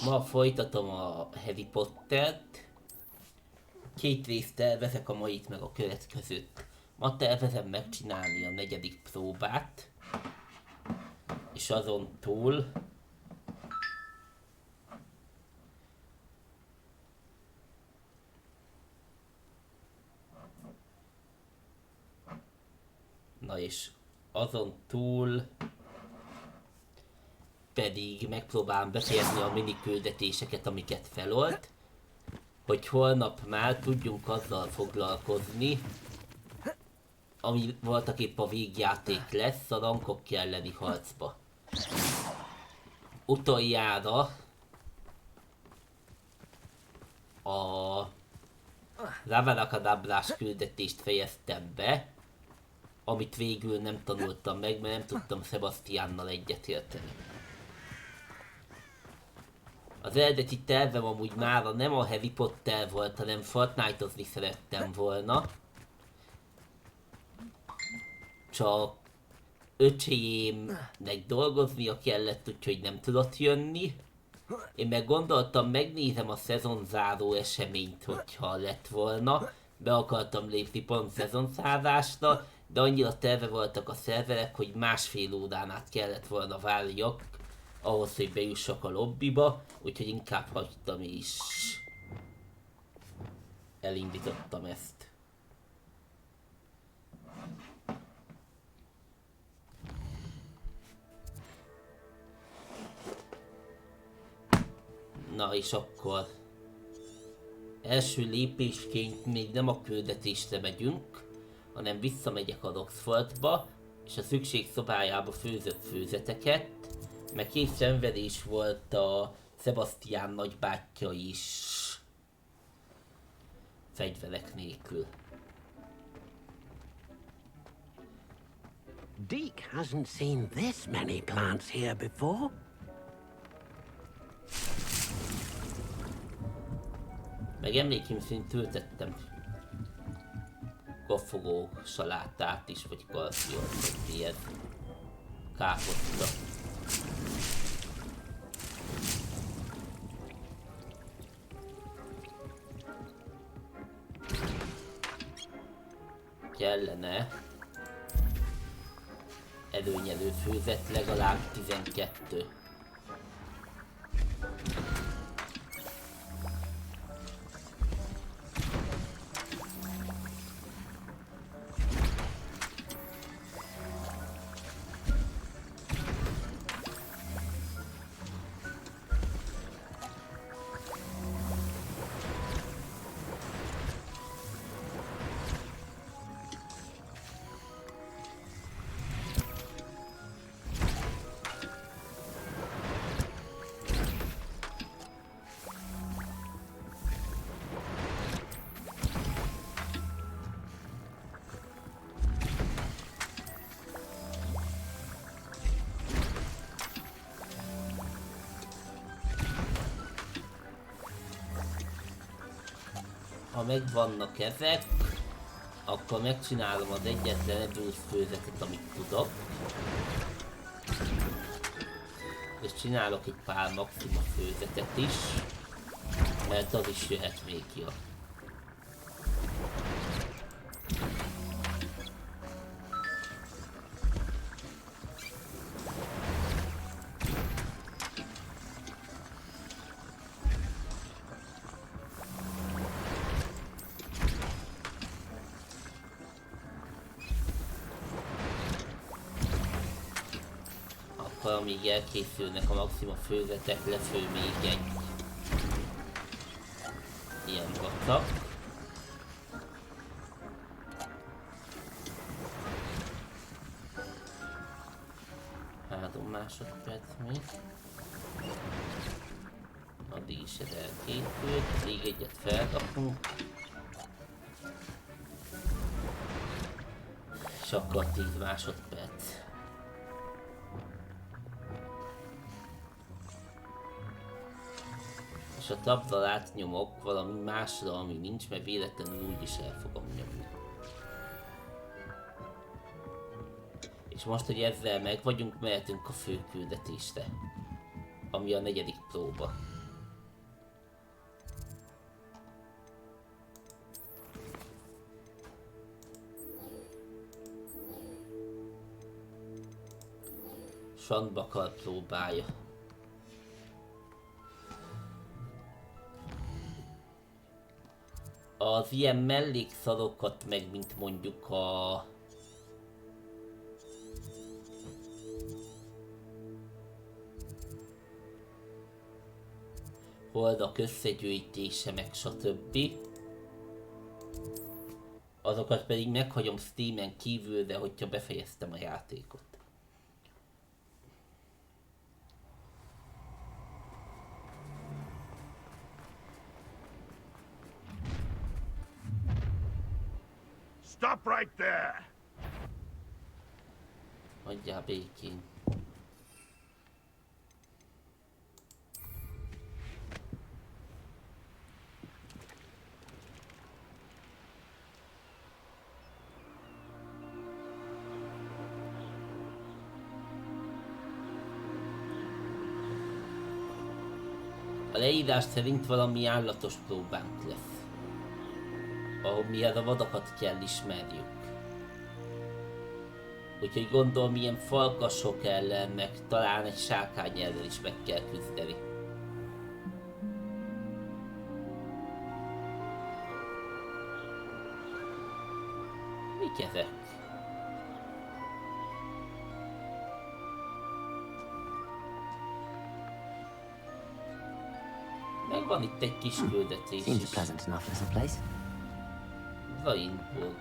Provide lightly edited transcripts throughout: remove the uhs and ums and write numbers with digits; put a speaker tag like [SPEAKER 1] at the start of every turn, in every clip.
[SPEAKER 1] Ma folytatom a Harry Pottert. 2 részt tervezek, a mait meg a következőt. Ma tervezem megcsinálni a 4. próbát. És azon túl... Na és azon túl... pedig megpróbálom befejezni a mini küldetéseket, amiket felolt, hogy holnap már tudjunk azzal foglalkozni, ami voltaképp a végjáték lesz, a rankok elleni harcba. Utoljára a Ravarakadábrás küldetést fejeztem be, amit végül nem tanultam meg, mert nem tudtam Sebastiánnal egyetérteni. Az eredeti tervem amúgy mára nem a Harry Potter volt, hanem Fortnite-ozni szerettem volna. Csak öcsémnek dolgoznia kellett, úgyhogy nem tudott jönni. Én meg gondoltam, megnézem a szezonzáró eseményt, hogyha lett volna. Be akartam lépni pont szezonzárásra, de annyira terve voltak a szerverek, hogy 1,5 órán át kellett volna várjak ahhoz, hogy bejussak a lobbiba, úgyhogy inkább hagytam is. Elindítottam ezt. Na és akkor első lépésként még nem a küldetésre megyünk, hanem visszamegyek a Roxfortba, és a szükség szobájába főzök főzeteket, meg 2 szenvedés volt a Sebastián nagybátyja is fegyverek nélkül.
[SPEAKER 2] Deke hasn't seen this many plants here before.
[SPEAKER 1] Meg emlékeim szerint ültettem kofogó salátát is, vagy kalciot, vagy ilyet. Káposzta. Kellene előnyelő főzet, legalább 12. Ha megvannak ezek, akkor megcsinálom az egyetlen edős főzetet, amit tudok. És csinálok egy pár maxima főzetet is, mert az is jöhet még ki. Amíg elkészülnek a maxima főzetek, lefő még egy ilyen vacak. Három másodperc még. Addig is ez elkészült, még egyet felrakunk. És akkor 10 másodperc. És a tabral átnyomok valami másra, ami nincs, mert véletlenül úgyis el fogom nyomni. És most, hogy ezzel meg vagyunk, mehetünk a fő küldetésre, ami a 4. próba. francba akar próbálja. Az ilyen mellékszarokat meg, mint mondjuk a... holdak összegyűjtése, meg stb. Azokat pedig meghagyom Steamen kívül, de hogyha befejeztem a játékot.
[SPEAKER 3] Stop right there!
[SPEAKER 1] Hagyjál békén. A leírás szerint valami állatos próbánk lesz, ahol mihez a vadakat kell ismerjük. Úgyhogy gondolom, ilyen farkasok ellen, meg talán egy sárkány ellen is meg kell küzdeni. Mik ezek? Meg van itt egy kis küldetés
[SPEAKER 4] Seems
[SPEAKER 1] is.
[SPEAKER 4] pleasant enough as a place.
[SPEAKER 1] Brainburg.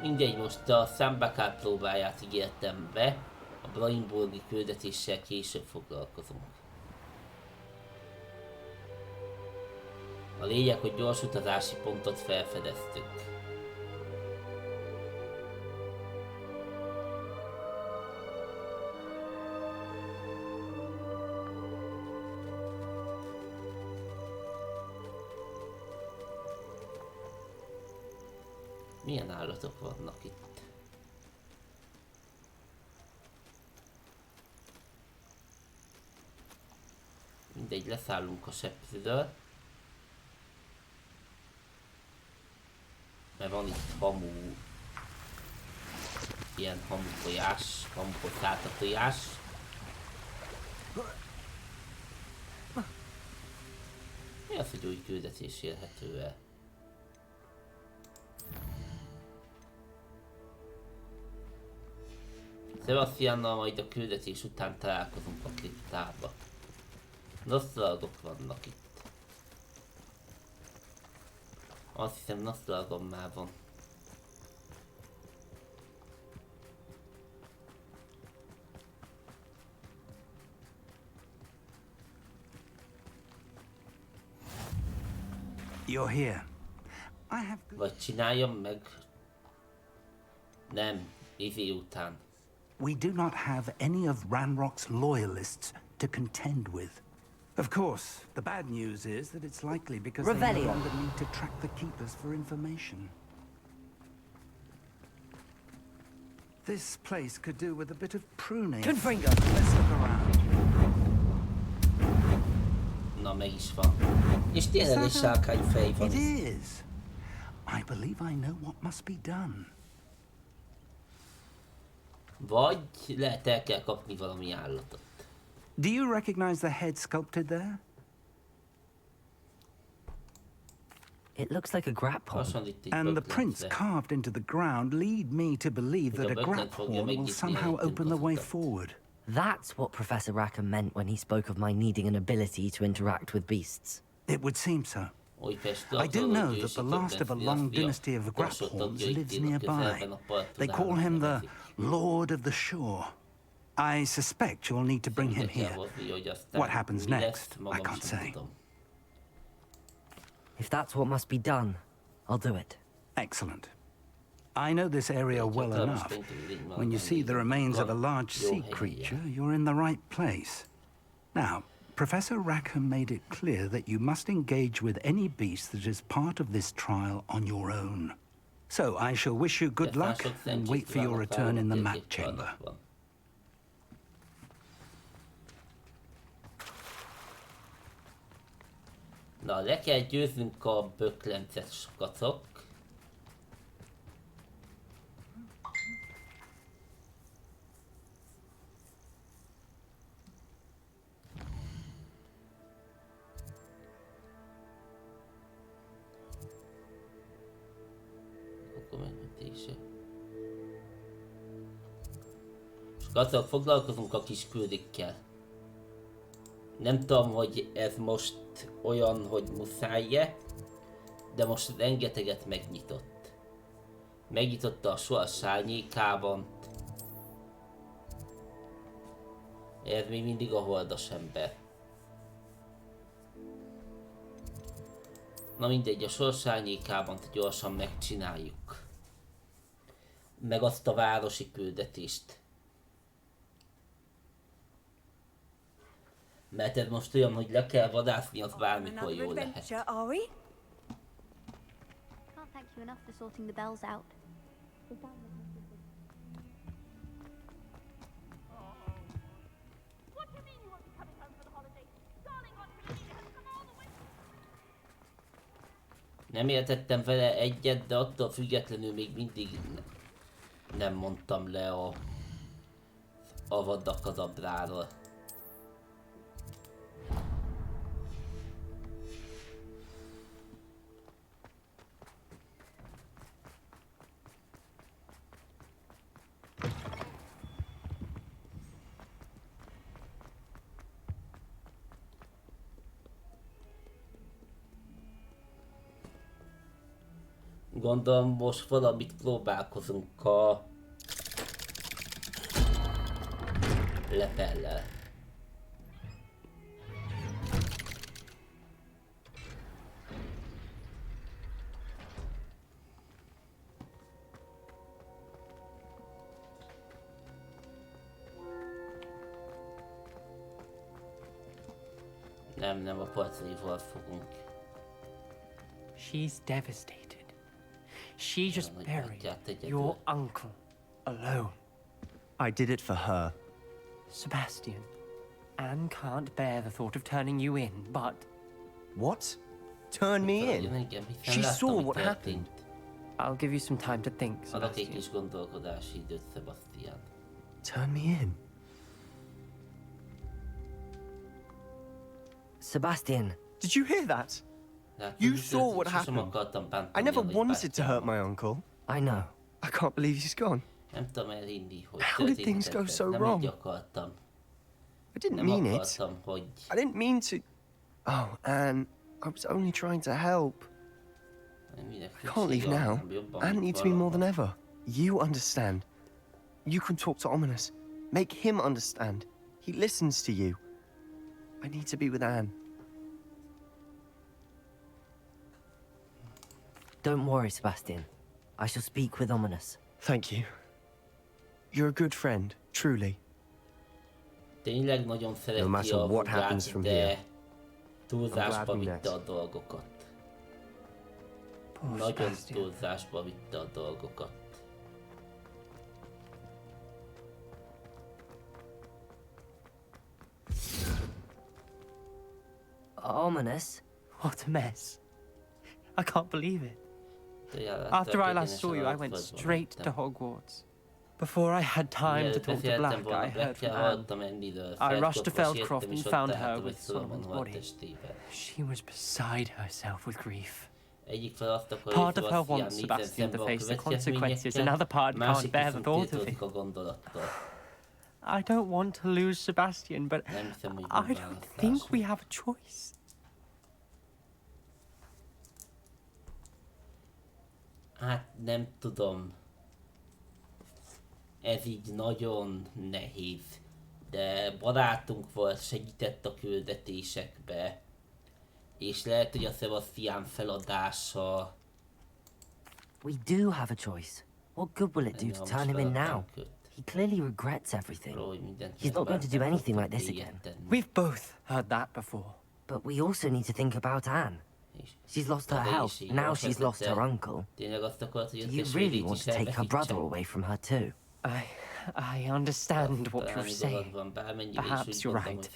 [SPEAKER 1] Mindegy, most a Szambakár próbáját ígértem be, a Brainburgi küldetéssel később foglalkozunk. A lényeg, hogy gyors utazási pontot felfedeztük. Milyen állatok vannak itt? Mindegy, leszállunk a sepsiről. Mert van itt hamu. Ilyen hamu tojás, hamukot állt a tojás. Mi az, hogy új küldetés érhető el? Sebastiannal majd a küldetés után találkozunk a kriptába. Nosztralgok vannak itt. Azt hiszem nosztralgom már van.
[SPEAKER 5] You're here. I have
[SPEAKER 1] Vagy csináljam meg. Nem, izé után.
[SPEAKER 5] We do not have any of Ranrock's loyalists to contend with. Of course, the bad news is that it's likely because they no
[SPEAKER 4] Revelio.
[SPEAKER 5] longer need to track the Keepers for information. This place could do with a bit of pruning.
[SPEAKER 4] Confringo.
[SPEAKER 5] Let's look around.
[SPEAKER 1] Na, meg is van. És tényleg egy sárkányfej van.
[SPEAKER 5] It is. I believe I know what must be done.
[SPEAKER 1] Vagy lehet el kell kapni valami állatot.
[SPEAKER 5] Do you recognize the head sculpted there?
[SPEAKER 4] It looks like a graphorn.
[SPEAKER 1] Hasonlít egy
[SPEAKER 5] And the
[SPEAKER 1] böklencre.
[SPEAKER 5] prints carved into the ground lead me to believe that a graphorn will somehow open the way forward.
[SPEAKER 4] That's what Professor Rackham meant when he spoke of my needing an ability to interact with beasts.
[SPEAKER 5] It would seem so.
[SPEAKER 1] Újpest
[SPEAKER 5] I do
[SPEAKER 1] azzal,
[SPEAKER 5] know
[SPEAKER 1] hogy
[SPEAKER 5] that the
[SPEAKER 1] ősi
[SPEAKER 5] last of a
[SPEAKER 1] többen
[SPEAKER 5] long
[SPEAKER 1] fia,
[SPEAKER 5] dynasty of
[SPEAKER 1] utolsó
[SPEAKER 5] graphorns
[SPEAKER 1] tagjait
[SPEAKER 5] lives
[SPEAKER 1] a
[SPEAKER 5] nearby.
[SPEAKER 1] közelben a
[SPEAKER 5] They call
[SPEAKER 1] parttudának
[SPEAKER 5] him the
[SPEAKER 1] nevezik.
[SPEAKER 5] Lord of the Shore. I suspect you'll need to bring him
[SPEAKER 1] Ide kell
[SPEAKER 5] here.
[SPEAKER 1] hozni, hogy aztán
[SPEAKER 5] What happens
[SPEAKER 1] mi lesz,
[SPEAKER 5] next, I
[SPEAKER 1] magam
[SPEAKER 5] can't
[SPEAKER 1] sem
[SPEAKER 5] say.
[SPEAKER 1] tudom.
[SPEAKER 4] If that's what must be done, I'll do it.
[SPEAKER 5] Excellent. I know this area well enough. When you see the remains of a large sea creature, you're in the right place. Now, Professor Rackham made it clear that you must engage with any beast that is part of this trial on your own. So I shall wish you good luck and wait for your return in the map chamber.
[SPEAKER 1] Na, le kell győznünk a böklencet, kacok. Gazdag, foglalkozunk a kis küldikkel. Nem tudom, hogy ez most olyan, hogy muszáj-e, de most rengeteget megnyitott. Megnyitotta a sors árnyékában. Ez még mindig a holdas ember. Na mindegy, a sors árnyékában gyorsan megcsináljuk. Meg azt a városi küldetést. Mert ez most olyan, hogy le kell vadászni, az bármikor jó lehet.
[SPEAKER 6] Can't
[SPEAKER 7] thank you enough for sorting the bells out.
[SPEAKER 6] What do you mean you won't be coming home for the holiday? Darling, Aunt Cornelia has come all the way.
[SPEAKER 1] Nem értettem vele egyet, de attól függetlenül még mindig nem mondtam le a vadakadabráról. Gondolom most valamit próbálkozunk a lepellel. Nem a portréval fogunk.
[SPEAKER 8] She's devastated. She just buried your uncle alone.
[SPEAKER 9] I did it for her.
[SPEAKER 8] Sebastian, Anne can't bear the thought of turning you in, but...
[SPEAKER 9] What? Turn me in? She saw what happened.
[SPEAKER 8] I'll give you some time to think, Sebastian.
[SPEAKER 9] Turn me in?
[SPEAKER 4] Sebastian.
[SPEAKER 9] Did you hear that? You saw what happened. I never wanted to hurt my uncle.
[SPEAKER 4] I know.
[SPEAKER 9] I can't believe he's gone. How did things go so wrong? I didn't mean it. I didn't mean to... Oh, Anne, I was only trying to help. I can't leave now. Anne needs me more than ever. You understand. You can talk to Ominous. Make him understand. He listens to you. I need to be with Anne.
[SPEAKER 4] Don't worry, Sebastian. I shall speak with Ominous.
[SPEAKER 9] Thank you. You're a good friend, truly.
[SPEAKER 1] Tényleg nagyon szereti a fogát, de túlzásba vitte a dolgokat. Nagyon túlzásba vitte a dolgokat.
[SPEAKER 4] Ominous?
[SPEAKER 8] What a mess. I can't believe it. After I last saw you, I went straight to Hogwarts. Before I had time to talk to Black, I heard from Anne. I rushed to Feldcroft and found her with Solomon's body. She was beside herself with grief. Part of her wants Sebastian to face the consequences, another part can't bear the thought of it. I don't want to lose Sebastian, but I don't think we have a choice.
[SPEAKER 1] Hát nem tudom. Ez így nagyon nehéz. De barátunk volt, segített a küldetésekbe. És lehet, hogy a Sebastian feladása...
[SPEAKER 4] We do have a choice. What good will it do to turn him in now? He clearly regrets everything. He's not going to do anything like this again.
[SPEAKER 8] We've both heard that before.
[SPEAKER 4] But we also need to think about Anne. She's lost her health, now she's lost her uncle. Do you really want to take her brother away from her too?
[SPEAKER 8] I understand what you're saying. Perhaps you're right.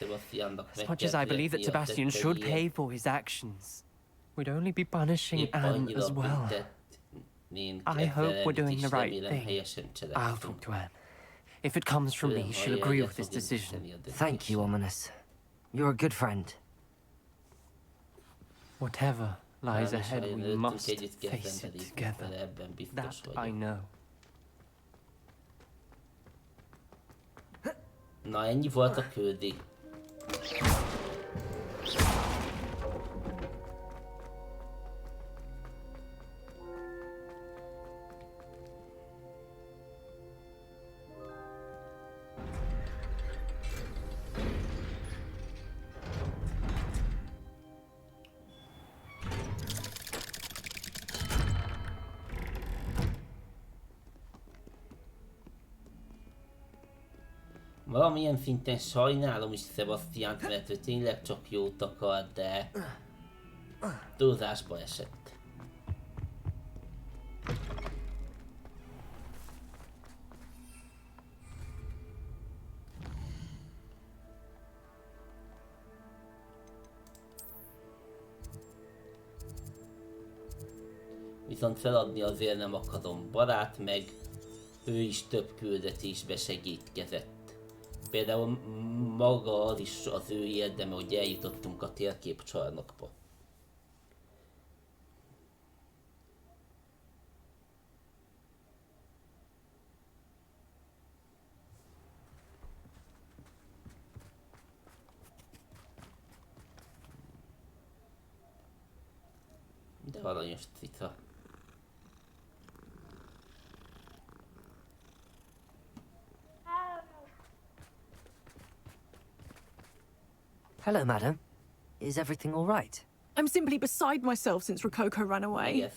[SPEAKER 8] As much as I believe that Sebastian should pay for his actions, we'd only be punishing Anne as well. I hope we're doing the right thing. I'll talk to Anne. If it comes from me, she'll agree with this decision.
[SPEAKER 4] Thank you, Ominous. You're a good friend.
[SPEAKER 8] Whatever lies ahead, we must face it together. That I know.
[SPEAKER 1] Na, ennyi volt a küldés. Valamilyen szinten sajnálom is Sebastiánt, mert ő tényleg csak jót akar, de túlzásba esett. Viszont feladni azért nem akarom. Barát meg ő is több küldetésbe segítkezett. Például maga az is az ő érdeme, hogy eljutottunk a térképcsarnokba. De aranyos cica.
[SPEAKER 4] Hello, madam. Is everything all right?
[SPEAKER 10] I'm simply beside myself since Rococo ran away.
[SPEAKER 1] Yes,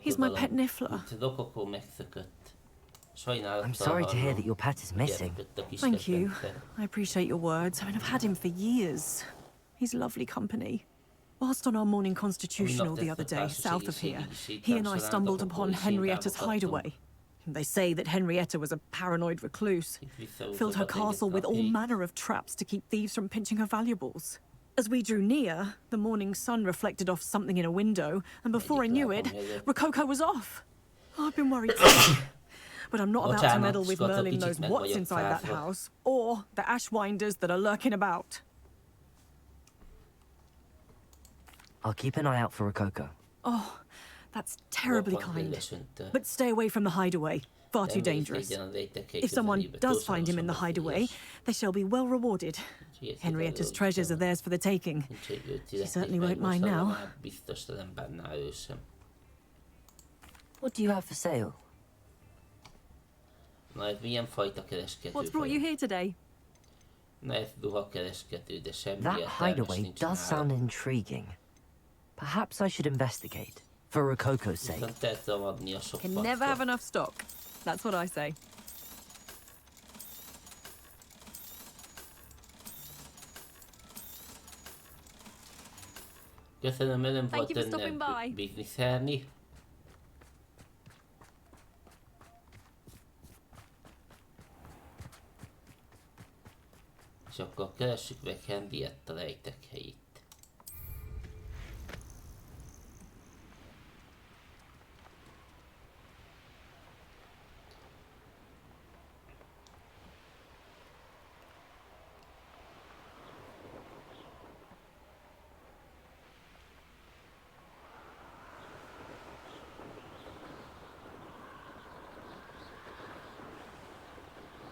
[SPEAKER 10] He's my pet niffler.
[SPEAKER 4] I'm sorry to hear that your pet is missing.
[SPEAKER 10] Thank you. I appreciate your words. I mean, I've had him for years. He's lovely company. Whilst on our morning constitutional the other day, south of here, he and I stumbled upon Henrietta's hideaway. They say that Henrietta was a paranoid recluse, filled her castle with all manner of traps to keep thieves from pinching her valuables. As we drew near, the morning sun reflected off something in a window, and before I knew it, Rococo was off. I've been worried too. But I'm not about to meddle with Merlin knows what's inside that house, or the ashwinders that are lurking about.
[SPEAKER 4] I'll keep an eye out for Rococo.
[SPEAKER 10] Oh, that's terribly kind. But stay away from the hideaway. Far too dangerous. If someone does find him in the hideaway, they shall be well rewarded. Henrietta's treasures are theirs for the taking. She certainly won't mind now.
[SPEAKER 4] What do you have for sale?
[SPEAKER 10] What's brought you here today?
[SPEAKER 4] That hideaway does sound intriguing. Perhaps I should investigate, for Rococo's sake.
[SPEAKER 10] Can never have enough stock. That's what I say.
[SPEAKER 1] Köszönöm, nem
[SPEAKER 10] Thank
[SPEAKER 1] volt
[SPEAKER 10] you for stopping
[SPEAKER 1] önnek
[SPEAKER 10] by.
[SPEAKER 1] bizniszelni. És akkor keressük meg Henrietta rejtek helyét.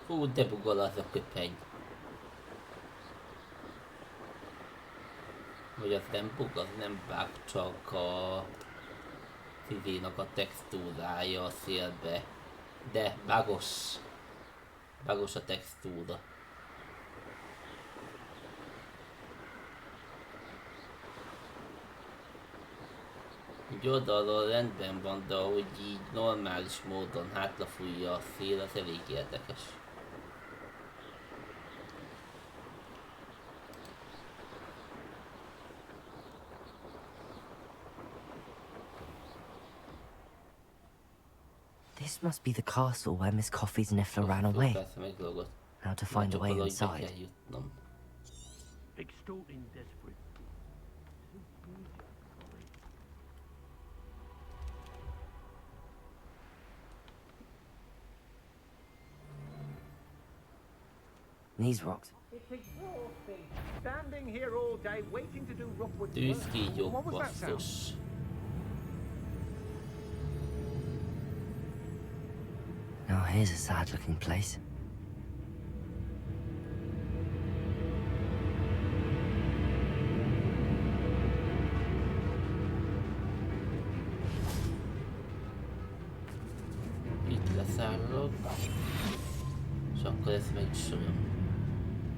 [SPEAKER 1] Hú, de bugol az a köpeny. Vagy az nem bug, az nem vág, csak a szívénak a textúrája a szélbe. De vágos. Vágos a textúra. Így oldalról rendben van, de ahogy így normális módon hátrafújja a szél, az elég érdekes.
[SPEAKER 4] This must be the castle where Miss Coffee's niffler ran away. Now to find a way inside.
[SPEAKER 3] Extorting desperate.
[SPEAKER 4] These rocks.
[SPEAKER 11] It's exhausting. Standing here all day waiting to do Rookwood's work.
[SPEAKER 1] Tűzkígyók,
[SPEAKER 11] What was that sound?
[SPEAKER 1] basszus.
[SPEAKER 4] Now here's a sad-looking place.
[SPEAKER 1] ez meg is olyan.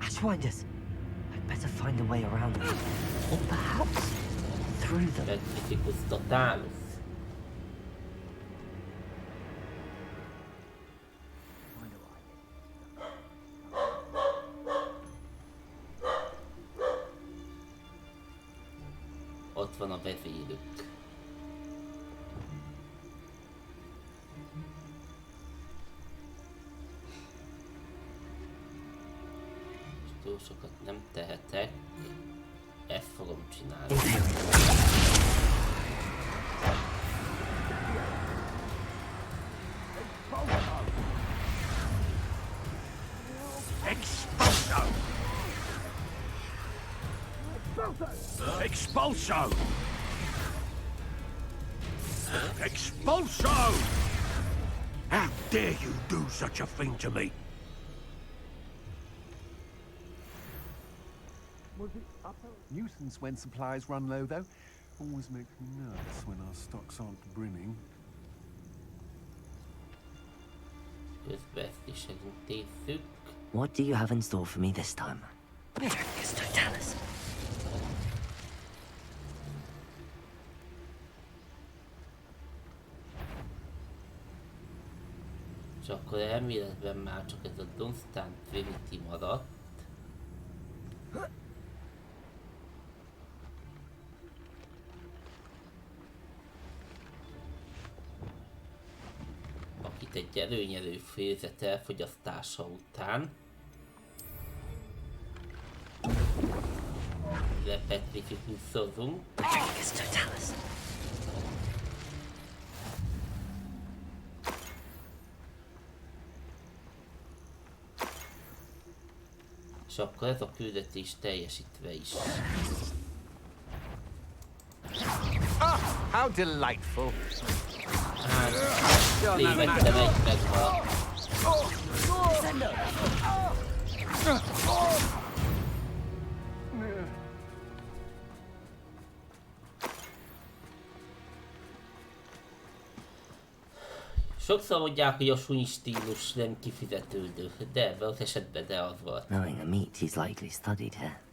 [SPEAKER 4] Ashwinders! I'd better find a way around them. Or perhaps through them.
[SPEAKER 1] Petrificus totalus. Ott van a vezérük. Túl sokat nem tehetek. Ezt fogom csinálni.
[SPEAKER 3] Expulso! Expulso! Expulso! How dare you do such a thing to me?
[SPEAKER 12] Was it upper nuisance when supplies run low, though? Always makes me nervous when our stocks aren't brimming.
[SPEAKER 4] What do you have in store for me this time? Vicus Totalis.
[SPEAKER 1] És akkor elméletben már csak ez a Dunstan Trinity maradt. Akit egy előnyerő fézet elfogyasztása után lepetrifikusozunk.
[SPEAKER 4] Vicus Totalis.
[SPEAKER 1] És akkor ez a küldetés teljesítve is.
[SPEAKER 11] Ah, how delightful!
[SPEAKER 1] Hát, lévettem egy megmaradt. Sokszor mondják, hogy a súnyi stílus nem kifizetődő, de ebben az esetben de az volt.
[SPEAKER 4] Knowing the meat, he's likely studied here.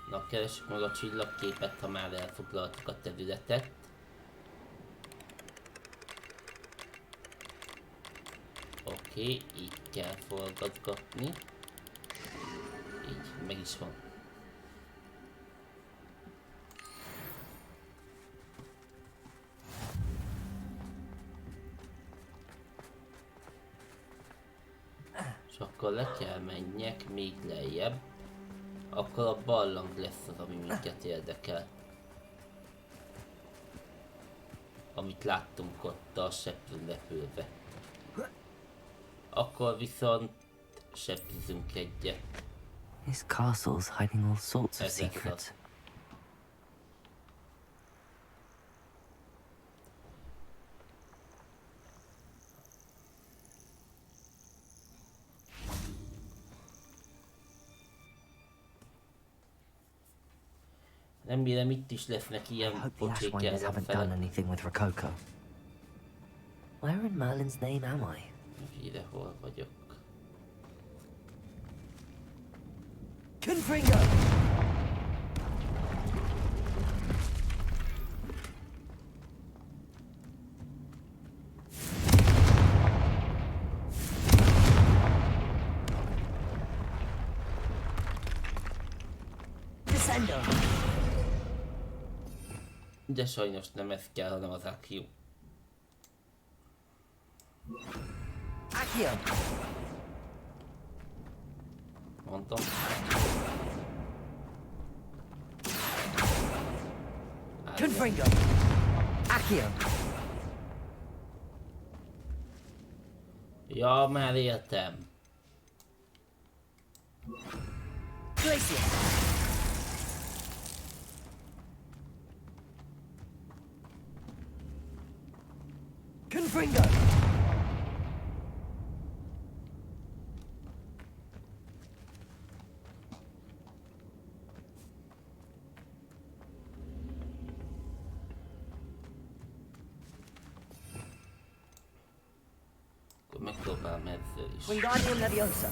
[SPEAKER 4] Na, keressük meg a csillagképet, ha már elfoglaltuk a területet. Oké, így kell forgatgatni. Így, meg is van. És akkor le kell menjek még lejjebb. Akkor a barlang lesz az, ami minket érdekel. Amit láttunk ott a seprűn repülve. Akkor viszont seprűzünk egyet. This castle's hiding all sorts of secrets.
[SPEAKER 1] Remélem itt is lesznek ilyen pocsék
[SPEAKER 4] haven't done anything with Rococo. Where in Merlin's name am I?
[SPEAKER 1] Ide hol vagyok?
[SPEAKER 4] Confringo! Descendo!
[SPEAKER 1] De sajnos nem ez kell, hanem az Accio.
[SPEAKER 4] Accio!
[SPEAKER 1] Mondtam.
[SPEAKER 4] Confringo! Accio!
[SPEAKER 1] Ja, már értem.
[SPEAKER 4] Glacier! Confringo!
[SPEAKER 1] Megpróbálom ezzel is.
[SPEAKER 4] Wingardium Leviosa.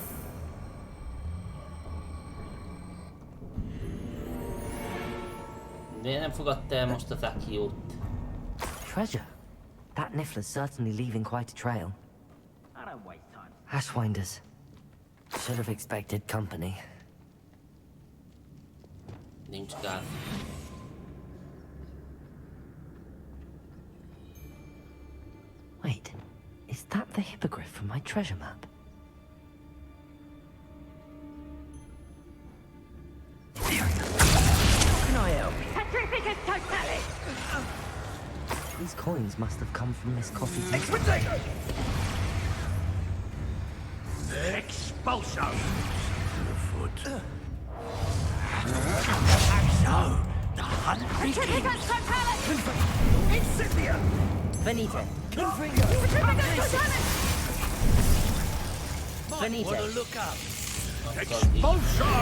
[SPEAKER 1] Miért nem fogadta el most az Akiót?
[SPEAKER 4] Treasure? That Niffler's certainly leaving quite a trail.
[SPEAKER 11] I don't waste time.
[SPEAKER 4] Ashwinders. Should have expected company.
[SPEAKER 1] Nincs gáz.
[SPEAKER 4] Wait, is that the hippogriff from my treasure map? How can I help?
[SPEAKER 6] Petrificus totalis!
[SPEAKER 4] These coins must have come from this coffee table.
[SPEAKER 3] Expulso! The hunt
[SPEAKER 6] Petrificus totalis!
[SPEAKER 3] Incipient!
[SPEAKER 4] Venite. Confringo.
[SPEAKER 6] Petrificus totalis!
[SPEAKER 4] Venite.
[SPEAKER 3] Look up! Expulso!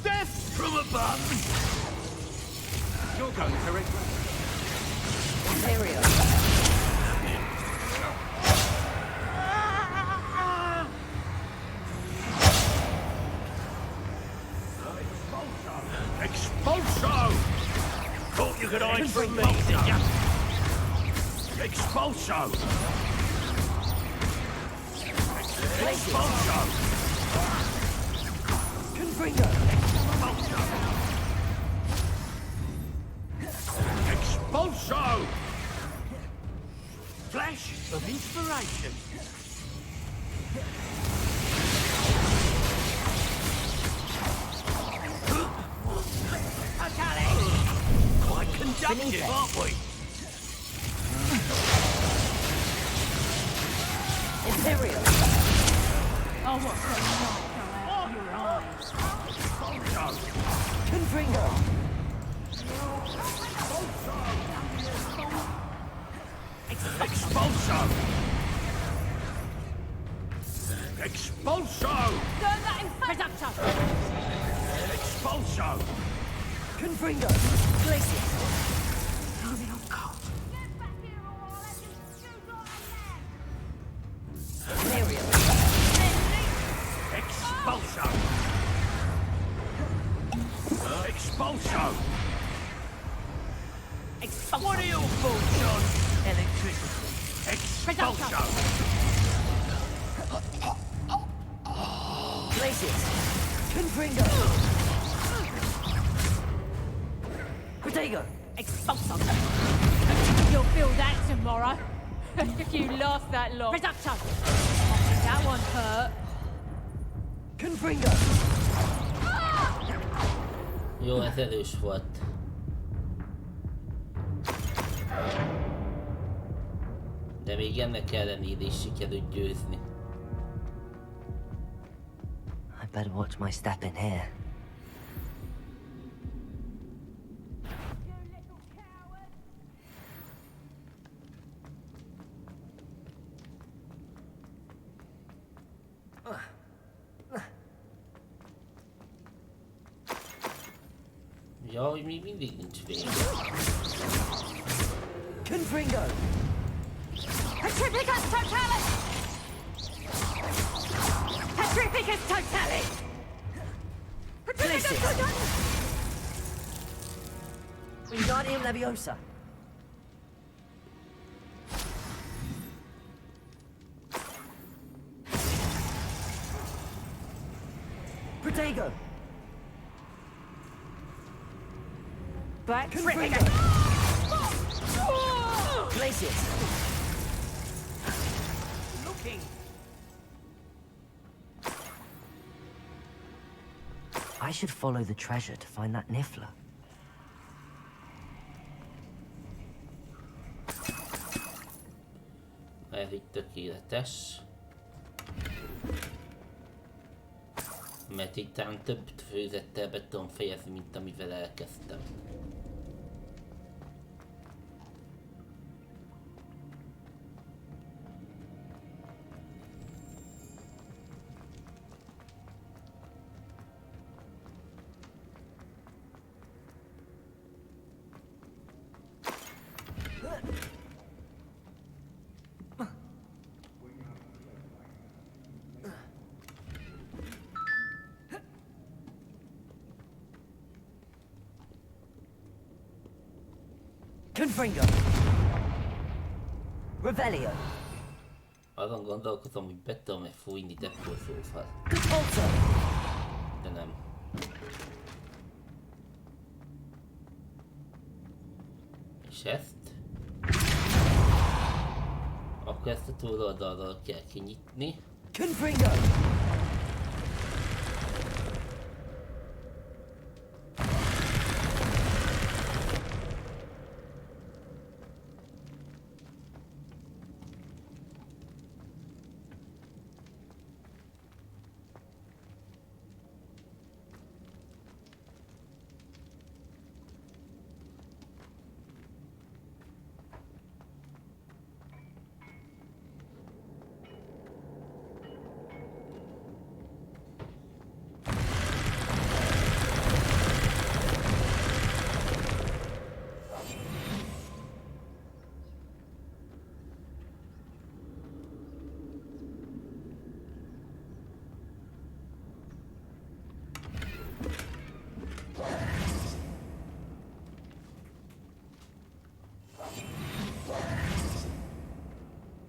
[SPEAKER 3] Death from above!
[SPEAKER 11] You're going to regret.
[SPEAKER 4] Imperial.
[SPEAKER 3] Expulso! Thought you could hide from me, did ya? Expulso! Expulso!
[SPEAKER 4] Confringo.
[SPEAKER 3] Expulso! Flash of inspiration! Quite conductive, aren't we?
[SPEAKER 4] Imperial.
[SPEAKER 6] Oh, what's the light go out of your eyes?
[SPEAKER 4] Confringo.
[SPEAKER 3] Expulso! Expulso!
[SPEAKER 6] Burn that in Reductor!
[SPEAKER 3] Expulso!
[SPEAKER 4] Confringo. Glacius.
[SPEAKER 6] Moving on cold.
[SPEAKER 4] Imperial.
[SPEAKER 3] Expulso! Expulso! What are your thoughts on electricity? Expulso!
[SPEAKER 4] Glacius. Confringo. Protego.
[SPEAKER 6] Expulso! You'll feel that tomorrow. If you last that long. Reductor! That one hurt.
[SPEAKER 4] Confringo.
[SPEAKER 1] Jó, ez erős volt. De még ennek ellenére is sikerült győzni.
[SPEAKER 4] I better watch my step in here.
[SPEAKER 1] Ja, hogy még mindig nincs vége.
[SPEAKER 4] Confringo.
[SPEAKER 6] Petrificus totalis! Petrificus totalis! Petrificus totalis!
[SPEAKER 4] Wingardium Leviosa. Protego.
[SPEAKER 6] Black
[SPEAKER 4] Confringo. Glacius.
[SPEAKER 11] Looking.
[SPEAKER 4] I should follow the treasure to find that Niffler.
[SPEAKER 1] Ez így tökéletes. mert itt talán több főzettel be tudom fejezni, mint amivel elkezdtem.
[SPEAKER 4] Confringo! Revelio!
[SPEAKER 1] Azon gondolkozom, hogy be tudom-e fújni Deathcore-szóval. De nem. És ezt? Akkor ezt a túloldalról kell kinyitni.
[SPEAKER 4] Confringo!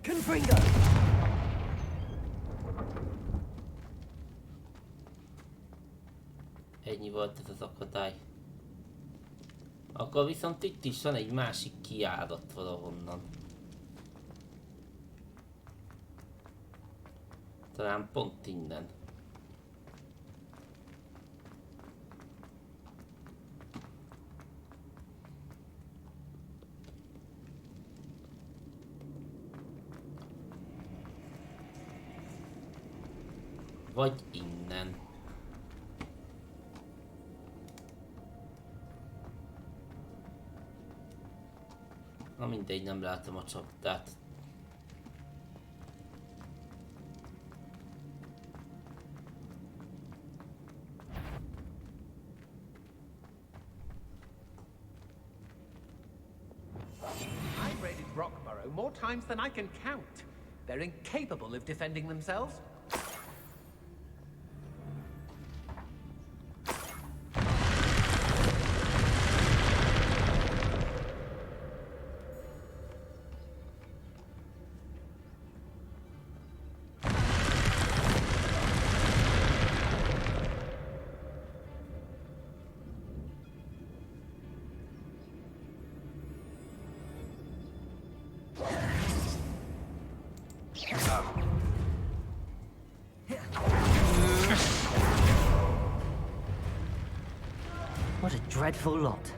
[SPEAKER 4] Confringo!
[SPEAKER 1] Ennyi volt ez az akadály. Akkor viszont itt is van egy másik kijárat valahonnan. Talán pont innen. Vagy innen. Na mindegy, nem látom a csapdát.
[SPEAKER 11] I've raided Rockborough more times than I can count. They're incapable of defending themselves.
[SPEAKER 4] What a dreadful lot.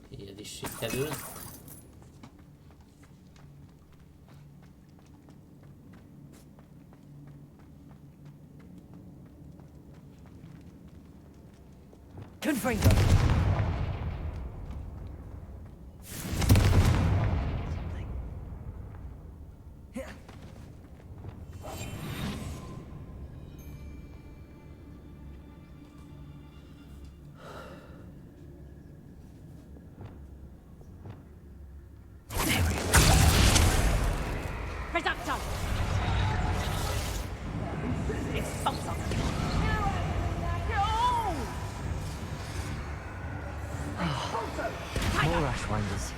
[SPEAKER 1] Ilyen is sikerült.
[SPEAKER 4] Confringo!
[SPEAKER 6] Reducto! Expulso!
[SPEAKER 4] More Ashwinders.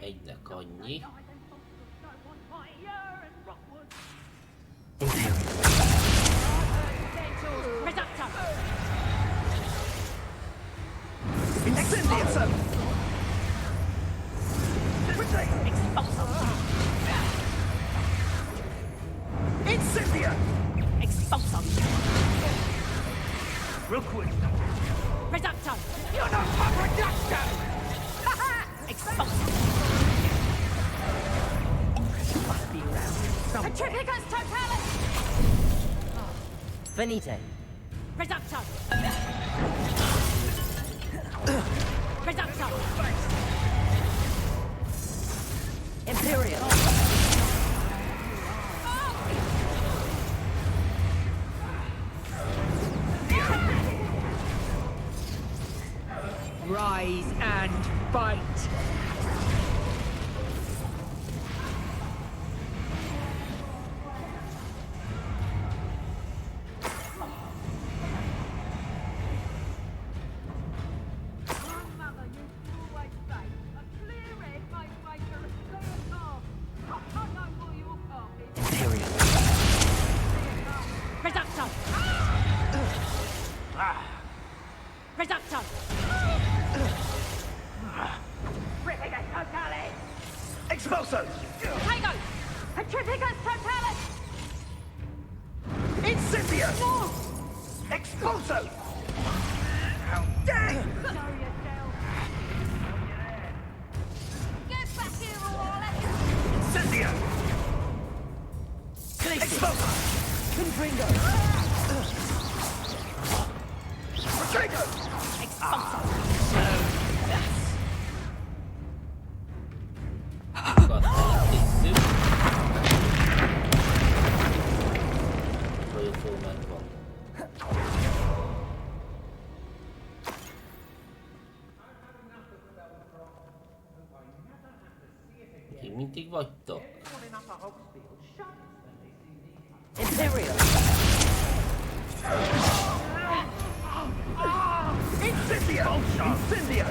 [SPEAKER 1] Egynek annyi.
[SPEAKER 6] Reducto!
[SPEAKER 9] Incendiator!
[SPEAKER 6] Expulso!
[SPEAKER 9] Incendia!
[SPEAKER 6] Expulso!
[SPEAKER 9] Real quick.
[SPEAKER 6] Reducto!
[SPEAKER 9] You're not my reducto!
[SPEAKER 6] Expulso!
[SPEAKER 4] Must be around somewhere.
[SPEAKER 6] Petrificus totalis!
[SPEAKER 4] Venite.
[SPEAKER 6] Reducto! Reducto!
[SPEAKER 4] Imperial.
[SPEAKER 11] Rise and fight!
[SPEAKER 4] Imperial.
[SPEAKER 6] Reducto! Reducto! Petrificus totalis!
[SPEAKER 9] Expulso!
[SPEAKER 6] Tego! Petrificus totalis!
[SPEAKER 9] Incendia! Expulso! How dare!
[SPEAKER 6] Show yourself! Get back here or I'll let you...
[SPEAKER 9] Incendia! Expulso!
[SPEAKER 4] Confringo.
[SPEAKER 9] Retrego!
[SPEAKER 6] Expulso!
[SPEAKER 1] Mindig vagytok?
[SPEAKER 4] Imperial.
[SPEAKER 9] Incendia! Incendio!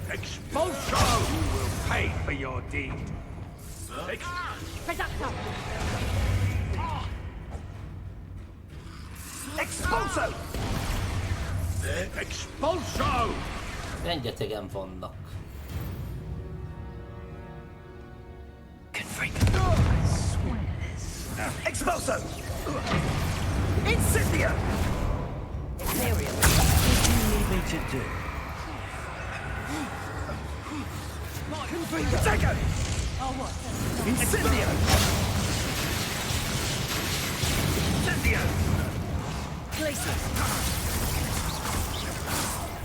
[SPEAKER 3] Expulso! You will pay for your deed.
[SPEAKER 6] Reducto!
[SPEAKER 9] Expulso!
[SPEAKER 3] Expulso!
[SPEAKER 1] Rengetegen vannak.
[SPEAKER 9] Expulso! Incendia!
[SPEAKER 4] Imperial.
[SPEAKER 5] What do you need me to do?
[SPEAKER 9] Confringo! Tego! Incendio! Incendio!
[SPEAKER 4] Glacier.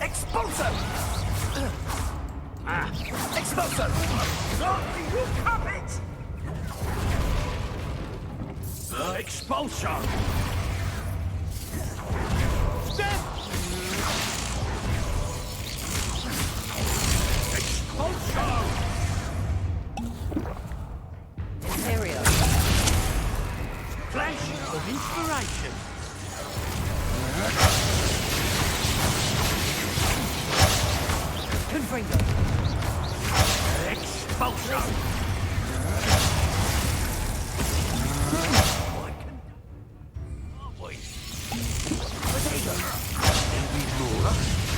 [SPEAKER 9] Expulso! Expulso! You puppet!
[SPEAKER 3] Expulso! Expulso!
[SPEAKER 4] Imperial.
[SPEAKER 3] Flash of inspiration!
[SPEAKER 4] Confringo.
[SPEAKER 3] Expulso!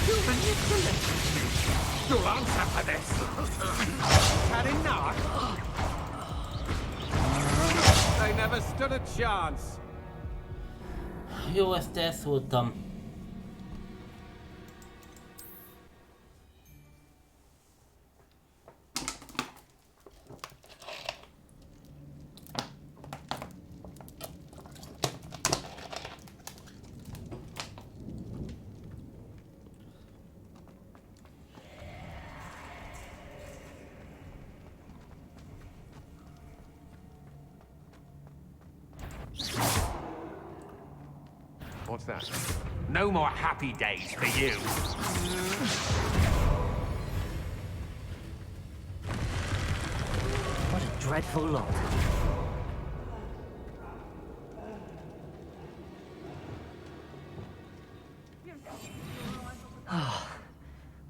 [SPEAKER 11] You manipulate me! You'll answer for this! Had enough? They never stood a chance!
[SPEAKER 1] Jó, ezt elszóltam.
[SPEAKER 11] What's that? No more happy days for you!
[SPEAKER 4] What a dreadful lot.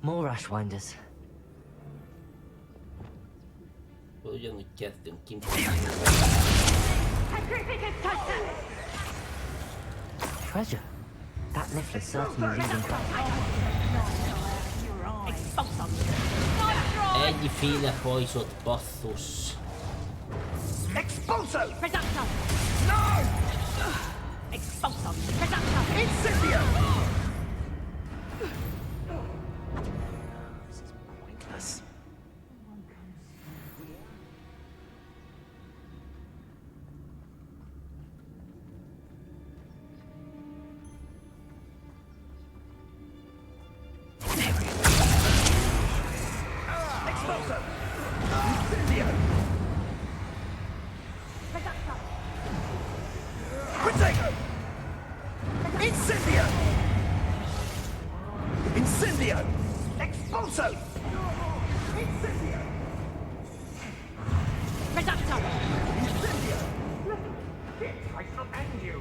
[SPEAKER 4] More Ashwinders.
[SPEAKER 1] Ugyanúgy kezdünk kint.
[SPEAKER 6] Petrificus totalis!
[SPEAKER 4] treasure. That Niffler's certainly leaving.
[SPEAKER 1] Ennyiféle pajzsot, basszus.
[SPEAKER 3] Expulso!
[SPEAKER 6] Reducto!
[SPEAKER 3] No!
[SPEAKER 6] Expulso! Reducto!
[SPEAKER 3] Incendio!
[SPEAKER 9] This is pointless.
[SPEAKER 3] Expulso! Incendio!
[SPEAKER 6] Reducto!
[SPEAKER 3] Protego! Incendio! Incendio! Expulso! Incendio!
[SPEAKER 6] Reducto!
[SPEAKER 3] Incendio! I shall end you!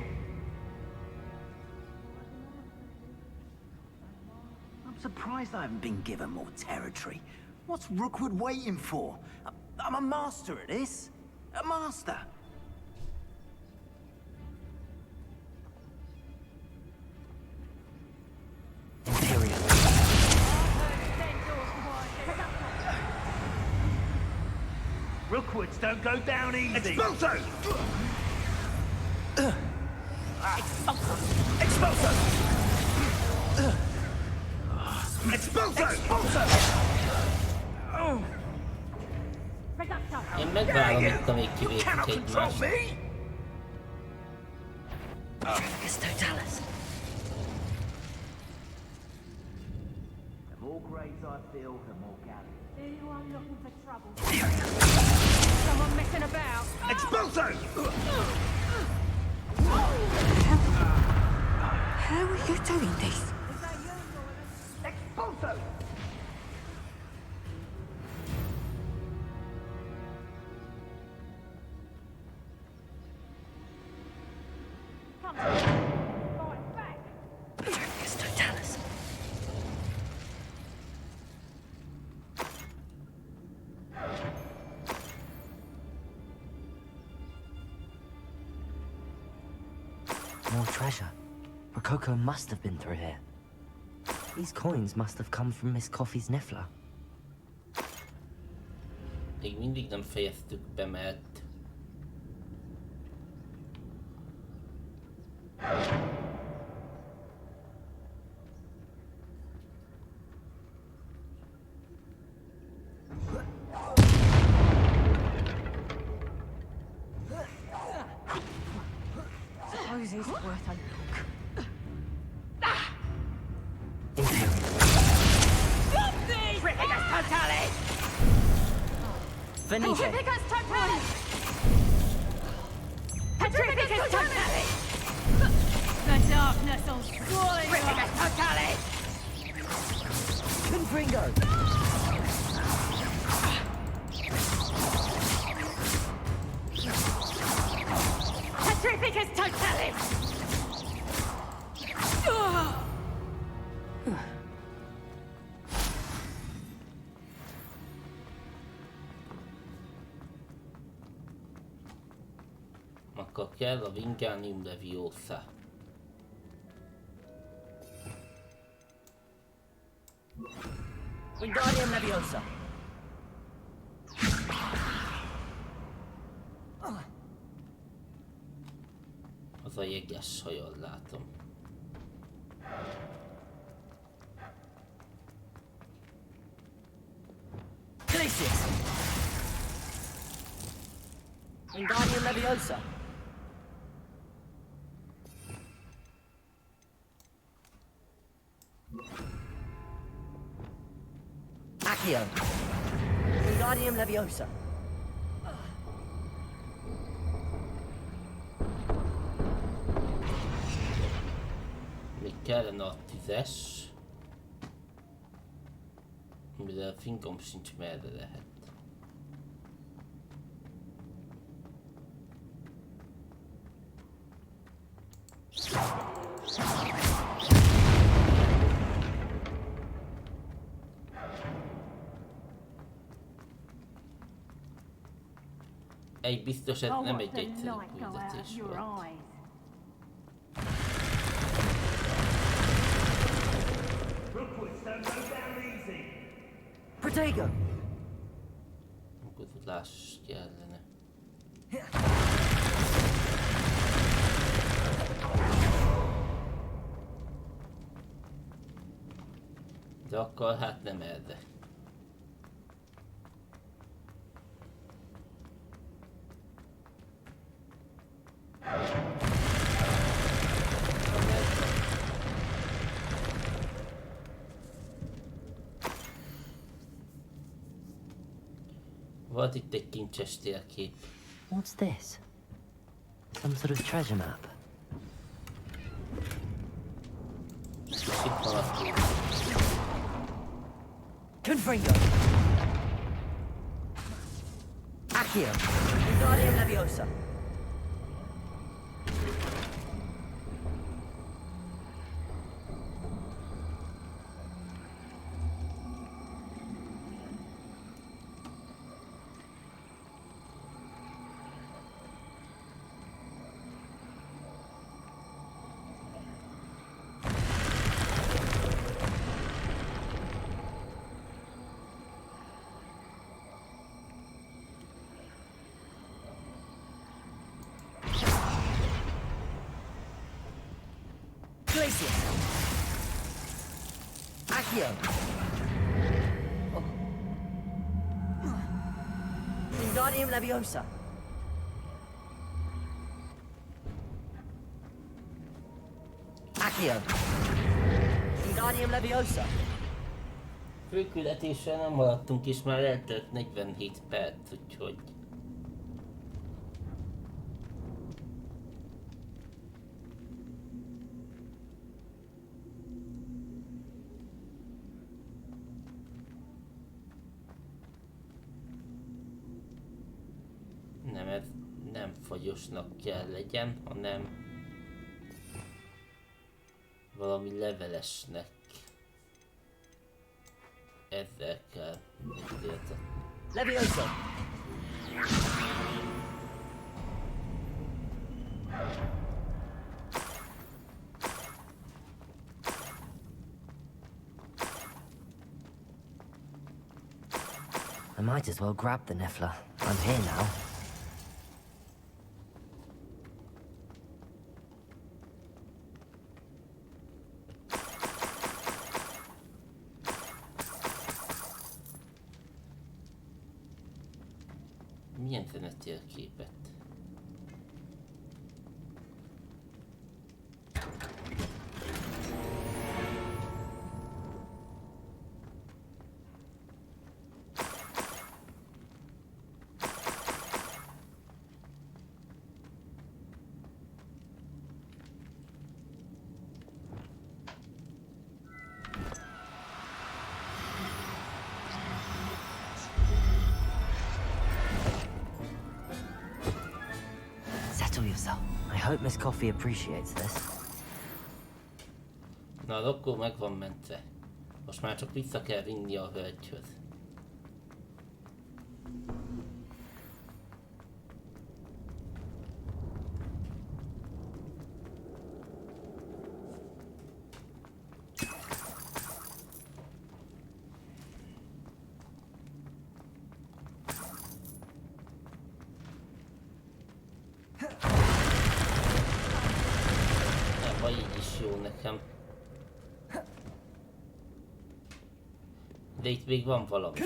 [SPEAKER 13] I'm surprised I haven't been given more territory. What's Rookwood waiting for? I'm a master at this. A master.
[SPEAKER 3] Rookwoods don't go down easy! Expulso!
[SPEAKER 6] Expulso!
[SPEAKER 3] Expulso! Expulso! Expulso!
[SPEAKER 6] Reducto!
[SPEAKER 1] Én megvárom itt, amíg kivétik egymást.
[SPEAKER 4] Tricus totalis.
[SPEAKER 13] The more graves I fill, the more galleys.
[SPEAKER 6] Anyone looking for trouble? Someone messing about?
[SPEAKER 3] Expulso!
[SPEAKER 10] How are you doing this?
[SPEAKER 3] Expulso!
[SPEAKER 6] Come on! Fight back!
[SPEAKER 4] Tricus totalis. More treasure. Rococo must have been through here. These coins must have come from Miss Coffee's Niffler.
[SPEAKER 1] Még mindig nem fejeztük be, mert...
[SPEAKER 6] Suppose it's worth a look. Tripicus totalis!
[SPEAKER 4] Venite.
[SPEAKER 6] Tripicus totalis! Tripicus totalis! The darkness will swallow you! Tripicus totalis!
[SPEAKER 4] Confringo.
[SPEAKER 6] Tripicus totalis!
[SPEAKER 1] Akkor kell a Wingardium Leviosa.
[SPEAKER 4] Wingardium Leviosa.
[SPEAKER 1] Az a jeges hajon látom.
[SPEAKER 4] Glacius. Wingardium Leviosa. Accio. Wingardium Leviosa.
[SPEAKER 1] Még kellene a 10-es. Mivel fingom sincs merre lehet. Egy biztos, ez nem egy egyszerű küldetés volt.
[SPEAKER 4] Protego!
[SPEAKER 1] Tudás kellene. De akkor hát nem erre. Volt itt egy kincses térkép.
[SPEAKER 4] What's this? Some sort of treasure map.
[SPEAKER 1] Itt van a kép.
[SPEAKER 4] Confringo! Accio! Wingardium Leviosa! Accio! Wingardium Leviosa! Accio! Wingardium Leviosa!
[SPEAKER 1] Főküldetéssel nem maradtunk, és már eltelt 47 perc, úgyhogy... Nem, ez nem fagyosnak kell legyen, hanem valami levelesnek. Ezzel kell megérteni.
[SPEAKER 4] Leviosa! I might as well grab the Niffler. I'm here now.
[SPEAKER 1] Milyen zenetérképet?
[SPEAKER 4] I hope Miss Coffee appreciates this.
[SPEAKER 1] Na, akkor meg van mentve. Most már csak vissza kell vinni a hölgyhöz. De itt még van valami.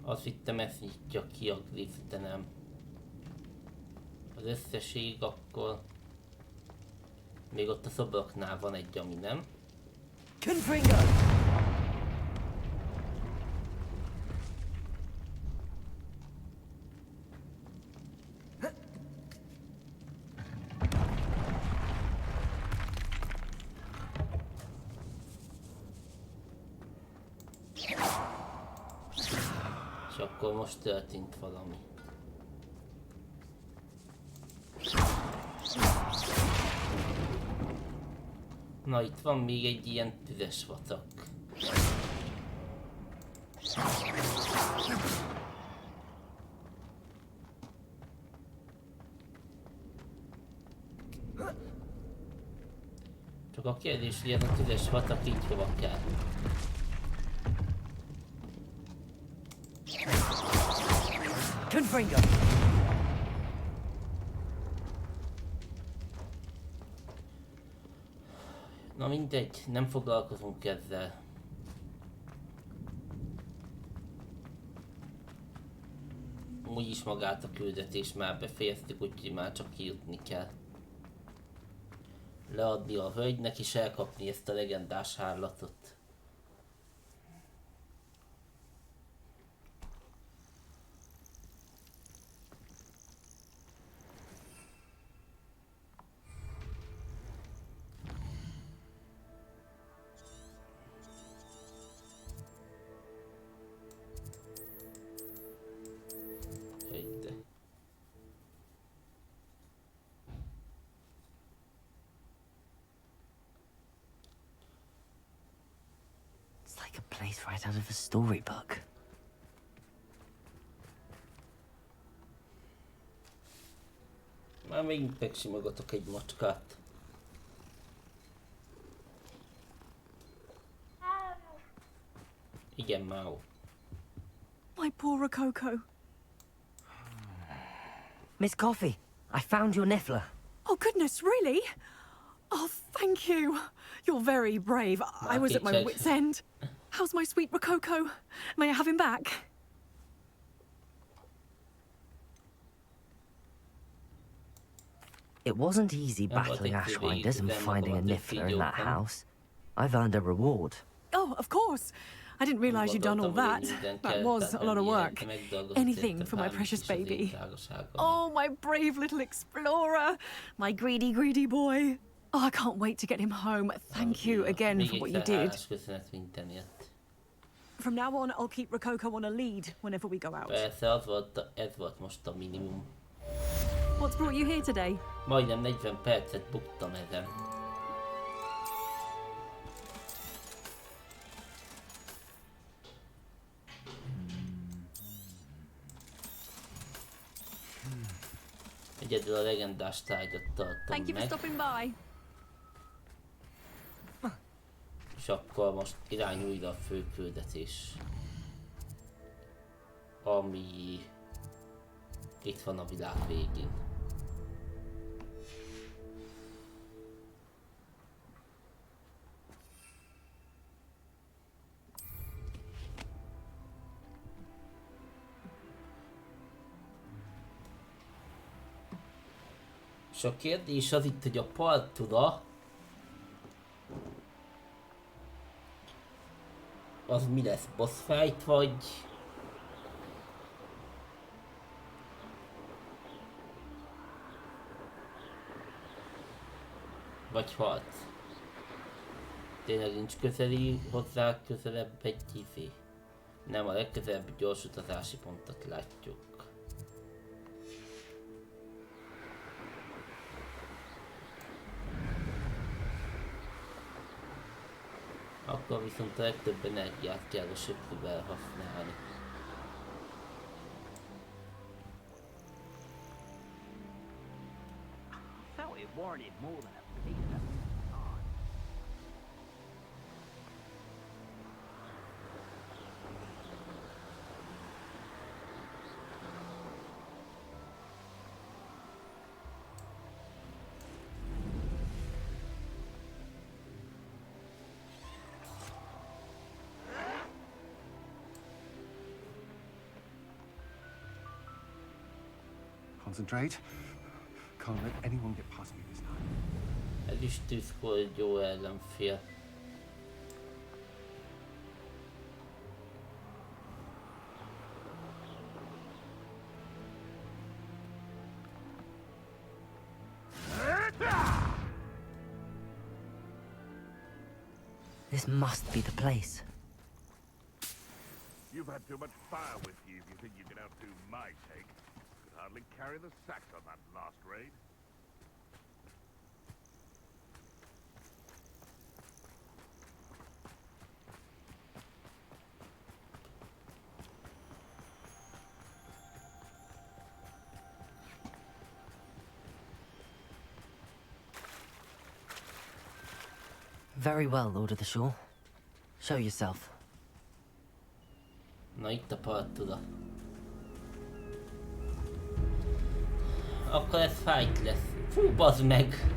[SPEAKER 1] Azt hittem, ezt nyitja ki a glif, de nem. Az összesség akkor... Még ott a szobroknál van egy, ami nem. És akkor most történt valami. Na, itt van még egy ilyen tüzes vacak. Csak a kérdés, hogy ez a tüzes vacak így hova kell. Na mindegy, nem foglalkozunk ezzel. Úgyis magát a küldetést már befejeztük, úgyhogy már csak kijutni kell. Leadni a hölgynek és elkapni ezt a legendás hárlatot.
[SPEAKER 4] Like a place right out of a storybook.
[SPEAKER 1] Már megint megsimogatok egy macskát. Igen, Mao.
[SPEAKER 10] My poor Rococo.
[SPEAKER 4] Miss Coffee, I found your niffler.
[SPEAKER 10] Oh, goodness, really? Oh, thank you. You're very brave. I was at my wit's end. How's my sweet Rococo? May I have him back?
[SPEAKER 4] It wasn't easy battling Ashwinders and finding a niffler in that house. I've earned a reward.
[SPEAKER 10] Oh, of course. I didn't realize you'd done all that. That was a lot of work. Anything for my precious baby. Oh, my brave little explorer. My greedy, greedy boy. Oh, I can't wait to get him home. Thank you again for what you did. From now on, I'll keep Rococo on a lead whenever we go out.
[SPEAKER 1] Ez volt most a minimum.
[SPEAKER 10] What's brought you here today?
[SPEAKER 1] Majdnem 40 percet buktam ezen. Egyedül a legendás tárgyat tartom
[SPEAKER 10] Thank you for stopping by.
[SPEAKER 1] És akkor most irány újra a fő küldetés. Ami itt van a világ végén. És a kérdés az itt, hogy a partura az mi lesz, boss fight vagy harc. Tényleg nincs közeli hozzá közelebb egy izé. Nem, a legközelebb gyors utazási pontot látjuk. Akkor viszont a legtöbb energiát kell a söprűvel használni.
[SPEAKER 12] Concentrate. Can't let anyone get past me this time.
[SPEAKER 1] Ez is tűzkor jó ellenfél.
[SPEAKER 4] This must be the place.
[SPEAKER 3] You've had too much fire with you if you think you can outdo my take. Could hardly carry the sacks on that last raid.
[SPEAKER 4] Very well, Lord of the Shore. Show yourself.
[SPEAKER 1] Na itt a partula. Akkor ez fight lesz. Fú, bazd meg!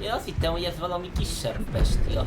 [SPEAKER 1] Én azt hittem, hogy ez valami kisebb bestia.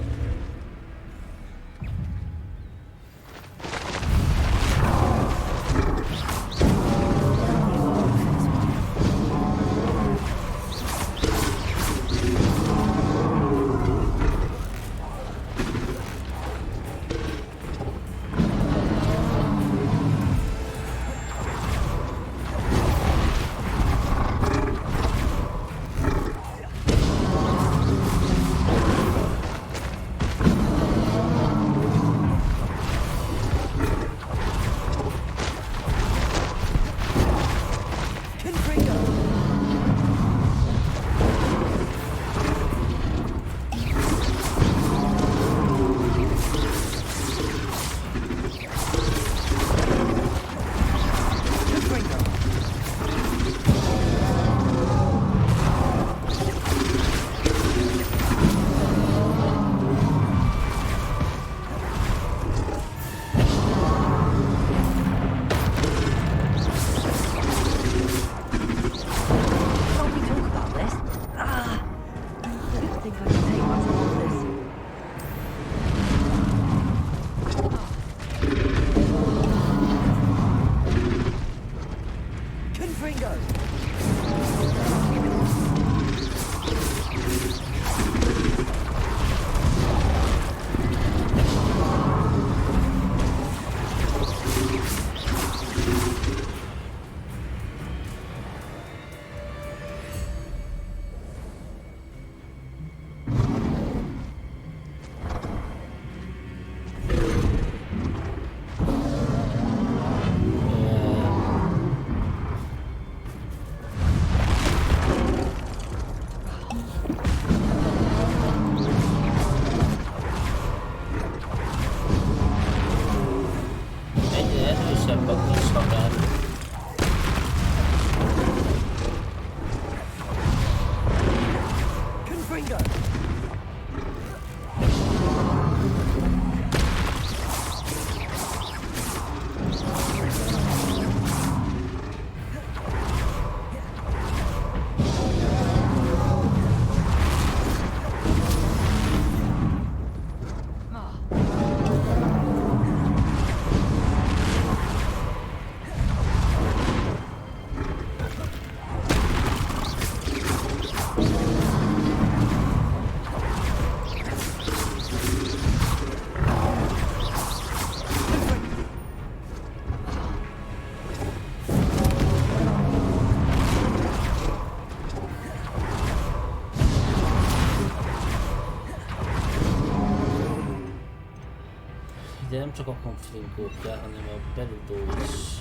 [SPEAKER 1] De nem csak a konflinkót kell, hanem a beludó is.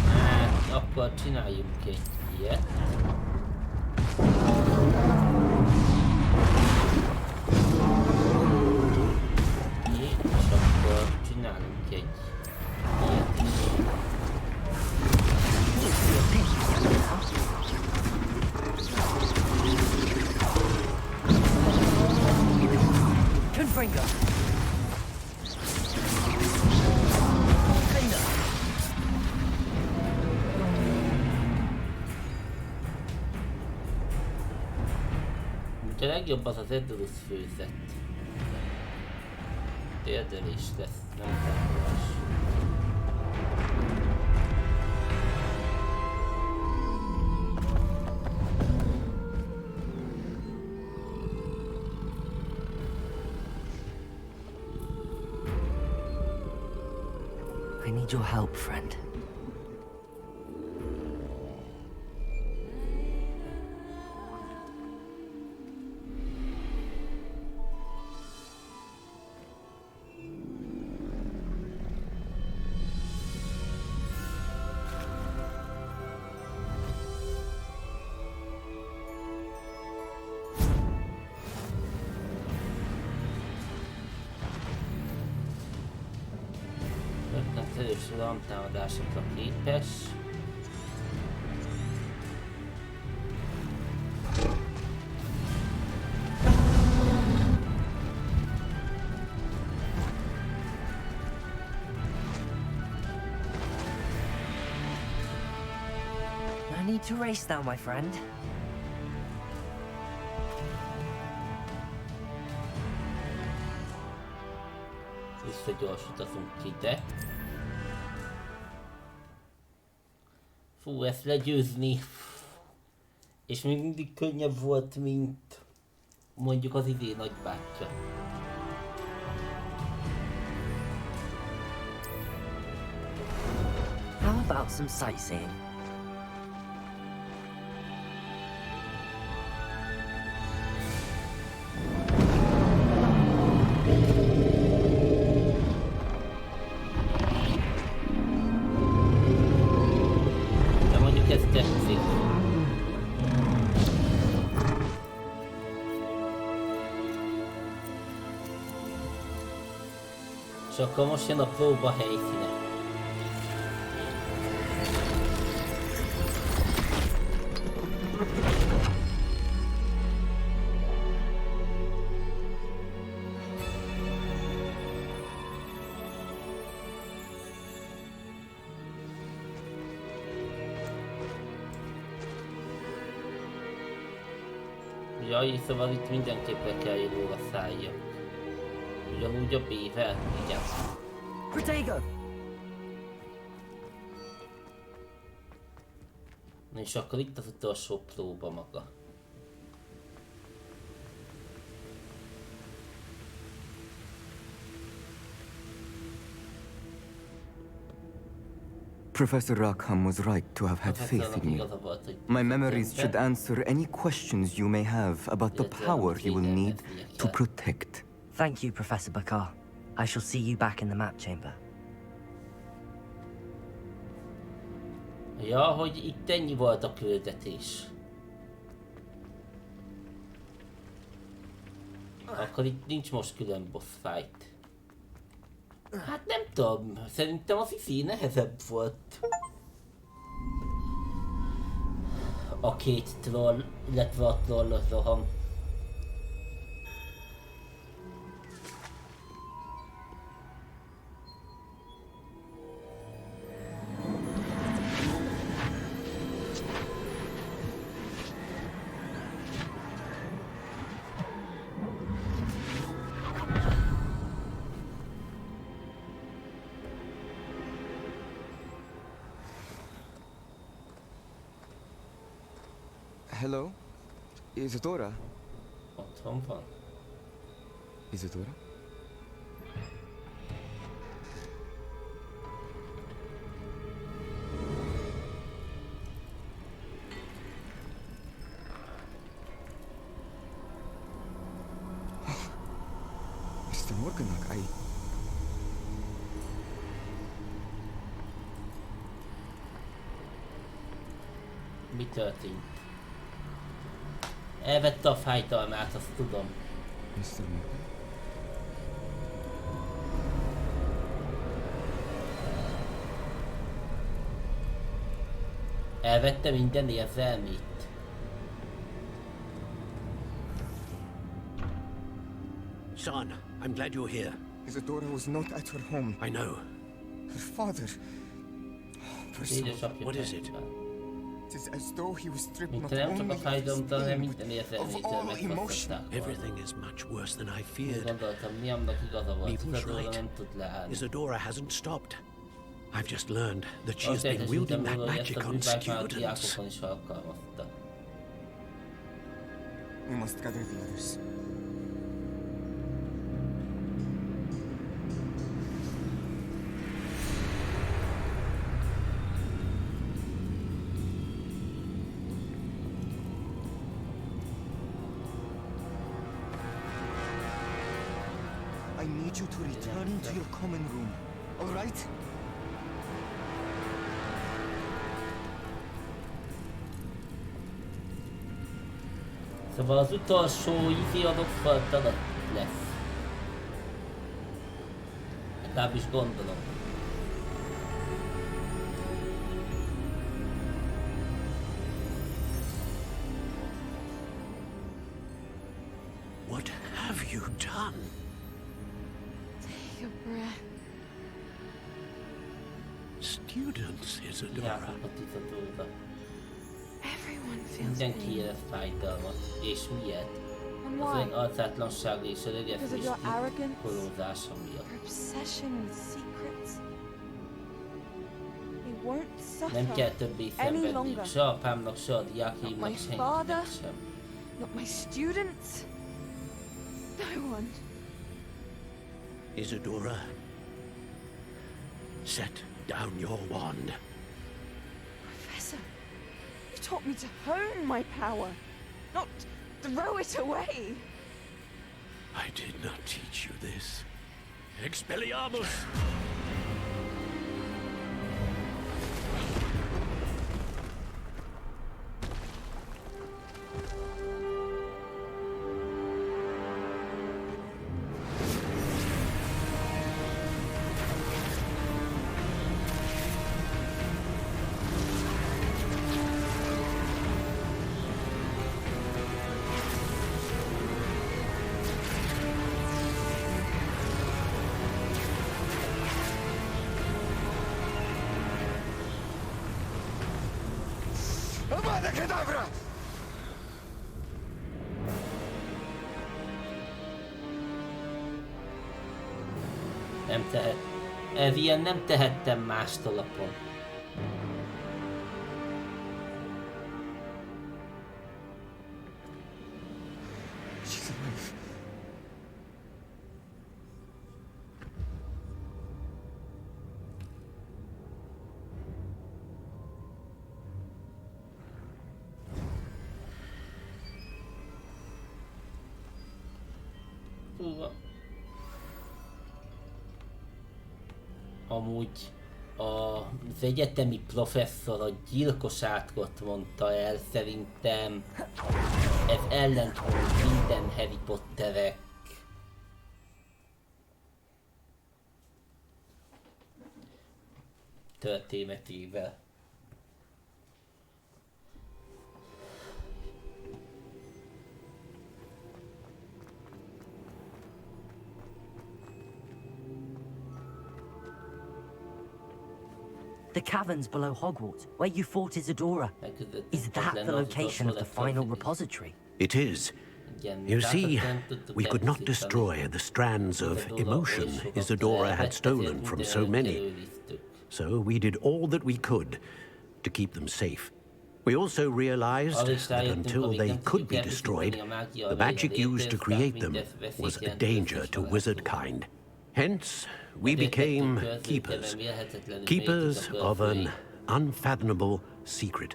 [SPEAKER 1] Hát, akkor csináljunk egy ilyet. És akkor csinálunk egy ilyet is.
[SPEAKER 4] Confringo.
[SPEAKER 1] A legjobb az az Edrus főzet. Térdelés lesz, nem távolás.
[SPEAKER 4] I need your help, friend.
[SPEAKER 1] erős rohamtámadásokra képes.
[SPEAKER 4] No need to race now, my friend.
[SPEAKER 1] Visszagyorsítottunk ide. Fú, ezt legyőzni. És még mindig könnyebb volt, mint mondjuk az idén nagybátyja.
[SPEAKER 4] How about some sightseeing?
[SPEAKER 1] És akkor most jön a próba helyszíne. Jaj, szóval itt mindenképpen kell jól szálljak. Ugyanúgy a B-vel, igen.
[SPEAKER 4] Protego!
[SPEAKER 1] Na és akkor itt az utolsó próba maga.
[SPEAKER 14] Professor Rackham was right to have had faith in you. My memories should answer any questions you may have about the power you will need to protect.
[SPEAKER 4] Thank you, Professor Bakar. I shall see you back in the map chamber.
[SPEAKER 1] Ja, hogy itt ennyi volt a küldetés. Akkor itt nincs most külön boss fight. Hát nem tudom, szerintem az izé nehezebb volt. A két troll, illetve a trollos roham.
[SPEAKER 14] Hello? Isadora?
[SPEAKER 1] Otthon van.
[SPEAKER 14] Isadora? Mr. Morganach,
[SPEAKER 1] Mi történt? Elvette a fájdalmát, azt tudom.
[SPEAKER 14] Mr. Morgan?
[SPEAKER 1] Elvette minden érzelmét.
[SPEAKER 3] Son, I'm glad you're here.
[SPEAKER 14] Isadora was not at her home.
[SPEAKER 3] I know.
[SPEAKER 14] Her father...
[SPEAKER 3] What is it?
[SPEAKER 14] It is as though he was stripped not
[SPEAKER 1] Nem csak
[SPEAKER 14] only
[SPEAKER 1] a
[SPEAKER 14] of his
[SPEAKER 1] fájdalomtól, hanem
[SPEAKER 14] pain,
[SPEAKER 1] minden
[SPEAKER 14] of
[SPEAKER 1] érzelmétől
[SPEAKER 14] all emotion.
[SPEAKER 3] Everything is much worse than I feared.
[SPEAKER 1] Gondoltam, Liamnak igaza volt,
[SPEAKER 3] Neat was
[SPEAKER 1] Isadora
[SPEAKER 3] right.
[SPEAKER 1] nem tud leállni.
[SPEAKER 3] Isadora hasn't stopped. I've just learned that she has been wielding that magic on students.
[SPEAKER 1] Diákokon is alkalmazta.
[SPEAKER 14] We must gather the others. I need you to return to your common room, all right?
[SPEAKER 1] Szóval az utolsó ízi adott feladat lesz. Legalábbis gondolom.
[SPEAKER 3] done.
[SPEAKER 6] Take a breath.
[SPEAKER 3] Students, Isadora.
[SPEAKER 6] Everyone feels
[SPEAKER 1] Mindenki
[SPEAKER 6] pain.
[SPEAKER 1] érez fájdalmat. És miért?
[SPEAKER 6] And
[SPEAKER 1] Az ön
[SPEAKER 6] why?
[SPEAKER 1] arcátlansága és
[SPEAKER 6] Because of
[SPEAKER 1] öregedés
[SPEAKER 6] your arrogance,
[SPEAKER 1] kolózása miatt.
[SPEAKER 6] your obsession with secrets. We won't
[SPEAKER 1] Nem kell
[SPEAKER 6] suffer
[SPEAKER 1] többé
[SPEAKER 6] any
[SPEAKER 1] szenvedni.
[SPEAKER 6] longer.
[SPEAKER 1] Se apámnak, se a diákjaimnak,
[SPEAKER 6] Not my
[SPEAKER 1] senkinek
[SPEAKER 6] father.
[SPEAKER 1] sem.
[SPEAKER 6] Not my students. No one.
[SPEAKER 3] Isadora, set down your wand.
[SPEAKER 6] Professor, you taught me to hone my power, not throw it away.
[SPEAKER 3] I did not teach you this. Expelliarmus!
[SPEAKER 1] Nem tehet. Ez ilyen nem tehettem más talapon. Amúgy az egyetemi professzor a gyilkos átkot mondta el, szerintem ez ellentmond minden Harry Potterek történetével.
[SPEAKER 4] The caverns below Hogwarts, where you fought Isadora. Is that the location of the final repository?
[SPEAKER 3] It is. You see, we could not destroy the strands of emotion Isadora had stolen from so many. So we did all that we could to keep them safe. We also realized that until they could be destroyed, the magic used to create them was a danger to wizard kind. Hence, we became keepers. Keepers of an unfathomable secret.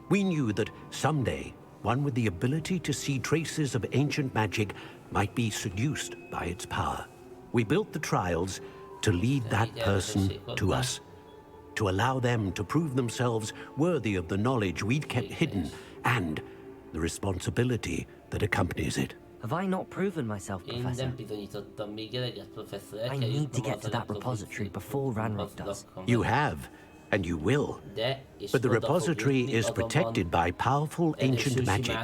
[SPEAKER 3] We knew that someday, one with the ability to see traces of ancient magic might be seduced by its power. We built the trials to lead that person to us, to allow them to prove themselves worthy of the knowledge we'd kept hidden and the responsibility that accompanies it.
[SPEAKER 4] Have I not proven myself, Professor? I need to get to that repository before Ranrock does.
[SPEAKER 3] You have, and you will. But the repository is protected by powerful ancient magic.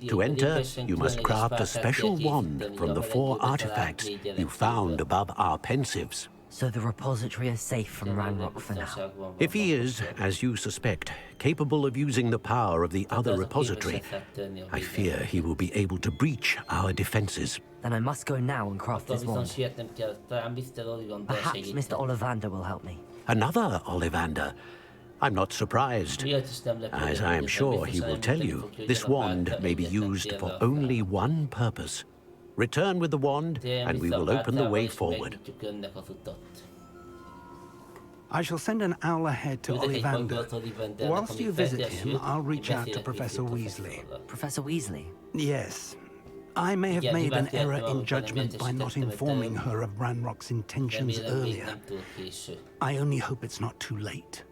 [SPEAKER 3] To enter, you must craft a special wand from the 4 artifacts you found above our pensives.
[SPEAKER 4] So the repository is safe from Ranrock for now.
[SPEAKER 3] If he is, as you suspect, capable of using the power of the other repository, I fear he will be able to breach our defenses.
[SPEAKER 4] Then I must go now and craft this wand. Perhaps Mr. Ollivander will help me.
[SPEAKER 3] Another Ollivander? I'm not surprised. As I am sure he will tell you, this wand may be used for only one purpose. Return with the wand, and we will open the way forward.
[SPEAKER 5] I shall send an owl ahead to Ollivander. Whilst you visit him, I'll reach out to Professor Weasley.
[SPEAKER 4] Professor Weasley?
[SPEAKER 5] Yes. I may have made an error in judgment by not informing her of Ranrock's intentions earlier. I only hope it's not too late.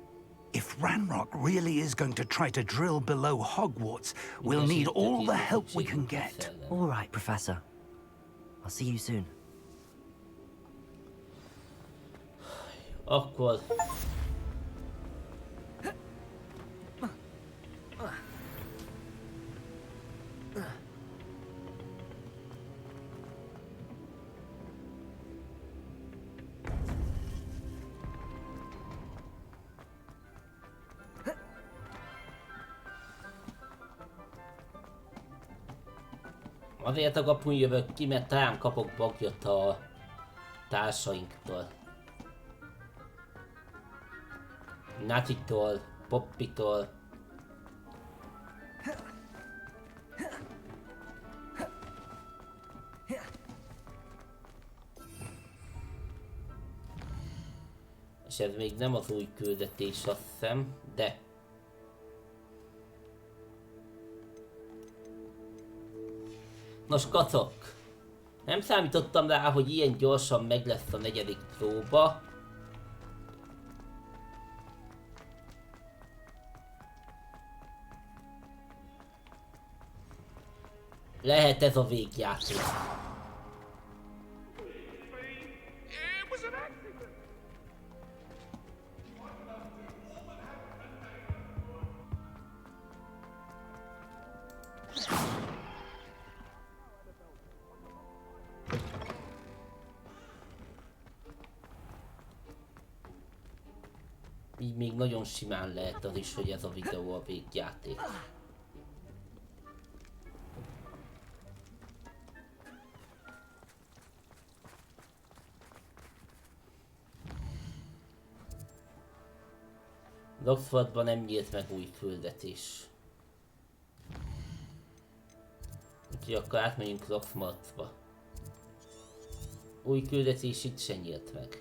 [SPEAKER 5] If Ranrock really is going to try to drill below Hogwarts, we'll need all the help we can get.
[SPEAKER 4] All right, Professor. I'll see you soon.
[SPEAKER 1] Akkor... Azért a kapun jövök ki, mert talán kapok bagyot a társainktól. Natitól, Poppitól. És ez még nem az új küldetés, azt hiszem, de... Nos, kacok! Nem számítottam rá, hogy ilyen gyorsan meg lesz a 4. próba. Lehet ez a végjáték. Így még nagyon simán lehet az is, hogy ez a videó a végjáték. Oxfordban nem nyílt meg új küldetés. Úgyhogy akkor átmegyünk Hogwartsba. Új küldetés itt se nyílt meg.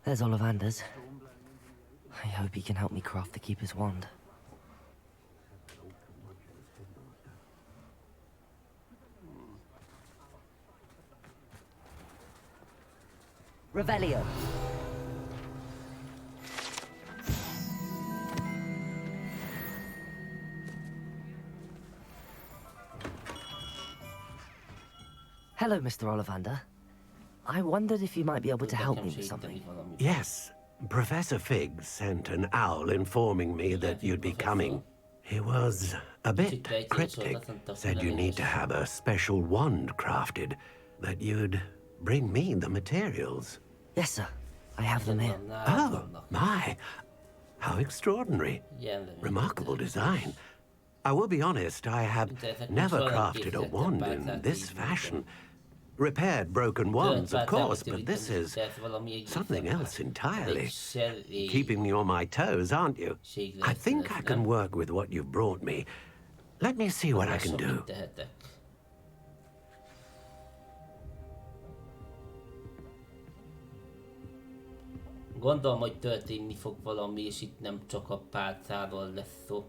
[SPEAKER 4] There's Ollivander's. I hope he can help me craft the Keeper's wand. Revelio. Hello, Mr. Ollivander. I wondered if you might be able to help me with something.
[SPEAKER 3] Yes, Professor Fig sent an owl informing me that you'd be coming. He was a bit cryptic. Said you need to have a special wand crafted, that you'd bring me the materials.
[SPEAKER 4] Yes, sir. I have them here.
[SPEAKER 3] Oh, my. How extraordinary. Remarkable design. I will be honest, I have never crafted a wand in this fashion. Repaired broken wands, of course, but this is something else entirely. Keeping me on my toes, aren't you? I think I can work with what you've brought me. Let me see what I can do.
[SPEAKER 1] Gondolom, hogy történni fog valami, és itt nem csak a pálcáról lesz szó.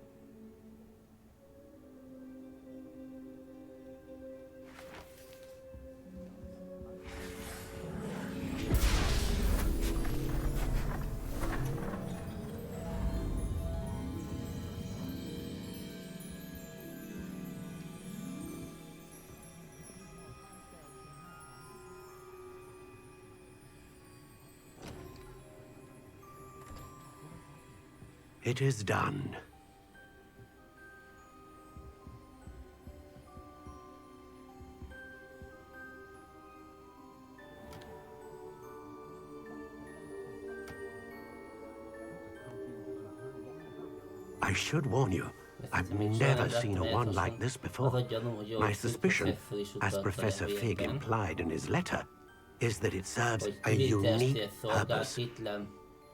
[SPEAKER 3] It is done. I should warn you, I've never seen a wand like this before. My suspicion, as Professor Fig implied in his letter, is that it serves a unique purpose.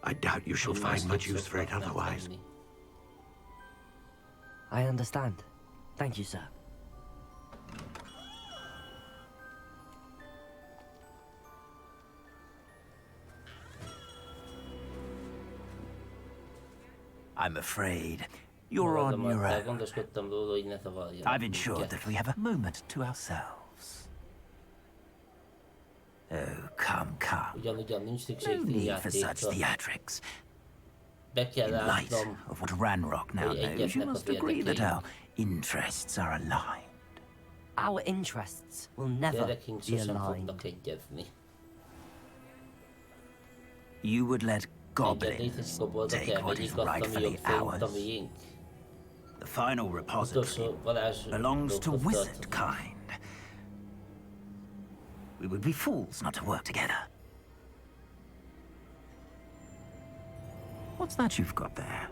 [SPEAKER 3] I doubt you shall find much use for it otherwise.
[SPEAKER 4] I understand. Thank you, sir.
[SPEAKER 13] I'm afraid you're on your own. I've ensured that we have a moment to ourselves. Oh, come. No need for such theatrics. In light of what Ranrock now knows, you must agree that our interests are aligned.
[SPEAKER 4] Our interests will never be aligned.
[SPEAKER 13] You would let goblins take what is rightfully ours. The final repository belongs to wizard kind. We would be fools not to work together. What's that you've got there?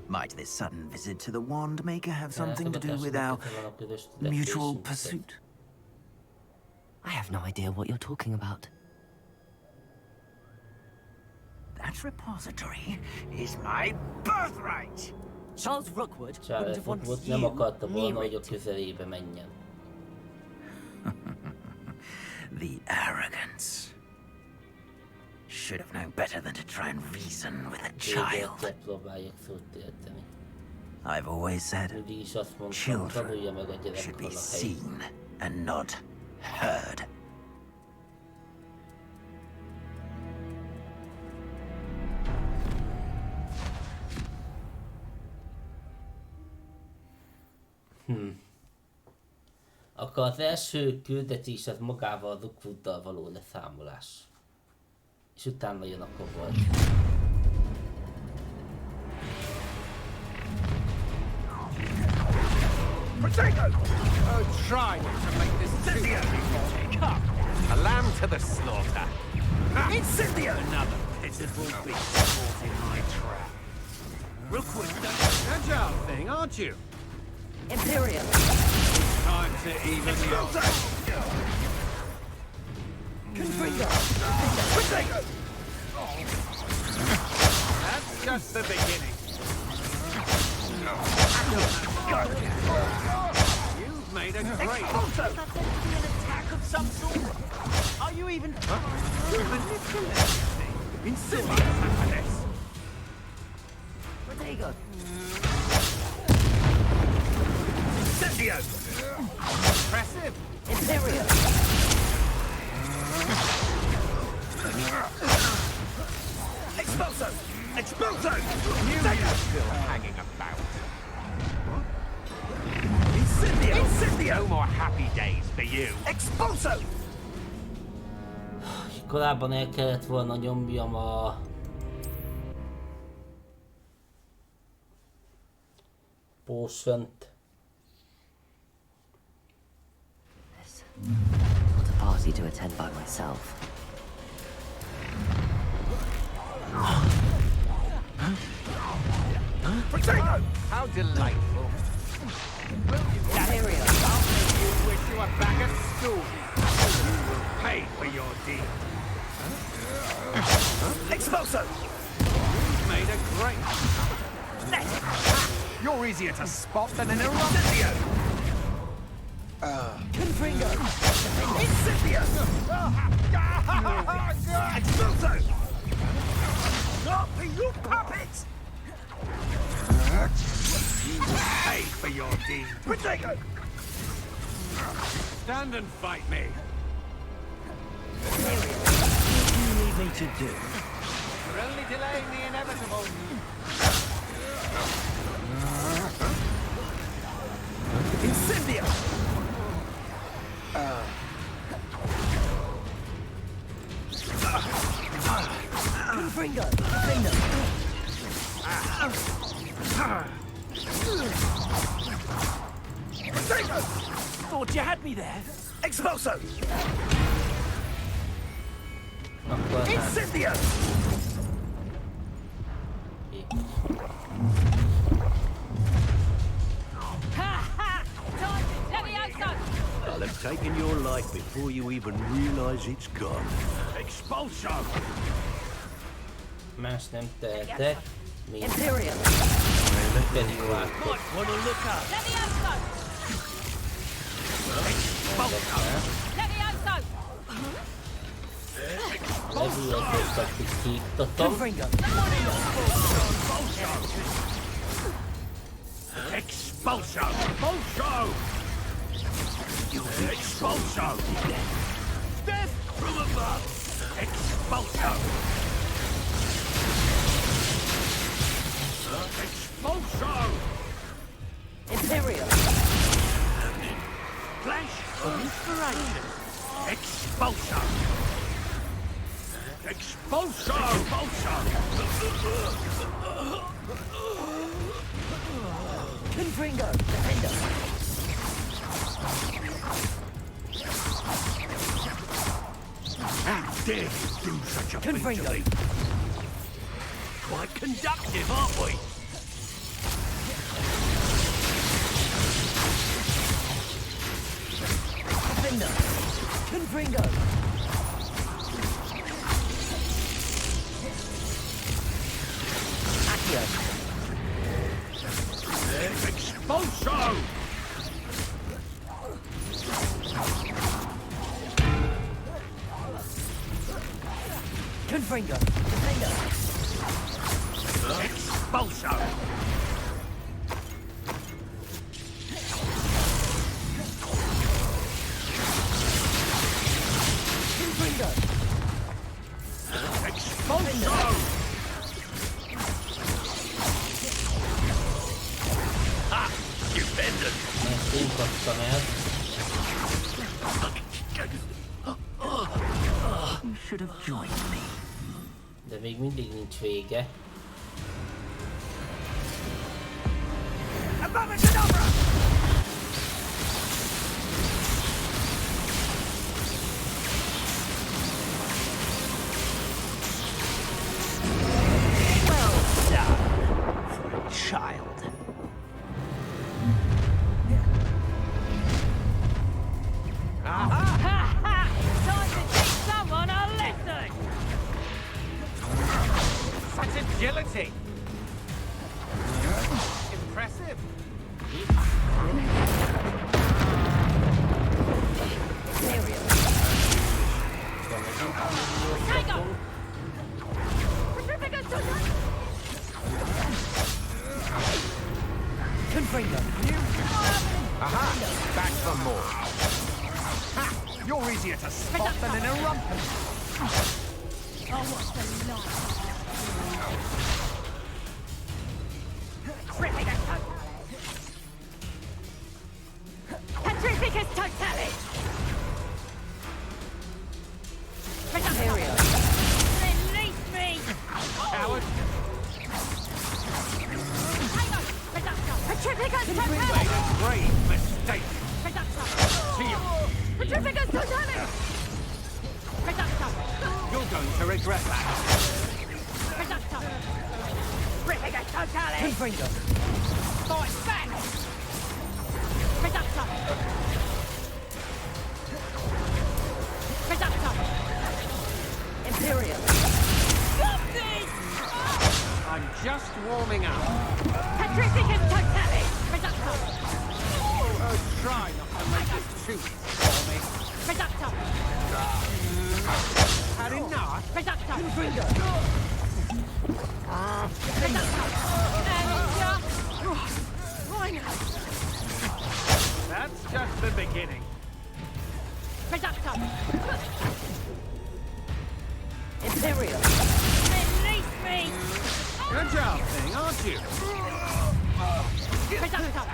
[SPEAKER 13] Might this sudden visit to the Wand Maker have something to do with our mutual pursuit?
[SPEAKER 4] I have no idea what you're talking about.
[SPEAKER 13] That repository is my birthright!
[SPEAKER 4] Charles Rookwood wouldn't have wanted
[SPEAKER 1] nem
[SPEAKER 4] you
[SPEAKER 1] akarta volna,
[SPEAKER 4] near
[SPEAKER 1] hogy a
[SPEAKER 4] it.
[SPEAKER 1] közelébe menjen.
[SPEAKER 13] The arrogance. Should have known better than to try and reason with a child.
[SPEAKER 1] Próbálják szót érteni.
[SPEAKER 13] I've always said,
[SPEAKER 1] Mindig is azt mondtam,
[SPEAKER 13] children
[SPEAKER 1] tanulja meg a gyerek
[SPEAKER 13] should be
[SPEAKER 1] valahogy.
[SPEAKER 13] seen and not heard.
[SPEAKER 1] Akkor az első küldetés az magával a Rookwooddal való leszámolás. És utána jön a Hogwarts.
[SPEAKER 11] Potato! Oh, try not to make this too difficult. Come, a lamb to the slaughter. Incendio! Another pitiful beast caught in my trap. Rookwood, agile thing, aren't you?
[SPEAKER 4] Imperial.
[SPEAKER 11] Time to even your...
[SPEAKER 4] Confringo.
[SPEAKER 11] Potato! That's just the beginning. You've made a great...
[SPEAKER 13] Also, an attack of some sort. Are you even...
[SPEAKER 11] Incendio for this.
[SPEAKER 4] Protego.
[SPEAKER 11] Incendio! Impressive.
[SPEAKER 4] Imperial.
[SPEAKER 11] Expulso! Expulso! You're still hanging about. Incendio! Incendio! No more happy days for you. Expulso!
[SPEAKER 1] Korábban el kellett volna nyomjam a... Potion-t.
[SPEAKER 4] Not a party to attend by myself.
[SPEAKER 11] Potato! How delightful.
[SPEAKER 4] That area.
[SPEAKER 11] I'll make you wish you were back at school. You will pay for your deed. Expulso! You've made a great... You're easier to spot than an Incendio!
[SPEAKER 4] Confringo.
[SPEAKER 11] Incendio! Expulso! Not for you puppets! You will pay for your deed. Potato! Stand and fight me.
[SPEAKER 13] What do you need me to do?
[SPEAKER 11] You're only delaying the inevitable. Incendio!
[SPEAKER 4] Confringo. Confringo.
[SPEAKER 11] Potato!
[SPEAKER 13] Thought you had me there.
[SPEAKER 11] Expulso!
[SPEAKER 1] Akkor hát...
[SPEAKER 11] Incendio!
[SPEAKER 3] I'll have taken your life before you even realize it's gone.
[SPEAKER 11] Expulso!
[SPEAKER 1] Más nem tehetek. Mint...
[SPEAKER 4] Imperial.
[SPEAKER 1] Pedig már...
[SPEAKER 13] Wanna look up?
[SPEAKER 1] Levőlegyekat is kiiktatom.
[SPEAKER 4] Confringo.
[SPEAKER 11] Expulso! Expulso! Expulso! Death from above! Expulso! Expulso!
[SPEAKER 4] Imperial.
[SPEAKER 11] Flash of inspiration! Expulso! Expulso!
[SPEAKER 4] Confringo, defender.
[SPEAKER 11] How dare you do such a thing to me? Quite conductive, aren't we?
[SPEAKER 4] Defender. Confringo. Accio.
[SPEAKER 11] Expulso!
[SPEAKER 4] Confringo. Defender.
[SPEAKER 11] Expulso!
[SPEAKER 4] Confringo.
[SPEAKER 11] Expulso! Ah, you bended!
[SPEAKER 2] You should have joined me.
[SPEAKER 1] De még mindig nincs vége.
[SPEAKER 2] Child.
[SPEAKER 6] Time to teach someone a lesson!
[SPEAKER 11] Such agility! Impressive!
[SPEAKER 6] Take off!
[SPEAKER 4] Confringo.
[SPEAKER 11] Aha! Back for more! Ha! You're easier to spot than in a rumpus!
[SPEAKER 6] Oh, what's the light? Petrificus totalis!
[SPEAKER 4] Imperial.
[SPEAKER 6] Release me!
[SPEAKER 11] Coward!
[SPEAKER 6] Petrificus
[SPEAKER 11] Made
[SPEAKER 6] totalis!
[SPEAKER 11] a grave mistake! See you!
[SPEAKER 6] Petrificus totalis!
[SPEAKER 11] You're going to regret that!
[SPEAKER 6] Petrificus totalis!
[SPEAKER 4] Confringo.
[SPEAKER 6] Fight back! Reductor! Reductor!
[SPEAKER 4] Imperial.
[SPEAKER 6] Stop this!
[SPEAKER 11] I'm just warming up.
[SPEAKER 6] Petrificus totalis! Reductor!
[SPEAKER 11] Try not to make this too easy for me.
[SPEAKER 6] Reductor!
[SPEAKER 11] Had enough?
[SPEAKER 6] Reductor!
[SPEAKER 4] Confringo.
[SPEAKER 6] Reductor! Finally!
[SPEAKER 11] That's just the beginning.
[SPEAKER 6] Reductor!
[SPEAKER 4] Imperial.
[SPEAKER 6] Release me!
[SPEAKER 11] Good job, thing, aren't you?
[SPEAKER 6] Reductor!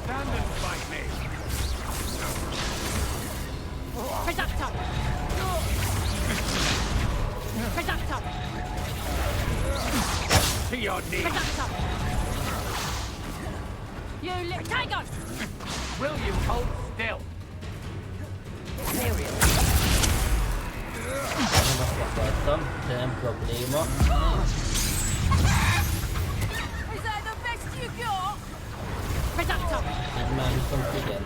[SPEAKER 11] Stand and fight me.
[SPEAKER 6] Reductor! Reductor!
[SPEAKER 11] To your knees.
[SPEAKER 6] Reductor! You take on!
[SPEAKER 11] Will you hold still?
[SPEAKER 4] Imperial.
[SPEAKER 1] Nem probléma.
[SPEAKER 6] Is that the best you got? Reductor!
[SPEAKER 1] Így már viszont igen.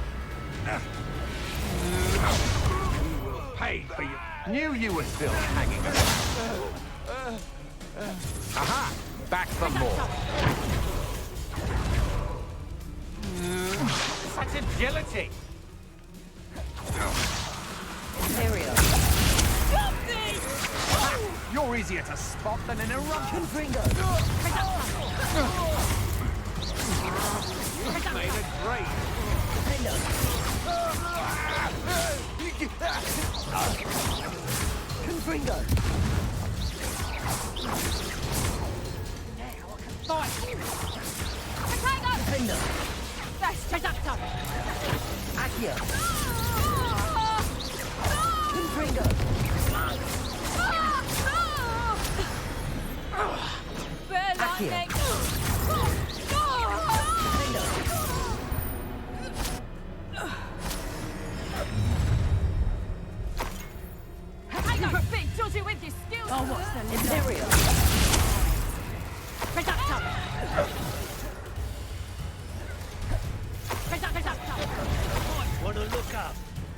[SPEAKER 11] Paid for you. Knew you were still hanging around. Aha! Back for more. Such agility.
[SPEAKER 4] Imperial.
[SPEAKER 6] Stop this!
[SPEAKER 11] You're easier to spot than in a rumpus.
[SPEAKER 4] Confringo.
[SPEAKER 11] Made a grave.
[SPEAKER 4] Confringo.
[SPEAKER 6] Fight! Potato!
[SPEAKER 4] Defender.
[SPEAKER 6] That's Reductor!
[SPEAKER 4] Accio. Confringo.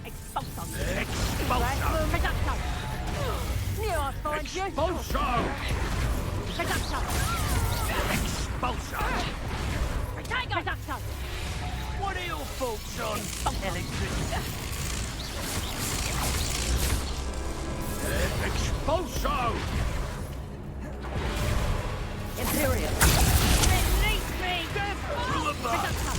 [SPEAKER 6] Expulso!
[SPEAKER 11] Expulso!
[SPEAKER 6] Reducto! Knew I'd find you!
[SPEAKER 11] Expulso!
[SPEAKER 6] Reducto!
[SPEAKER 11] Expulso!
[SPEAKER 6] Reducto!
[SPEAKER 11] What are your thoughts on electricity? Expulso!
[SPEAKER 6] Imperial! Release me! Reducto!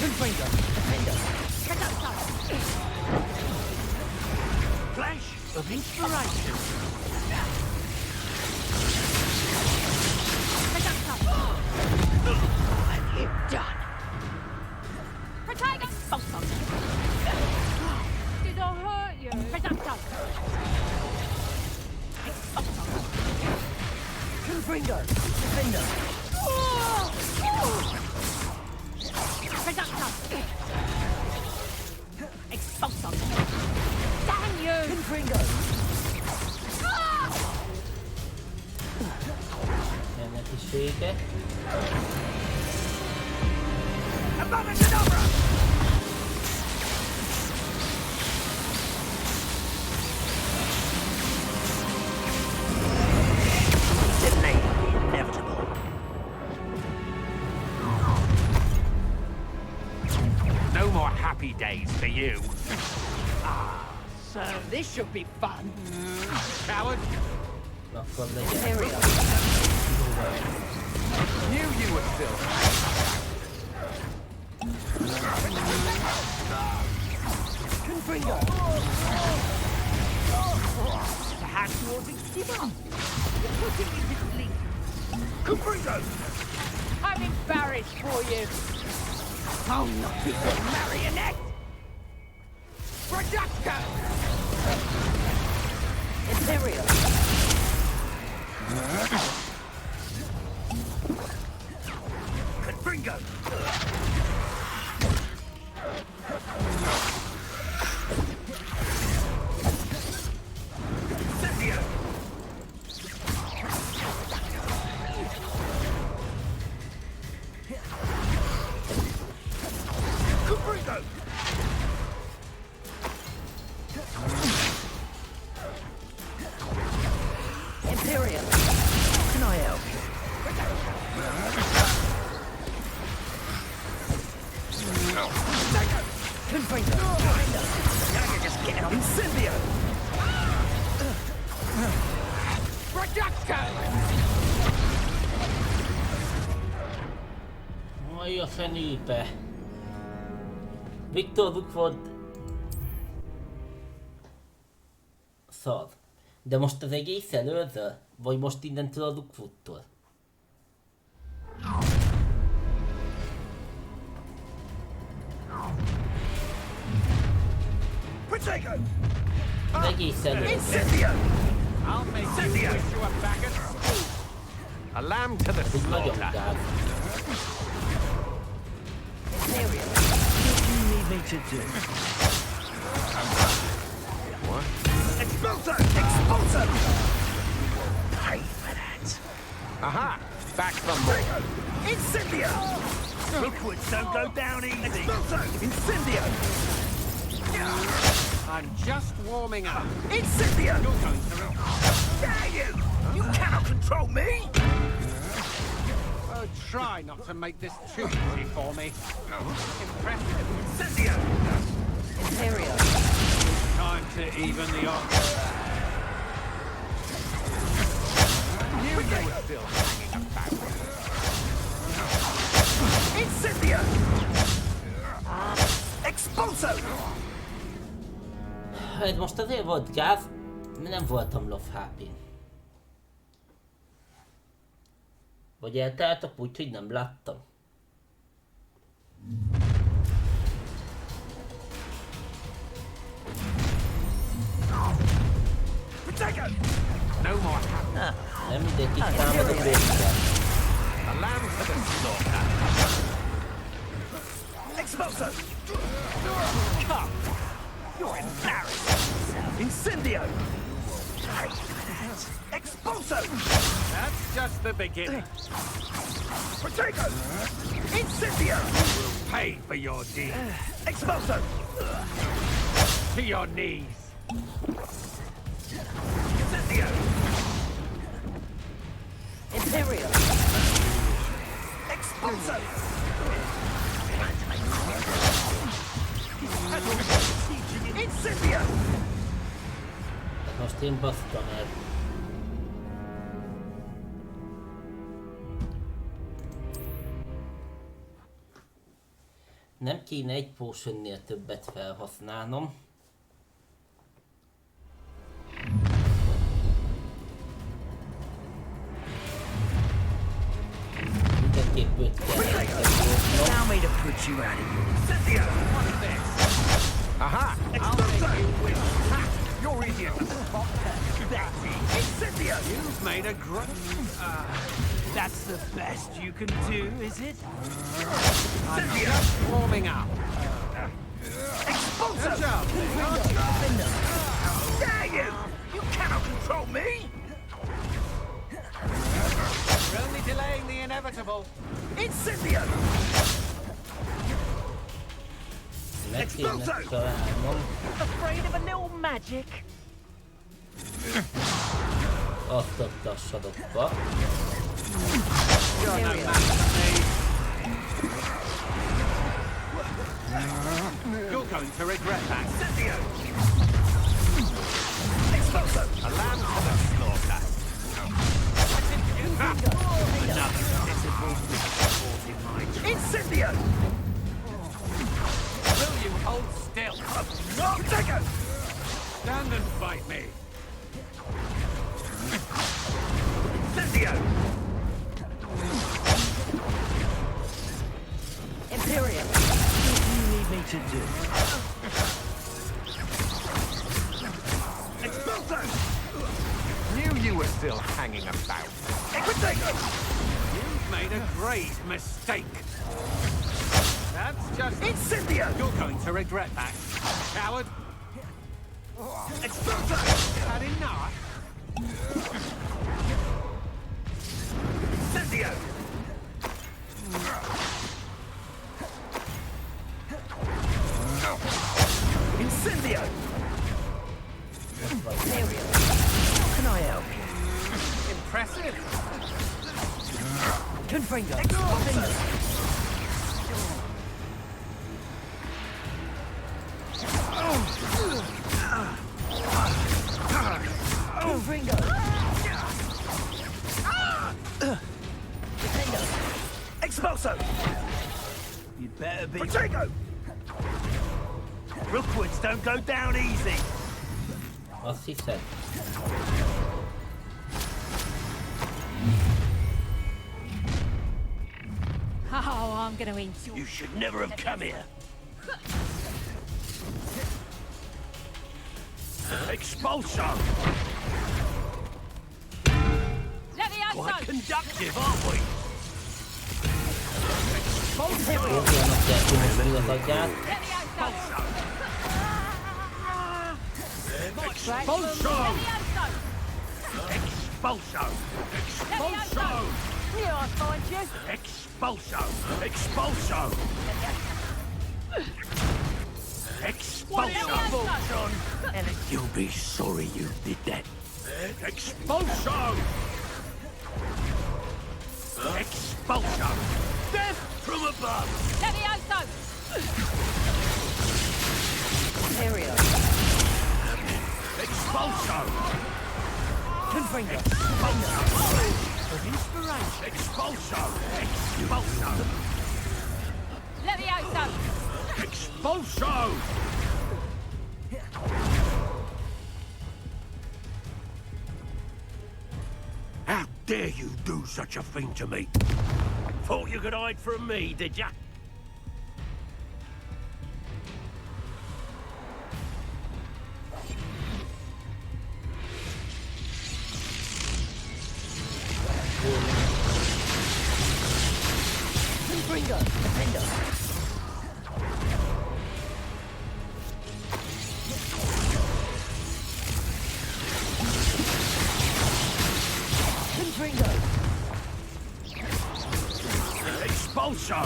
[SPEAKER 11] Confringo! Defender!
[SPEAKER 6] Reducto!
[SPEAKER 11] Flash of inspiration!
[SPEAKER 6] Reducto!
[SPEAKER 11] What have you done?
[SPEAKER 6] Protego! Expulso! Did I hurt you? Reducto! Expulso!
[SPEAKER 11] Confringo! Defender!
[SPEAKER 6] Reducto! Expulso! Damn you!
[SPEAKER 11] Confringo!
[SPEAKER 1] Ellenetisége.
[SPEAKER 11] Above and over!
[SPEAKER 2] Delay the inevitable.
[SPEAKER 11] No more happy days for you. Ah, so this should be fun. Coward.
[SPEAKER 1] Akkor legyen.
[SPEAKER 11] Knew you would still. Confringo. Perhaps you ought to give up. You're putting me to sleep. Confringo.
[SPEAKER 6] I'm embarrassed for you!
[SPEAKER 11] I'll not be your marionette. Reducto.
[SPEAKER 6] Imperial!
[SPEAKER 11] Confringo. Incendio. Confringo.
[SPEAKER 6] Imperial!
[SPEAKER 11] How can I help you? Confringo. Now you're just getting on. Incendio. Reducto.
[SPEAKER 1] Aj, a fenébe. Viktor Rookwood. Szar. De most az egész előző? Vagy most innentől a Rookwoodtól?
[SPEAKER 11] Protego.
[SPEAKER 1] Az egész előző.
[SPEAKER 11] Incendio. I'll make you wish you were back at school. A lamb to the
[SPEAKER 1] Ez nagyon
[SPEAKER 11] slaughter.
[SPEAKER 1] gáz.
[SPEAKER 6] Imperial!
[SPEAKER 11] What do you need me to do? What? Expulso! Expulso! Pay for that. Aha! Back from more. Incendio! Rookwoods don't go down easy. Expulso! Incendio! I'm just warming up. Incendio! You're going through. Dare you! You cannot control me! Oh, try not to make this too easy for me. Impressive. Incendio!
[SPEAKER 6] Imperial!
[SPEAKER 11] Time to even the odds. You were still hanging about. Incendio! Expulso!
[SPEAKER 1] Ez most azért volt gáz, mert nem voltam low HP-n. Vagy eltaláltak úgy, hogy nem láttam.
[SPEAKER 11] No more happy.
[SPEAKER 1] Nem mindegy, itt támad a bőrkel.
[SPEAKER 11] A lamb to the slaughter. Expulso! Come! You're embarrassed! Incendio! Expulso! That's just the beginning. Potato! Incendio! You will pay for your deed. Expulso! To your knees. Incendio!
[SPEAKER 4] Imperial!
[SPEAKER 11] Expulso! Incendio!
[SPEAKER 1] Most én basztam el. Nem kéne egy potionnél többet felhasználnom. Mindenképp 5 kell.
[SPEAKER 2] Allow me to put you out of here.
[SPEAKER 11] Aha! I'll make you wish. Ha! You're easier to spot. Incendio! You've made a great...
[SPEAKER 2] That's the best you can do, is it?
[SPEAKER 11] I'm just warming up. Expulso! Good job. Dare you! You cannot control me! You're only delaying the inevitable. Incendio! Expulso!
[SPEAKER 2] Afraid of a little magic?
[SPEAKER 1] Azt adta a sarokba.
[SPEAKER 11] You're no match for me. You're going to regret that. Incendio! Expulso! A lamb to the slaughter. Another pitiful missport in my trap. Incendio! Will you hold still? Potato! Stand and fight me. Incendio!
[SPEAKER 2] Imperial, what do you need me to do?
[SPEAKER 11] Expulso! Knew you were still hanging about. Potato! You've made a grave mistake. That's just... Incendio! You're going to regret that, coward. Expulso! Had enough? Incendio! Incendio!
[SPEAKER 2] Imperial, how can I help you?
[SPEAKER 11] Impressive.
[SPEAKER 2] Confringo, Confringo!
[SPEAKER 11] Expulso!
[SPEAKER 2] You'd better be...
[SPEAKER 11] Potato!
[SPEAKER 2] Rookwoods don't go down easy!
[SPEAKER 1] Azt hiszed?
[SPEAKER 6] Oh, I'm gonna enjoy.
[SPEAKER 2] You should never have come here! Expulso! Quite conductive, aren't we?
[SPEAKER 1] Óvjanak kell tudni az agyát.
[SPEAKER 2] Expulso! Expulso! Expulso!
[SPEAKER 6] Here I find you.
[SPEAKER 2] Expulso! Expulso! Expulso! You'll be sorry you did that. Expulso! Expulso! Death from above!
[SPEAKER 6] Levioso!
[SPEAKER 2] Imperial! Expulso! Confringo! Expulso! Inspiration! Expulso! Expulso!
[SPEAKER 6] Levioso!
[SPEAKER 2] Expulso! How dare you do such a thing to me? Thought you could hide from me, did ya? Confringo! Defender! Confringo! Expulso!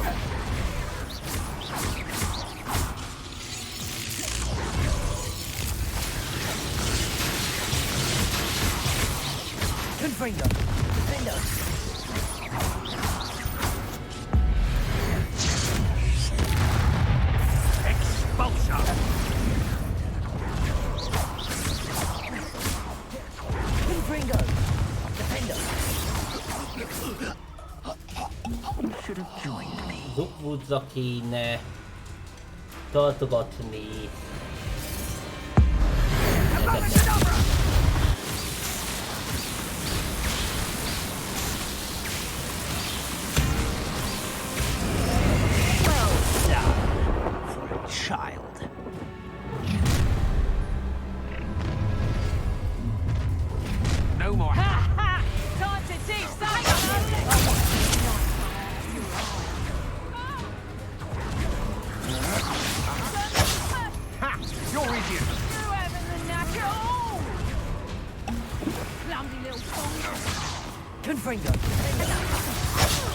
[SPEAKER 13] Confringo! Defender!
[SPEAKER 2] Expulso!
[SPEAKER 13] Confringo! Defender! You should have joined me.
[SPEAKER 1] Dugvudza kéne tartogatni.
[SPEAKER 13] Well done for a child.
[SPEAKER 2] No more.
[SPEAKER 6] Ha ha! Time to teach
[SPEAKER 2] Ha! You're easier.
[SPEAKER 6] You having the knack at all? Clumsy little thong.
[SPEAKER 13] Confringo!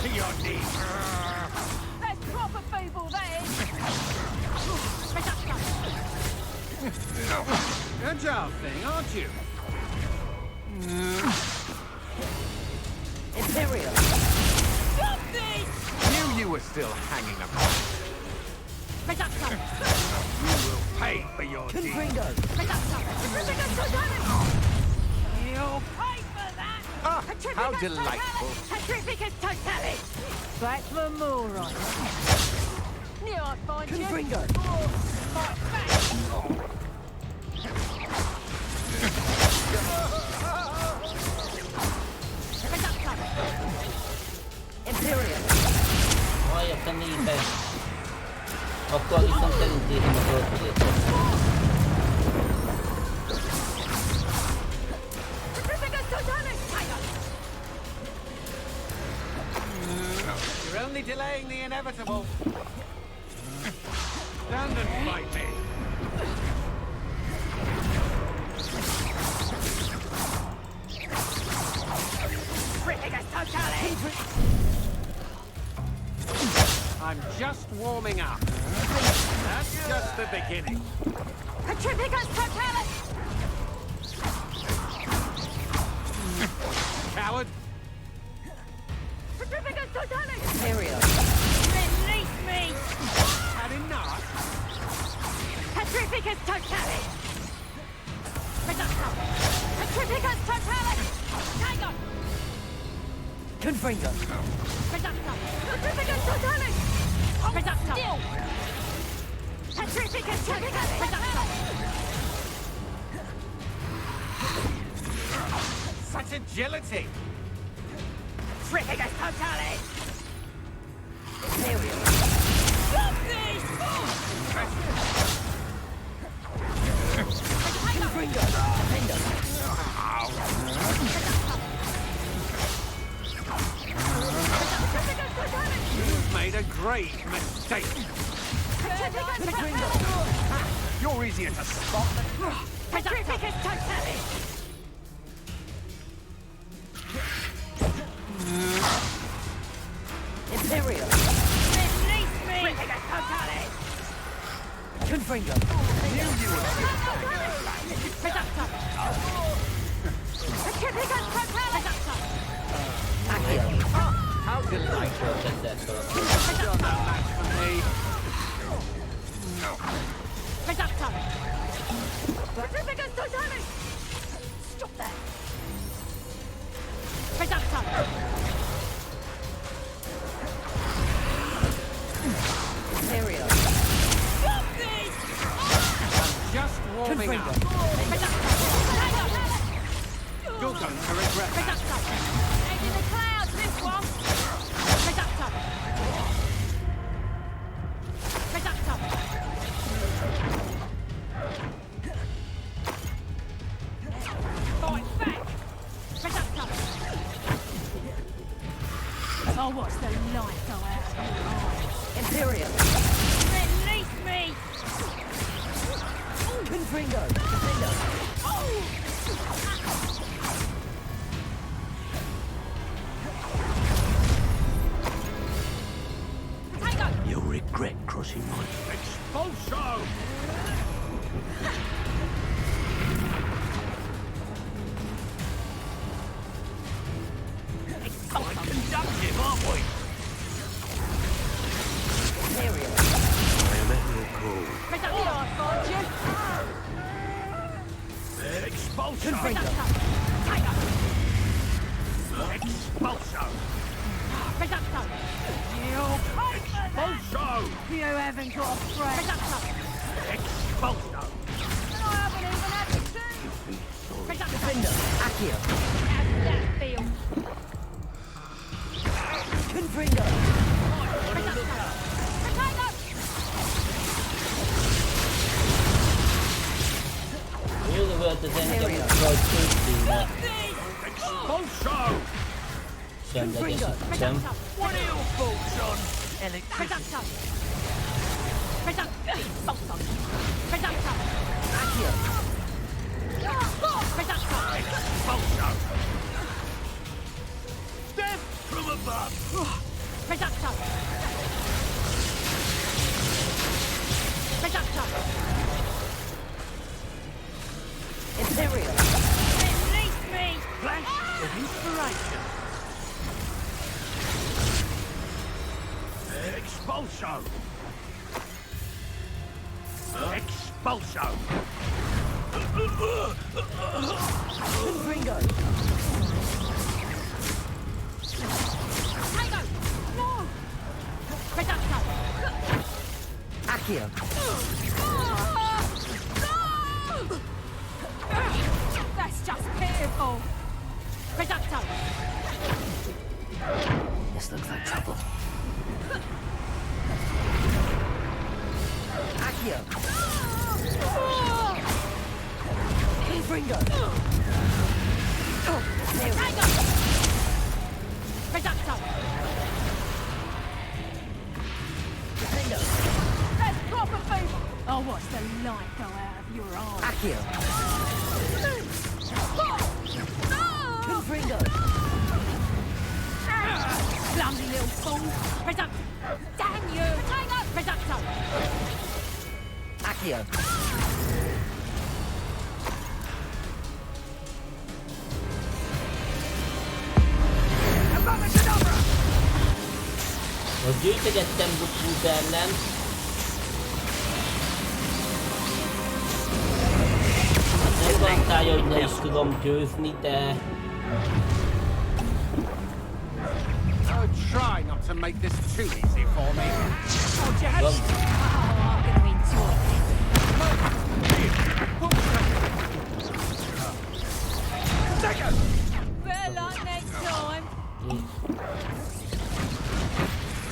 [SPEAKER 2] To your knees.
[SPEAKER 6] That's proper feeble, that is.
[SPEAKER 2] Agile thing, aren't you?
[SPEAKER 13] Imperial!
[SPEAKER 6] Stop this!
[SPEAKER 2] Knew you were still hanging about. You will pay for your deeds.
[SPEAKER 13] Confringo!
[SPEAKER 6] You'll pay for that!
[SPEAKER 2] Ah, how delightful.
[SPEAKER 6] Petrificus totalis! Back for more, right? Knew I'd find you.
[SPEAKER 13] Confringo!
[SPEAKER 6] Fight back!
[SPEAKER 13] Imperial!
[SPEAKER 1] Aj, a fenébe. Akkor viszont elintézem a történetet.
[SPEAKER 2] You're only delaying the inevitable. Stand and fight me. I'm just warming up. That's just the beginning.
[SPEAKER 6] Petrificus totalis!
[SPEAKER 2] Coward!
[SPEAKER 6] Petrificus totalis!
[SPEAKER 13] Imperial!
[SPEAKER 6] Release me!
[SPEAKER 2] Had enough?
[SPEAKER 6] Petrificus totalis! Petrificus totalis! Take on!
[SPEAKER 13] Confringo!
[SPEAKER 6] Petrificus totalis! Still! Petrificus totalis!
[SPEAKER 2] Such agility!
[SPEAKER 6] Petrificus totalis!
[SPEAKER 13] Imperial!
[SPEAKER 6] Stop this!
[SPEAKER 13] Confringo! Defender!
[SPEAKER 2] You've made a great mistake. You're easier to spot than...
[SPEAKER 6] Petrificus totalis!
[SPEAKER 13] Imperial!
[SPEAKER 6] Release me! Petrificus totalis!
[SPEAKER 13] Confringo!
[SPEAKER 6] Petrificus totalis!
[SPEAKER 13] Accio!
[SPEAKER 2] How delightful. You're no match for me.
[SPEAKER 6] Petrificus totalis! Stop that!
[SPEAKER 13] Imperial!
[SPEAKER 6] Stop this!
[SPEAKER 2] Just warming up. You're going to regret that.
[SPEAKER 6] Ain't in the clouds, this one! Fight back! I'll watch the light go out of your eyes.
[SPEAKER 13] Imperial!
[SPEAKER 6] Release me!
[SPEAKER 13] Confringo! Defender!
[SPEAKER 3] because he might.
[SPEAKER 2] Expulso! Quite conductive, aren't we?
[SPEAKER 3] I am at your call.
[SPEAKER 2] Expulso! Expulso! Expulso!
[SPEAKER 6] You haven't got a friend.
[SPEAKER 2] Expulso!
[SPEAKER 6] I haven't even had the tea.
[SPEAKER 4] Defender, Accio.
[SPEAKER 6] How does that feel?
[SPEAKER 4] Confringo.
[SPEAKER 1] Really well the engem rajtőttünk.
[SPEAKER 2] Expulso!
[SPEAKER 1] Semlegesítem.
[SPEAKER 2] What are your thoughts on
[SPEAKER 6] electricity?
[SPEAKER 2] Expulso! Death from above!
[SPEAKER 4] Imperial.
[SPEAKER 6] Release me!
[SPEAKER 2] Flash of inspiration! Expulso! Expulso!
[SPEAKER 4] Confringo.
[SPEAKER 6] No!
[SPEAKER 4] Accio.
[SPEAKER 6] That's just pitiful.
[SPEAKER 4] This looks like trouble. Accio. Confringo.
[SPEAKER 6] That's proper people. I'll watch the light go out of your eyes.
[SPEAKER 4] Accio. Confringo.
[SPEAKER 6] Clumsy little fool. Damn you! Reducto!
[SPEAKER 4] Accio.
[SPEAKER 1] Most gyűjtögettem Bukút ellen. Nem garantálja, hogy ne is tudom győzni, de...
[SPEAKER 11] Try not to make this too easy for me.
[SPEAKER 6] I'm gonna enjoy this. Better luck next time.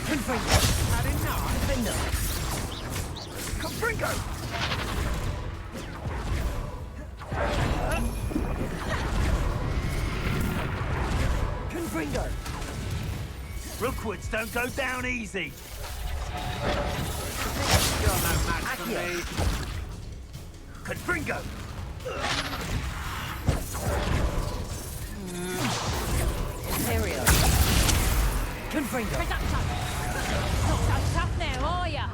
[SPEAKER 4] Confringo.
[SPEAKER 11] Had enough.
[SPEAKER 4] Defender.
[SPEAKER 11] Confringo!
[SPEAKER 4] Confringo.
[SPEAKER 2] Rookwoods don't go down easy!
[SPEAKER 11] You're no match for me.
[SPEAKER 2] Confringo!
[SPEAKER 4] Imperial. Confringo.
[SPEAKER 6] Not so tough now, are ya?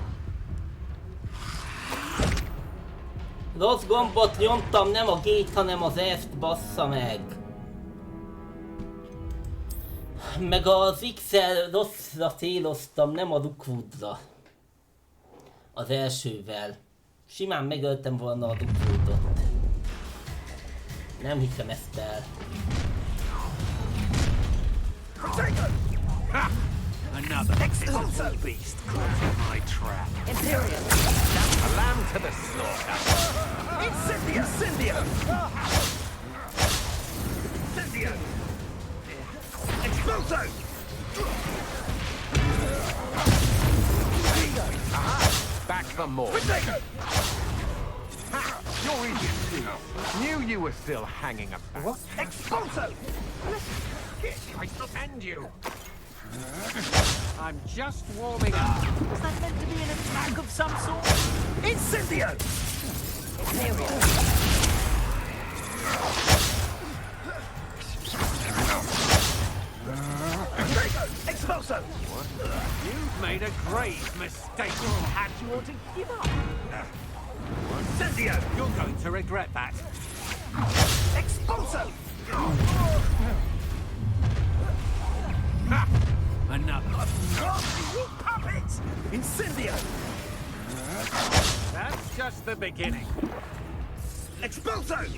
[SPEAKER 1] Rossz gombot nyomtam, nem a G-t, hanem az F-t, bassza meg. Meg az X-el rosszra céloztam, nem a Rookwoodra. Az elsővel. Simán megöltem volna a Rookwoodot. Nem hiszem ezt el.
[SPEAKER 2] Another expulso beast caught in my trap.
[SPEAKER 4] Imperial.
[SPEAKER 11] A lamb to the slaughter.
[SPEAKER 2] Incendio! Incendio! Incendio! Expulso!
[SPEAKER 11] Aha! Back for more. You're Egypt, too. Knew you were still hanging about.
[SPEAKER 2] What? Expulso!
[SPEAKER 11] I defend you. I'm just warming up.
[SPEAKER 2] Was that meant to be an attack of some sort? Incendio!
[SPEAKER 4] Imperial.
[SPEAKER 2] Expulso! Expulso!
[SPEAKER 11] You've made a grave mistake.
[SPEAKER 2] How do you want to give up?
[SPEAKER 11] Incendio! You're going to regret that.
[SPEAKER 2] Expulso!
[SPEAKER 11] Another.
[SPEAKER 2] You puppets! Incendio!
[SPEAKER 11] That's just the beginning.
[SPEAKER 2] Expulso!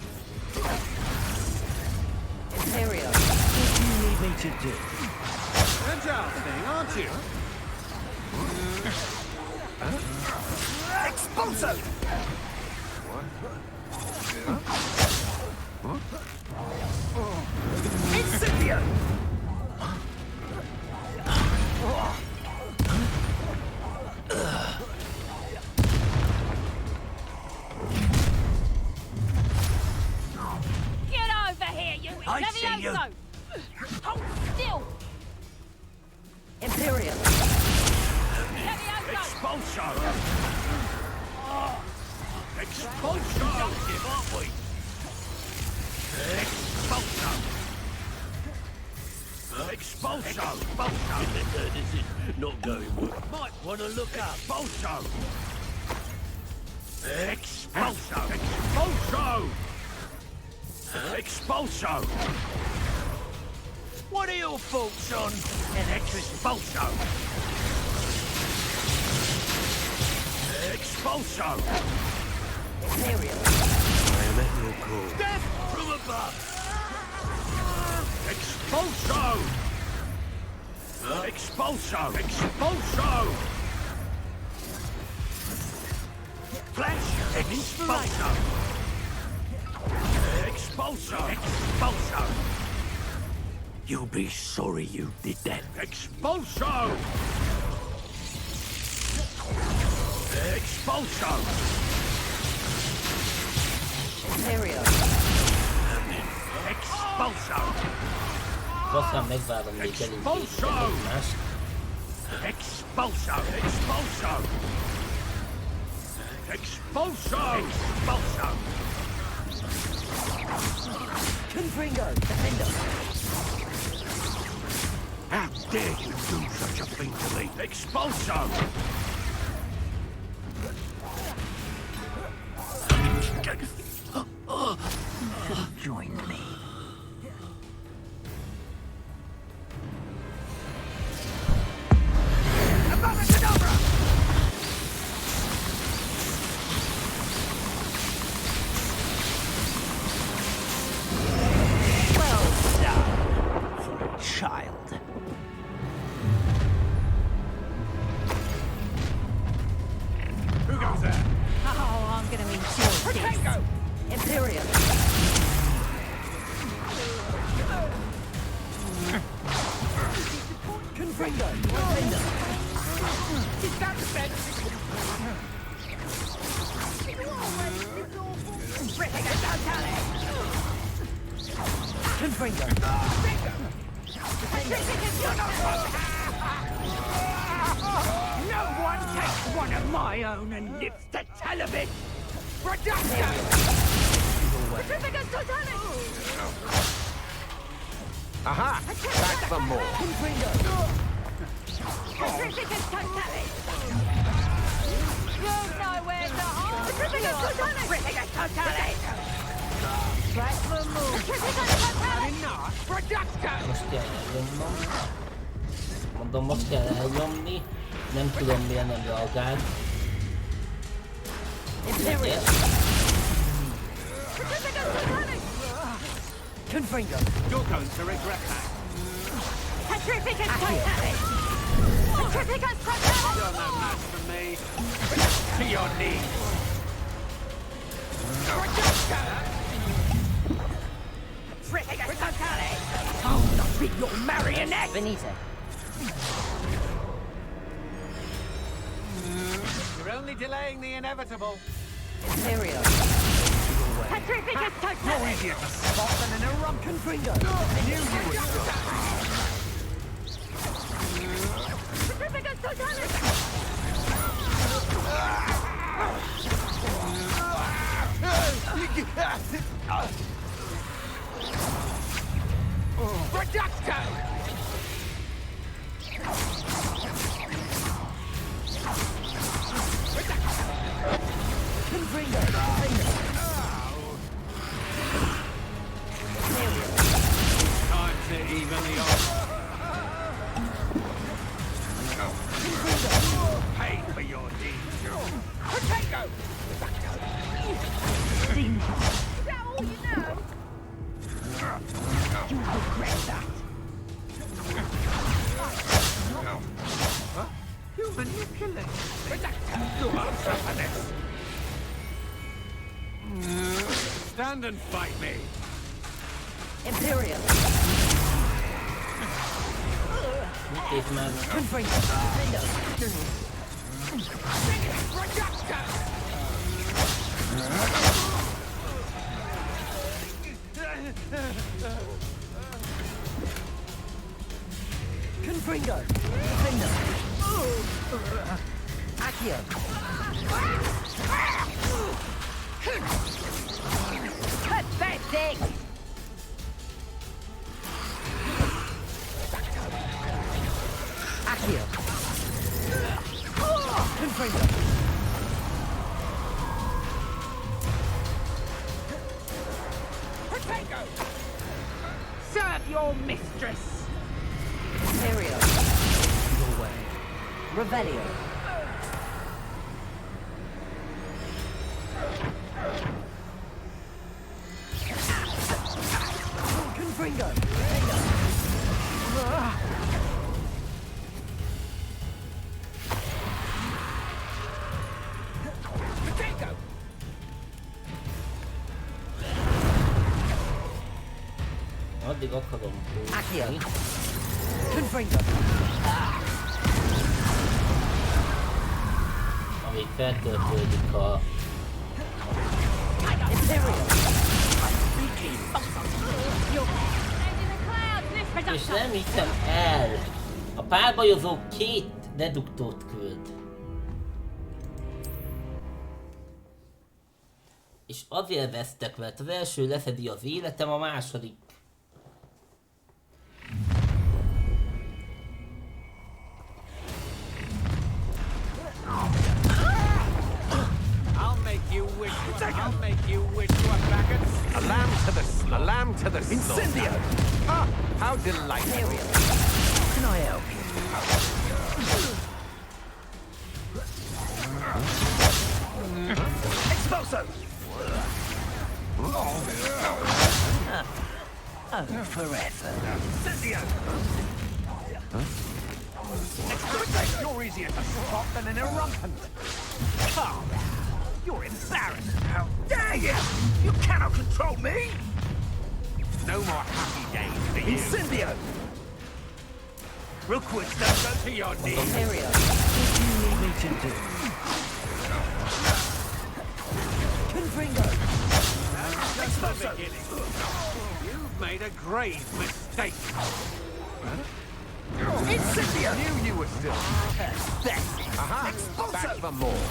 [SPEAKER 4] Imperial.
[SPEAKER 2] What do you need me to do?
[SPEAKER 11] Agile thing, aren't you?
[SPEAKER 2] Expulso! Incendio!
[SPEAKER 6] Get over here, you
[SPEAKER 2] I see you.
[SPEAKER 6] Levioso! Hold still!
[SPEAKER 4] Imperial.
[SPEAKER 6] Levioso!
[SPEAKER 2] Expulso! Expulso! Don't give up, we! Expulso! Expulso! Expulso! This is not going well. Might want to look up. Expulso! Expulso! Expulso! Expulso! What are your thoughts on an expulso? Expulso!
[SPEAKER 4] Imperial.
[SPEAKER 2] I am at your call. Death from above! Expulso! Expulso! Expulso! Flash! Expulso! Expulso! Expulso! You'll be sorry you did that. Expulso! Expulso!
[SPEAKER 4] Imperial.
[SPEAKER 2] Expulso!
[SPEAKER 1] Lassan megvárom még elintéztek egymást.
[SPEAKER 2] Expulso! Expulso! Expulso! Expulso!
[SPEAKER 4] Confringo. Defender.
[SPEAKER 2] How dare you do such a thing to me? Expulso!
[SPEAKER 13] Join me. Well done for a child.
[SPEAKER 11] Who goes there?
[SPEAKER 6] Oh, I'm gonna enjoy this.
[SPEAKER 4] Imperial. Confringo. Defender. Confringo.
[SPEAKER 2] No one takes one of my own and lives to tell of it! Reduction!
[SPEAKER 11] Aha! Back for more.
[SPEAKER 6] You know where to hold. Back for move.
[SPEAKER 11] Reduction!
[SPEAKER 1] Most kell elnyomnom. Mondom, most kell elnyomni. Nem tudom miért nem reagál.
[SPEAKER 4] Imperial. Confringo.
[SPEAKER 11] You're going to regret that.
[SPEAKER 6] Petrificus Totale! Petrificus Totale!
[SPEAKER 11] You're no match for me. To your knees.
[SPEAKER 6] Petrificus Totale! I'll not be your marionette!
[SPEAKER 4] Benita.
[SPEAKER 11] You're only delaying the inevitable.
[SPEAKER 4] Imperial.
[SPEAKER 6] Petrificus Totale!
[SPEAKER 11] Easier to spot than an eruption.
[SPEAKER 4] Confringo.
[SPEAKER 11] I knew you would stop.
[SPEAKER 6] Petrificus Totale!
[SPEAKER 11] Reduction!
[SPEAKER 2] that all you know? You'll regret that.
[SPEAKER 11] Huh? You manipulate. You answer for this. Stand and fight me.
[SPEAKER 2] Imperial. Confringo. Defender. Accio. Pathetic. Accio. Confringo. Protego. Serve your mistress. Imperial. Your way. Revelio. Confringo. Potato.
[SPEAKER 1] Addig akadom.
[SPEAKER 2] Accio. Confringo.
[SPEAKER 1] Amíg feltöltődik a... És nem hiszem el! A párbajozó 2 deduktót küld. És azért vesztek, mert az első lefedi az életem, a második...
[SPEAKER 11] I'll make you wish you were back at... A lamb to the
[SPEAKER 2] Incendio!
[SPEAKER 11] Ah, how delightful!
[SPEAKER 2] How can I help you? Expulso! Oh, forever. Incendio! You're easier to spot than an irrumpent. Calm down. You're embarrassed. How dare you! You cannot control me!
[SPEAKER 11] No more happy days for you.
[SPEAKER 2] Incendio! Rookwood's don't go to your knees. Area. What do you need me to do? Confringo! Expulso!
[SPEAKER 11] You've made a grave mistake.
[SPEAKER 2] Incendio!
[SPEAKER 11] Knew you were still. Aha!
[SPEAKER 2] Expulso!
[SPEAKER 11] Back for more.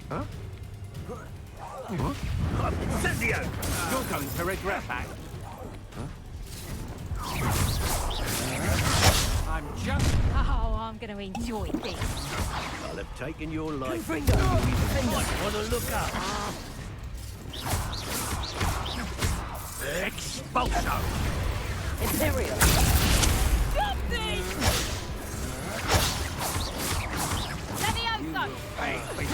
[SPEAKER 11] Huh?
[SPEAKER 2] Incendio!
[SPEAKER 11] You're going to regret that. I'm just...
[SPEAKER 6] Oh, I'm going to enjoy this.
[SPEAKER 3] I'll have taken your life.
[SPEAKER 2] Confringo!
[SPEAKER 3] Want to look up?
[SPEAKER 2] Expulso! Imperial!
[SPEAKER 6] Stop this! Levioso!
[SPEAKER 11] Hey, wait.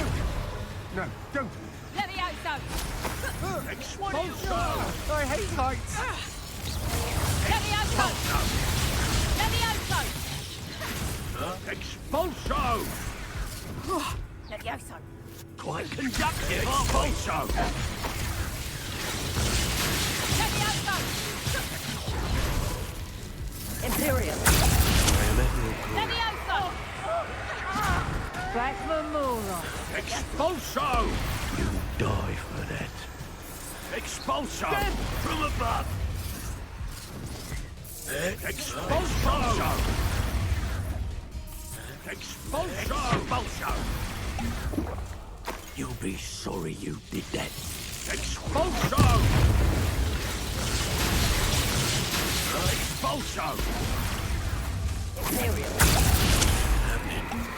[SPEAKER 11] No, don't.
[SPEAKER 6] Levioso!
[SPEAKER 11] Expulso! I hate heights.
[SPEAKER 6] Levioso! Levioso!
[SPEAKER 11] Expulso!
[SPEAKER 6] Levioso!
[SPEAKER 2] Quite conductive! Expulso!
[SPEAKER 6] Levioso!
[SPEAKER 2] Imperial!
[SPEAKER 6] Levioso! Back for more.
[SPEAKER 11] Expulso!
[SPEAKER 3] You die for that.
[SPEAKER 2] Expulso! From above!
[SPEAKER 11] Expulso!
[SPEAKER 2] Expulso! Expulso!
[SPEAKER 3] You'll be sorry you did that.
[SPEAKER 2] Expulso! Expulso! Imperial!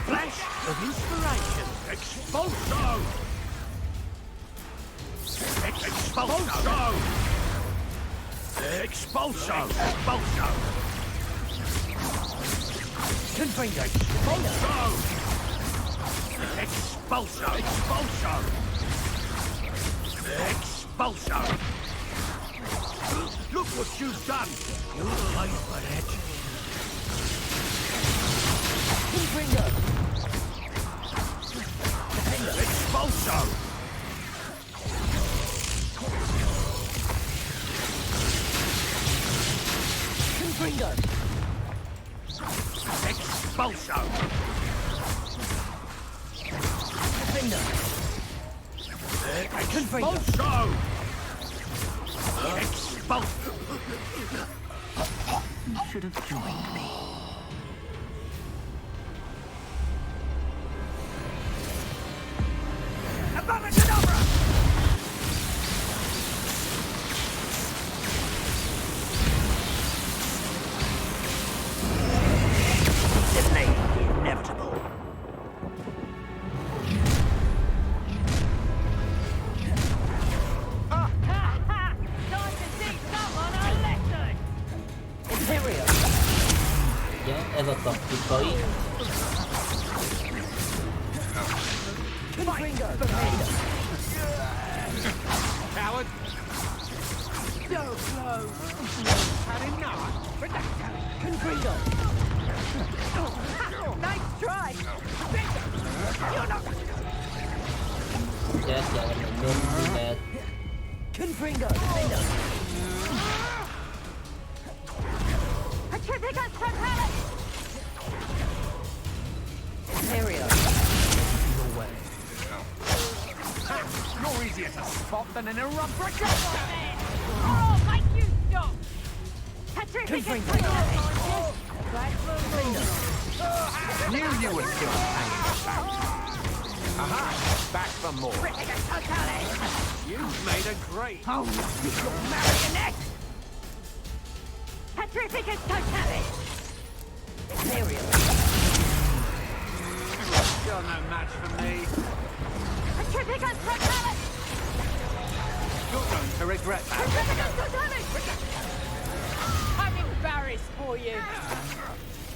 [SPEAKER 2] Flash of inspiration! Expulso! Expulso! Expulso! Expulso! Confringo! Expulso! Expulso! Expulso! Expulso! Look what you've done! You're late for that.
[SPEAKER 4] Confringo!
[SPEAKER 2] Expulso!
[SPEAKER 4] Confringo!
[SPEAKER 2] Expulso!
[SPEAKER 4] Confringo!
[SPEAKER 2] Expulso! Expulso!
[SPEAKER 13] You should have joined me.
[SPEAKER 2] Abracadabra!
[SPEAKER 13] Delay the inevitable.
[SPEAKER 6] Time to teach someone a lesson!
[SPEAKER 4] Imperial!
[SPEAKER 1] Igen, ez a taktikai.
[SPEAKER 4] Confringo!
[SPEAKER 11] Coward!
[SPEAKER 2] So close! Had enough?
[SPEAKER 4] Confringo!
[SPEAKER 6] Nice try!
[SPEAKER 2] You're not...
[SPEAKER 1] Ugye kellene nyomni, mert
[SPEAKER 4] Confringo!
[SPEAKER 6] Petrificus Totalis!
[SPEAKER 4] Imperial!
[SPEAKER 2] You're easier to spot than an eruption!
[SPEAKER 6] Oh, make you stop! Petrificus
[SPEAKER 4] Confringo!
[SPEAKER 6] Totalis!
[SPEAKER 11] Knew you were still hanging about. Aha! Back for more.
[SPEAKER 6] Petrificus Totalis!
[SPEAKER 11] You've made a great...
[SPEAKER 6] Oh, you marionette! Petrificus Totalis!
[SPEAKER 4] Imperial!
[SPEAKER 11] You're no match for me.
[SPEAKER 6] Petrificus Totalis!
[SPEAKER 11] You're going to regret that.
[SPEAKER 6] Petrificus Totalis! I'm embarrassed for you!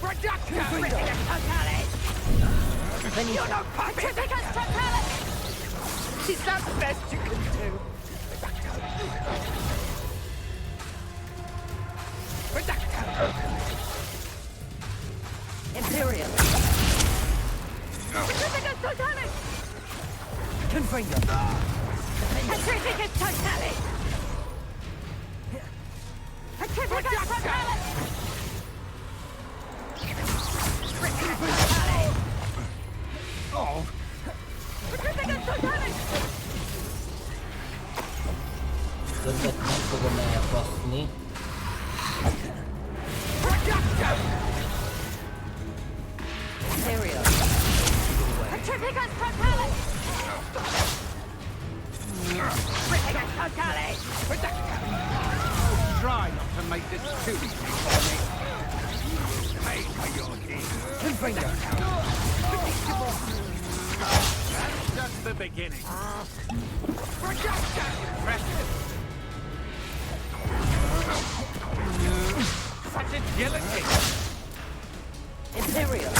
[SPEAKER 6] Petrificus Totalis! You're no Petrificus Totalis!
[SPEAKER 2] Is that the best you can do?
[SPEAKER 4] Imperial!
[SPEAKER 6] Petrificus Totalis!
[SPEAKER 4] Confringo!
[SPEAKER 6] Petrificus Totalis! Petrificus Totalis!
[SPEAKER 2] Oh!
[SPEAKER 6] Petrificus Totalis!
[SPEAKER 1] többet nem fogom elbaszni.
[SPEAKER 4] Imperial!
[SPEAKER 6] Petrificus Totalis! Petrificus Totalis!
[SPEAKER 11] Try not to make this too easy for me.
[SPEAKER 2] Pay for your deed.
[SPEAKER 4] Confringo!
[SPEAKER 11] That's just the beginning. Impressive. Such agility.
[SPEAKER 4] Imperial!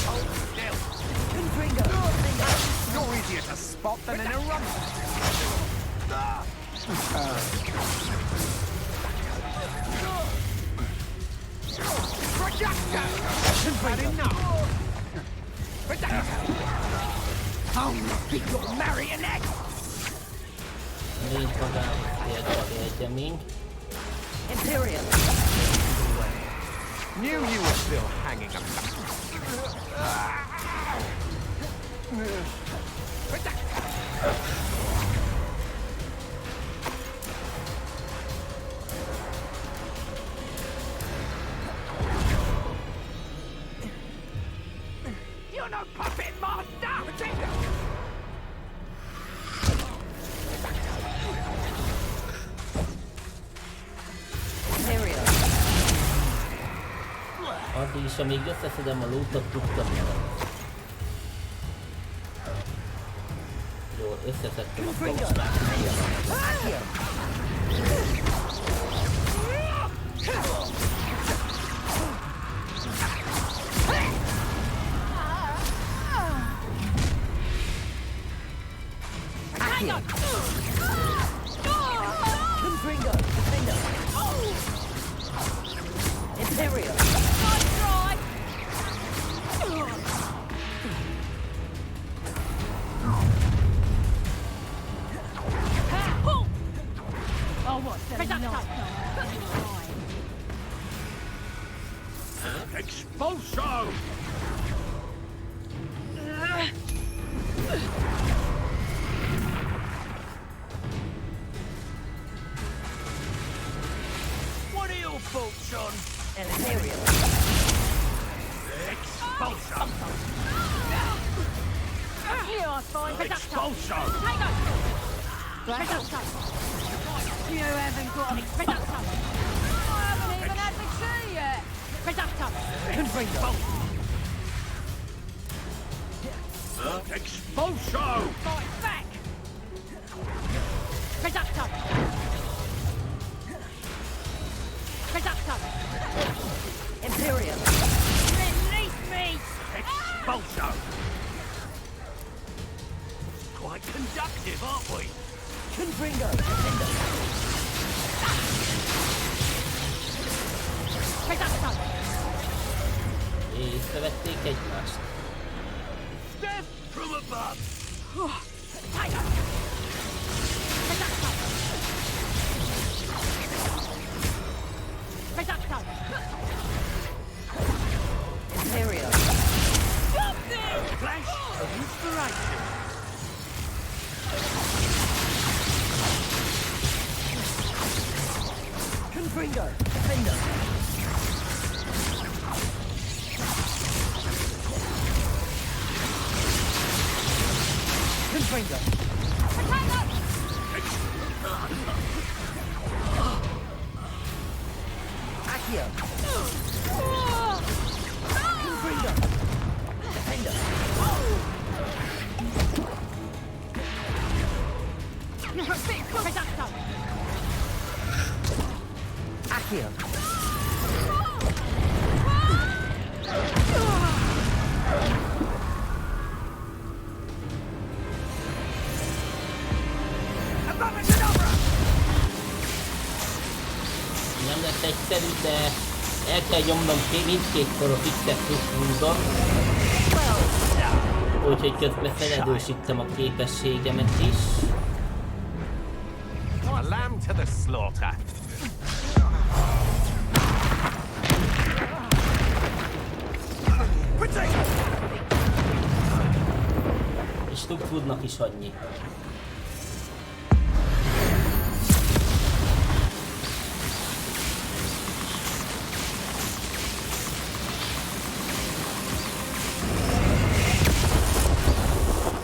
[SPEAKER 2] Hold still.
[SPEAKER 4] Confringo!
[SPEAKER 2] You're easier to spot than an eruption. Had enough. I'll not be your marionette.
[SPEAKER 1] Nincs magához térd egyemény.
[SPEAKER 4] Imperial!
[SPEAKER 11] Knew you were still hanging up.
[SPEAKER 2] You're no puppet master.
[SPEAKER 4] Imperial!
[SPEAKER 1] Addig is, amíg összeszedem a lootot, tudtam magam. Jól, összeszedtem a kapusztát.
[SPEAKER 4] Accio! Confringo! Defender! Imperial!
[SPEAKER 6] Nice try! Oh, what?
[SPEAKER 2] Expulso! What are your thoughts on
[SPEAKER 4] Imperial!
[SPEAKER 2] expulso?
[SPEAKER 6] You are fine.
[SPEAKER 2] Expulso!
[SPEAKER 6] You haven't got any Reducto! I haven't even had the tea yet! Reducto!
[SPEAKER 4] Confringo!
[SPEAKER 2] Expulso!
[SPEAKER 6] Fight back! Reducto! Reducto!
[SPEAKER 4] Imperial!
[SPEAKER 6] Release me!
[SPEAKER 2] Expulso! Quite conductive, aren't we?
[SPEAKER 4] Confringo! Defender!
[SPEAKER 6] Reducto!
[SPEAKER 1] Észrevették egymást.
[SPEAKER 2] Death from above!
[SPEAKER 6] Tiger! Reducto! Reducto!
[SPEAKER 4] Imperial!
[SPEAKER 6] Something!
[SPEAKER 2] Flash of inspiration!
[SPEAKER 4] Confringo! Defender! Confringo! Accio! Confringo! Defender!
[SPEAKER 6] Reducto!
[SPEAKER 4] Accio!
[SPEAKER 1] Nem lesz egyszerű, de el kell nyomnom mindkétszor a fixet pluszúzon. Úgyhogy közben felerősítem a képességemet is.
[SPEAKER 11] A lamb to the slaughter.
[SPEAKER 1] És Rookwoodnak is annyi.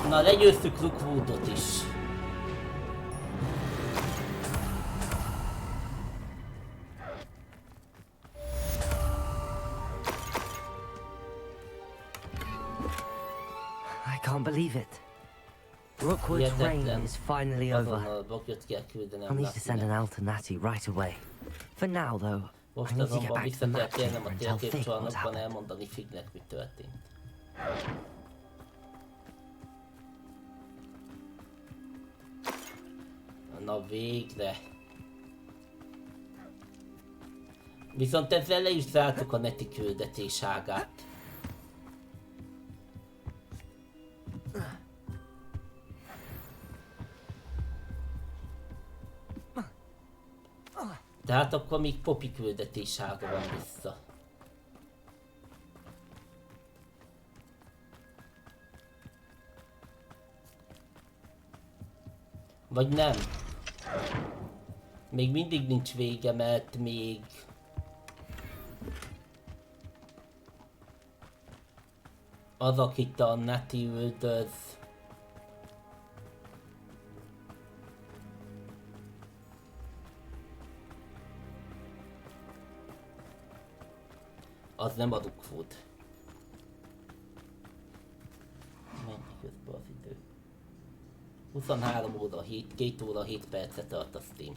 [SPEAKER 1] Na, legyőztük Rookwoodot is.
[SPEAKER 4] I can't believe it. Rookwood's reign is finally over. I'll need to send an Alternati right away. For now, though, I need to get back to the map keeper and tell Fig what's happened.
[SPEAKER 1] elmondani Fignek, mi történt. Na végre. Viszont ezzel le is zártuk a neti küldetés ágát. Tehát akkor még Poppy küldetés ága van vissza. Vagy nem. Még mindig nincs vége, mert még... az, akit a Neti üldöz... az nem a Rookwood. Mennyi közben az idő? 23 óra 7, 2 óra 7 percet tart a stream.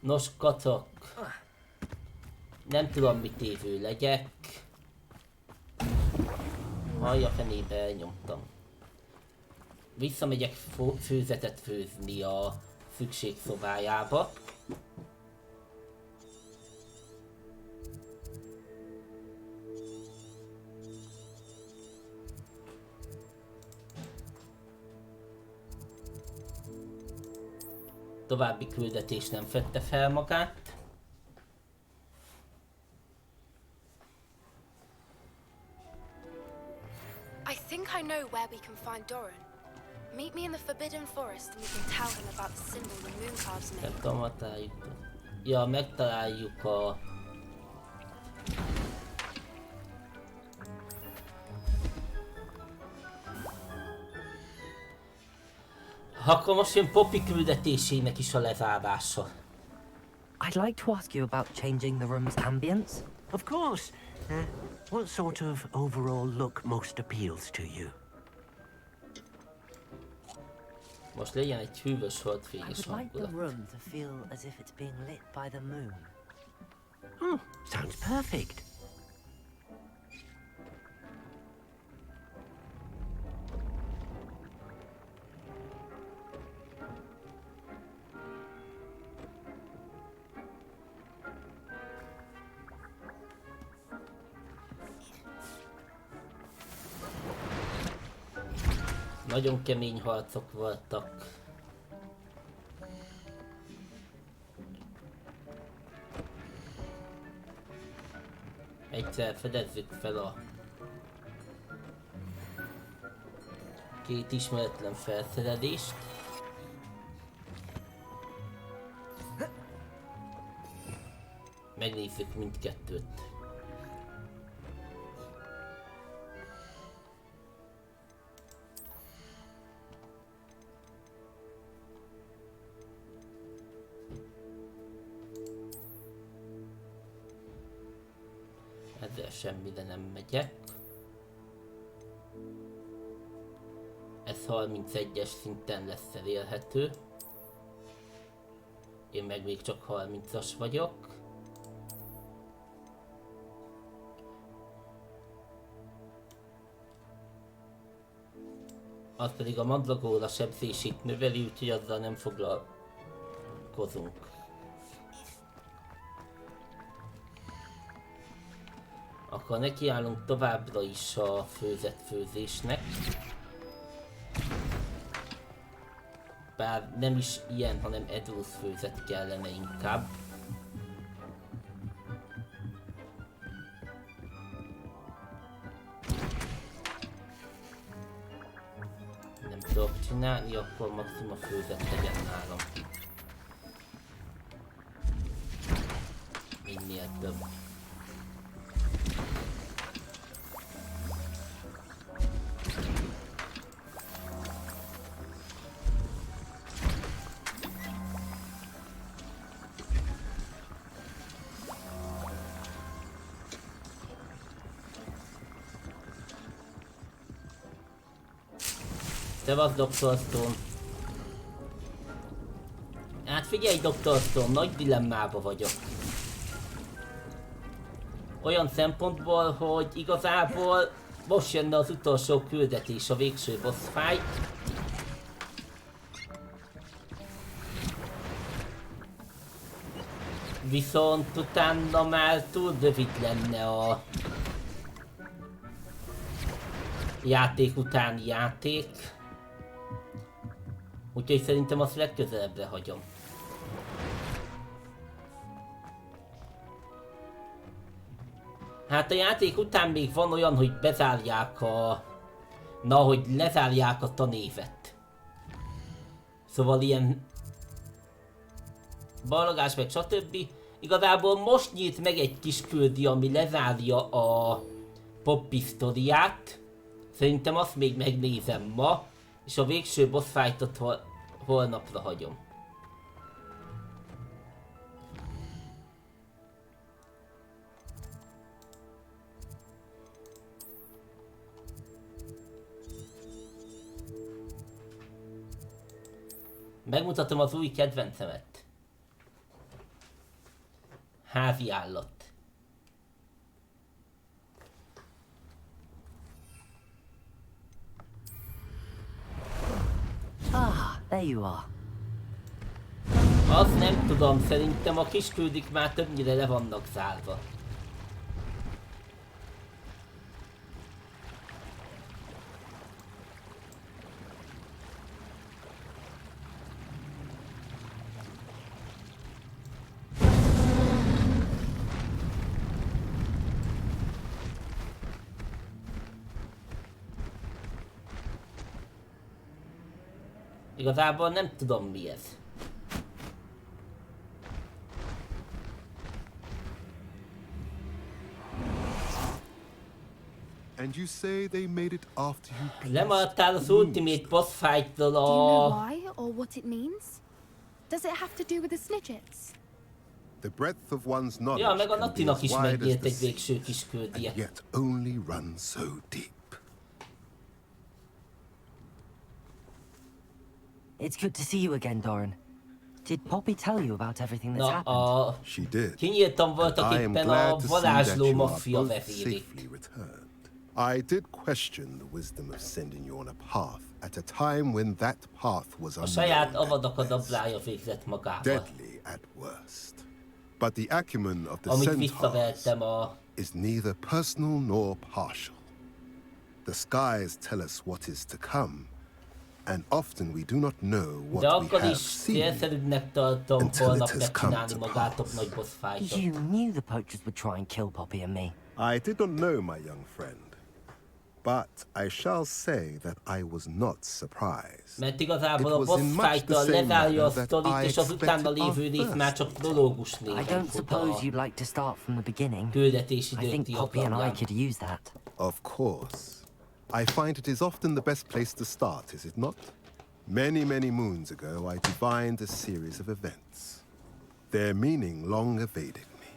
[SPEAKER 1] Nos, kacok. Nem tudom, mit évő legyek. Hallja fenébe, elnyomtam. Visszamegyek főzetet főzni a szükségszobájába. További küldetés nem fedte fel magát.
[SPEAKER 15] I think I know where we can find Doran. Meet me in the Forbidden Forest and we can tell him about the symbol the moon carves made.
[SPEAKER 1] Nem tudom, találjuk. Ja, megtaláljuk a... Akkor most jön Poppy küldetésének is a lezárása.
[SPEAKER 4] I'd like to ask you about changing the room's ambience.
[SPEAKER 3] Of course. What sort of overall look most appeals to you?
[SPEAKER 1] Most legyen egy hűvös holdfényes
[SPEAKER 4] hangulat. I would like the room to feel as if it's being lit by the moon.
[SPEAKER 3] Oh, sounds perfect.
[SPEAKER 1] Nagyon kemény harcok voltak. Egyszer fedezzük fel a két ismeretlen felszerelést. Megnézzük mindkettőt. Ezzel semmire nem megyek. Ez 31-es szinten lesz elérhető. Én meg még csak 30-as vagyok. Az pedig a mandragóra sebzését növeli, úgyhogy azzal nem foglalkozunk. Akkor nekiállunk továbbra is a főzett főzésnek. Bár nem is ilyen, hanem edrusz főzet kellene inkább. Nem tudok csinálni, akkor maximum a főzet legyen nálam. Minél több. Szevasz, Dr. Stone. Hát figyelj, Dr. Stone, nagy dilemmába vagyok. Olyan szempontból, hogy igazából most jönne az utolsó küldetés, a végső boss fight. Viszont utána már túl rövid lenne a játék utáni játék. Úgyhogy szerintem azt legközelebbre hagyom. Hát a játék után még van olyan, hogy bezárják a... Na, hogy lezárják a tanévet. Szóval ilyen... ballagás meg stb. Igazából most nyílt meg egy kis küldi, ami lezárja a Poppy sztoriát. Szerintem azt még megnézem ma. És a végső boss fightot holnapra hagyom. Megmutatom az új kedvencemet. házi állat.
[SPEAKER 4] Ah, there you are.
[SPEAKER 1] Azt nem tudom, szerintem a kisküldik már többnyire le vannak zárva. Igazából nem tudom mi ez.
[SPEAKER 12] And you say they made it after you.
[SPEAKER 1] Lemaradtál az Ultimate Boss Fight-től
[SPEAKER 15] Do you know why or what it means? Does it have to do with the Snidgets?
[SPEAKER 12] The breadth of one's knowledge
[SPEAKER 1] ja, meg a
[SPEAKER 12] can be
[SPEAKER 1] Natinak
[SPEAKER 12] as
[SPEAKER 1] is
[SPEAKER 12] wide as
[SPEAKER 1] megnyílt
[SPEAKER 12] the
[SPEAKER 1] egy
[SPEAKER 12] sea,
[SPEAKER 1] végső kisküldje.
[SPEAKER 12] and yet only run so deep.
[SPEAKER 4] It's good to see you again, Doran. Did Poppy tell you about everything that's happened?
[SPEAKER 12] She did.
[SPEAKER 1] Kinyíltam voltak
[SPEAKER 12] And I am
[SPEAKER 1] éppen a
[SPEAKER 12] glad to see that
[SPEAKER 1] varázsló
[SPEAKER 12] you are
[SPEAKER 1] maffia
[SPEAKER 12] both
[SPEAKER 1] vezérét.
[SPEAKER 12] safely returned. I did question the wisdom of sending you on a path at a time when that path was
[SPEAKER 1] A saját
[SPEAKER 12] unknown,
[SPEAKER 1] avadakadablája végzett magával.
[SPEAKER 12] deadly at worst. But the acumen of the
[SPEAKER 1] Amit
[SPEAKER 12] centaurs
[SPEAKER 1] visszavertem
[SPEAKER 12] is neither personal nor partial. The skies tell us what is to come, and often we do not know
[SPEAKER 1] De
[SPEAKER 12] what we
[SPEAKER 1] akkor
[SPEAKER 12] have
[SPEAKER 1] is
[SPEAKER 12] seen
[SPEAKER 1] célszerűbbnek tartom
[SPEAKER 12] until
[SPEAKER 1] holnap
[SPEAKER 12] it has come
[SPEAKER 1] megcsinálni
[SPEAKER 12] to
[SPEAKER 1] magátok
[SPEAKER 12] pass.
[SPEAKER 1] nagy boss fightot.
[SPEAKER 4] You knew the poachers would try and kill Poppy and me.
[SPEAKER 12] I did not know, my young friend, but I shall say that I was not surprised.
[SPEAKER 1] Mert igazából
[SPEAKER 12] It
[SPEAKER 1] a
[SPEAKER 12] was
[SPEAKER 1] boss
[SPEAKER 12] in much the
[SPEAKER 1] fight-tal
[SPEAKER 12] same
[SPEAKER 1] lezárja a
[SPEAKER 12] manner that
[SPEAKER 1] sztorit,
[SPEAKER 12] I
[SPEAKER 1] és az utána
[SPEAKER 12] expected
[SPEAKER 1] lévő
[SPEAKER 12] our
[SPEAKER 1] rész már csak
[SPEAKER 12] first
[SPEAKER 1] prológus
[SPEAKER 4] I
[SPEAKER 1] néven
[SPEAKER 4] don't
[SPEAKER 1] fut
[SPEAKER 4] suppose
[SPEAKER 1] a
[SPEAKER 4] you'd like to start from the beginning.
[SPEAKER 1] küldetési
[SPEAKER 4] I think
[SPEAKER 1] dönti
[SPEAKER 4] Poppy and I
[SPEAKER 1] alapján.
[SPEAKER 4] could use that.
[SPEAKER 12] Of course. I find it is often the best place to start, is it not? Many, many moons ago, I divined a series of events. Their meaning long evaded me,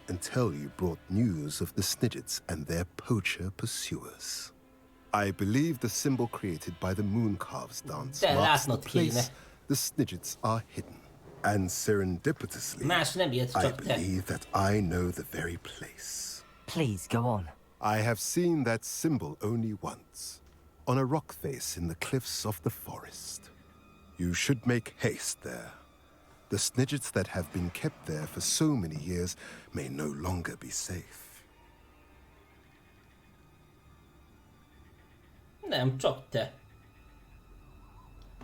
[SPEAKER 12] until you brought news of the Snidgets and their poacher pursuers. I believe the symbol created by the Mooncalves dance
[SPEAKER 1] De
[SPEAKER 12] marks the
[SPEAKER 1] látnod
[SPEAKER 12] place
[SPEAKER 1] kéne.
[SPEAKER 12] the Snidgets are hidden. And serendipitously,
[SPEAKER 1] Más nem érsz,
[SPEAKER 12] I
[SPEAKER 1] csak te.
[SPEAKER 12] believe that I know the very place.
[SPEAKER 4] Please, go on.
[SPEAKER 12] I have seen that symbol only once, on a rock face in the cliffs of the forest. You should make haste there. The Snidgets that have been kept there for so many years may no longer be safe.
[SPEAKER 1] Nem, csak te.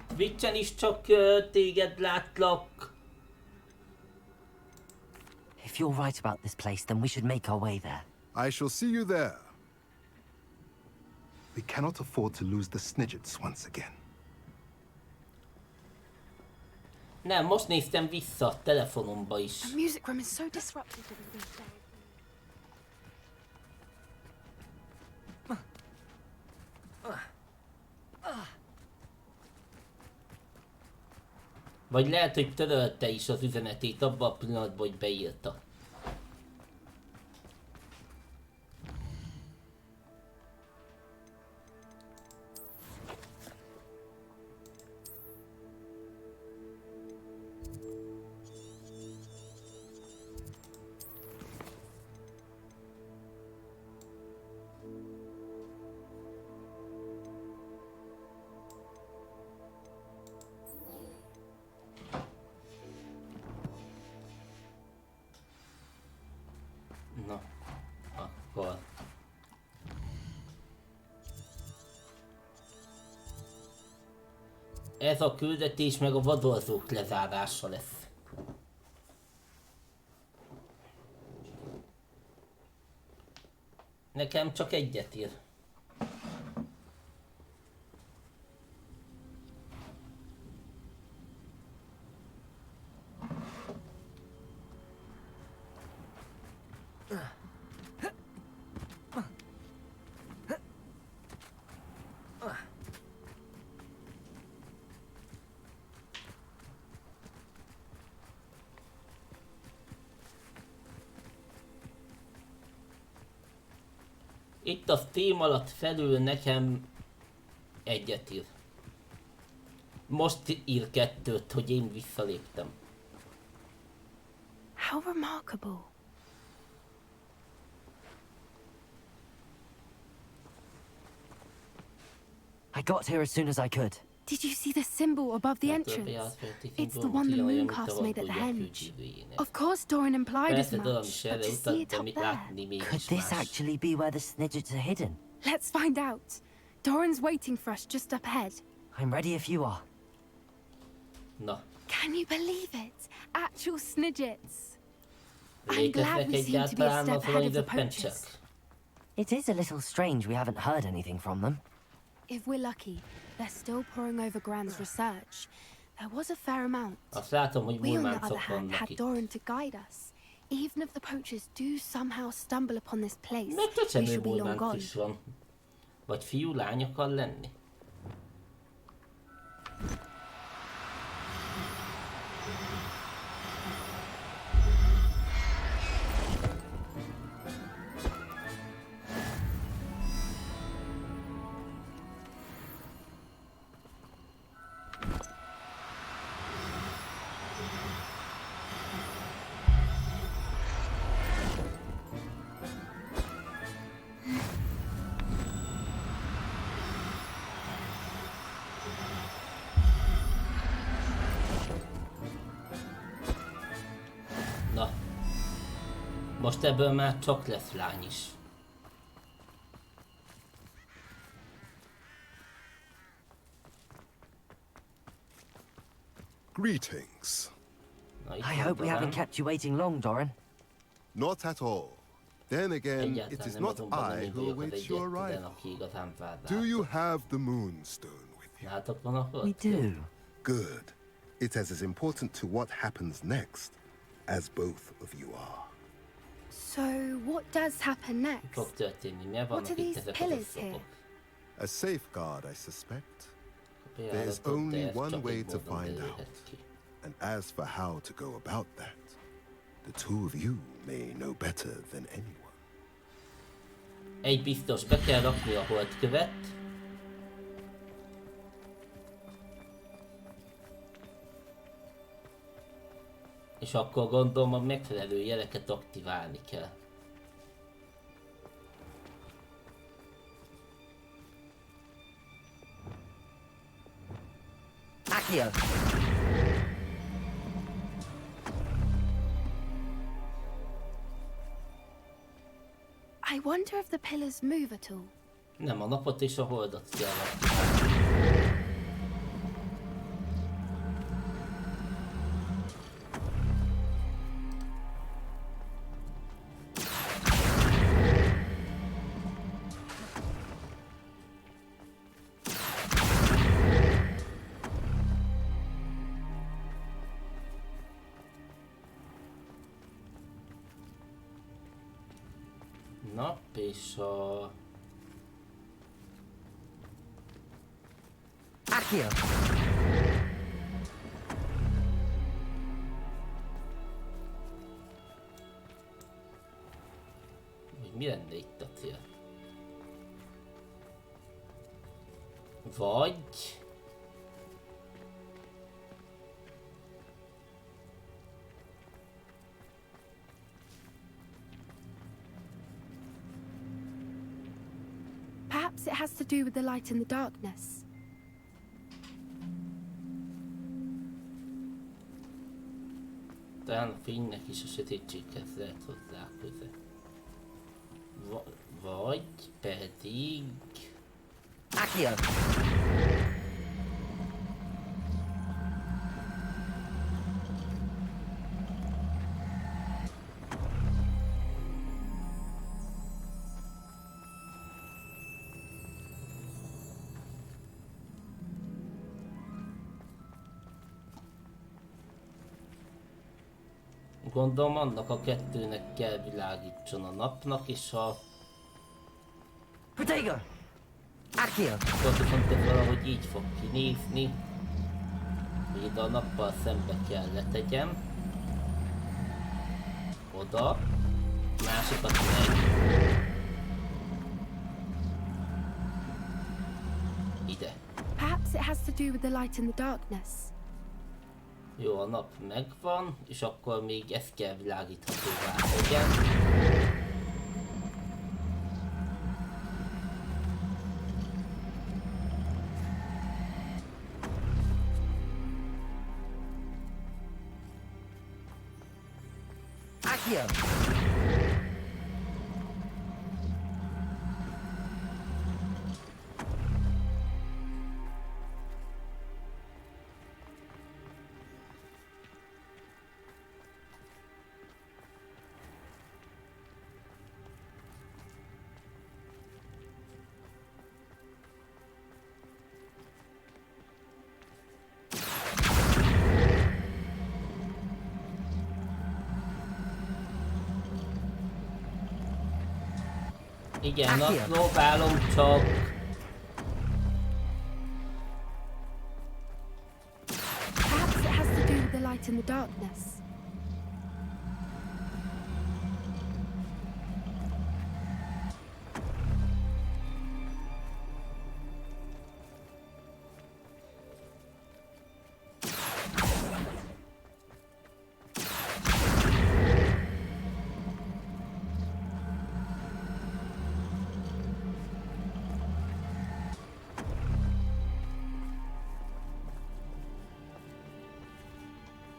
[SPEAKER 1] Twitchen is csak téged látlak.
[SPEAKER 4] If you're right about this place, then we should make our way there.
[SPEAKER 12] I shall see you there. We cannot afford to lose the Snidgets once again.
[SPEAKER 1] Nem, most néztem vissza a telefonomba is.
[SPEAKER 15] The music room is so disruptive these days.
[SPEAKER 1] Vagy lehet, hogy törölte is az üzenetét abban a pillanatban, hogy beírta. Na, akkor... Ez a küldetés meg a vadorzók lezárása lesz. Nekem csak egyet ír. Itt a Steam alatt felül nekem egyet ír. Most ír kettőt, hogy én visszaléptem.
[SPEAKER 15] How remarkable.
[SPEAKER 4] I got here as soon as I could.
[SPEAKER 15] Did you see the symbol above the entrance? It's the one the Mooncast made at the henge. Of course Doran implied as much, but to see it up there...
[SPEAKER 4] Could this actually be where the Snidgets are hidden?
[SPEAKER 15] Let's find out. Doran's waiting for us just up ahead.
[SPEAKER 4] I'm ready if you are.
[SPEAKER 1] No.
[SPEAKER 15] Can you believe it? Actual Snidgets. I'm glad we seem to be a step ahead of the poachers.
[SPEAKER 4] It is a little strange we haven't heard anything from them.
[SPEAKER 15] If we're lucky, they're still poring over Gran's research. There was a fair amount. We, on the other hand, had Doran to guide us. Even if the poachers do somehow stumble upon this place, we shall be long gone.
[SPEAKER 1] Vagy fiú, lány akar lenni? Most ebből már csak lesz lány is.
[SPEAKER 12] Greetings.
[SPEAKER 4] I hope we haven't kept you waiting long, Doran.
[SPEAKER 12] Not at all. Then again, it is not I who awaits your arrival. Do you have the Moonstone with you?
[SPEAKER 4] We do.
[SPEAKER 12] Good. It is as important to what happens next as both of you are.
[SPEAKER 15] So, what does happen next? What are these pillars here?
[SPEAKER 12] A safeguard, I suspect. There is only one way to find out. And as for how to go about that, the two of you may know better than anyone.
[SPEAKER 1] Egy biztos, be kell rakni a holdkövet. És akkor gondolom a megfelelő jeleket aktiválni kell.
[SPEAKER 4] Accio.
[SPEAKER 15] I wonder if the pillars move at all.
[SPEAKER 1] Nem, a napot és a holdat kell aktiválni. Nap és a...
[SPEAKER 4] Accio.
[SPEAKER 1] Mi lenne itt a cél? Vagy...
[SPEAKER 15] Perhaps it has to do with the light in the darkness.
[SPEAKER 1] Talán a fénynek is a sötétséghez lehet hozzá köze. Vagy pedig...
[SPEAKER 4] Accio.
[SPEAKER 1] Gondolom annak a kettőnek kell világítson, a napnak és a...
[SPEAKER 4] Protego! Accio!
[SPEAKER 1] Akkor viszont ez valahogy így fog kinézni, hogy ide a nappal szembe kell letegyem. Oda. Másikat meg. Ide.
[SPEAKER 15] Perhaps it has to do with the light in the darkness.
[SPEAKER 1] Jó, a nap megvan, és akkor még ezt kell világíthatóvá tegyen.
[SPEAKER 4] Accio!
[SPEAKER 1] Igen, azt próbálom csak.
[SPEAKER 15] Perhaps it has to do with the light in the darkness.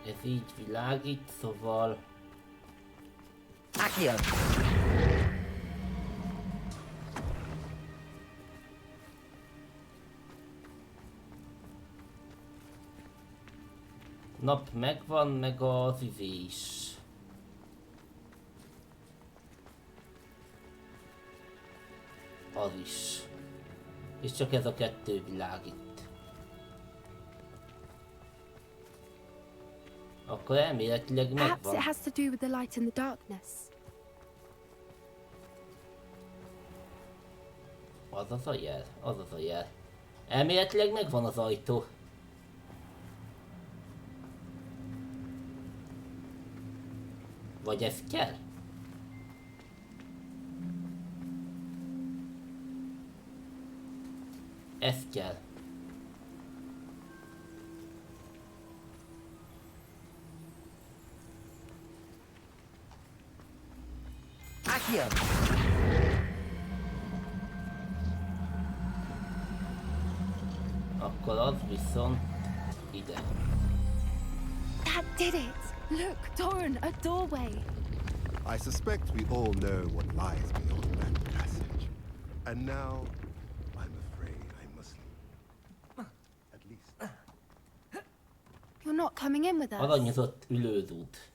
[SPEAKER 1] Ez így világít, szóval...
[SPEAKER 4] Accio!
[SPEAKER 1] Nap megvan, meg az izé is. Az is. És csak ez a kettő világít. Akkor elméletileg megvan.
[SPEAKER 15] Perhaps it has to do with the light in the darkness.
[SPEAKER 1] Az a jel. Elméletileg megvan az ajtó. Vagy ez kell? Ez kell.
[SPEAKER 4] Accio!
[SPEAKER 1] Akkor az viszont ide.
[SPEAKER 15] That did it! Look, Doran, a doorway.
[SPEAKER 12] I suspect we all know what lies beyond that passage. And now, I'm afraid I must leave. At least.
[SPEAKER 15] You're not coming in with us.
[SPEAKER 1] Aranyozott ülődút.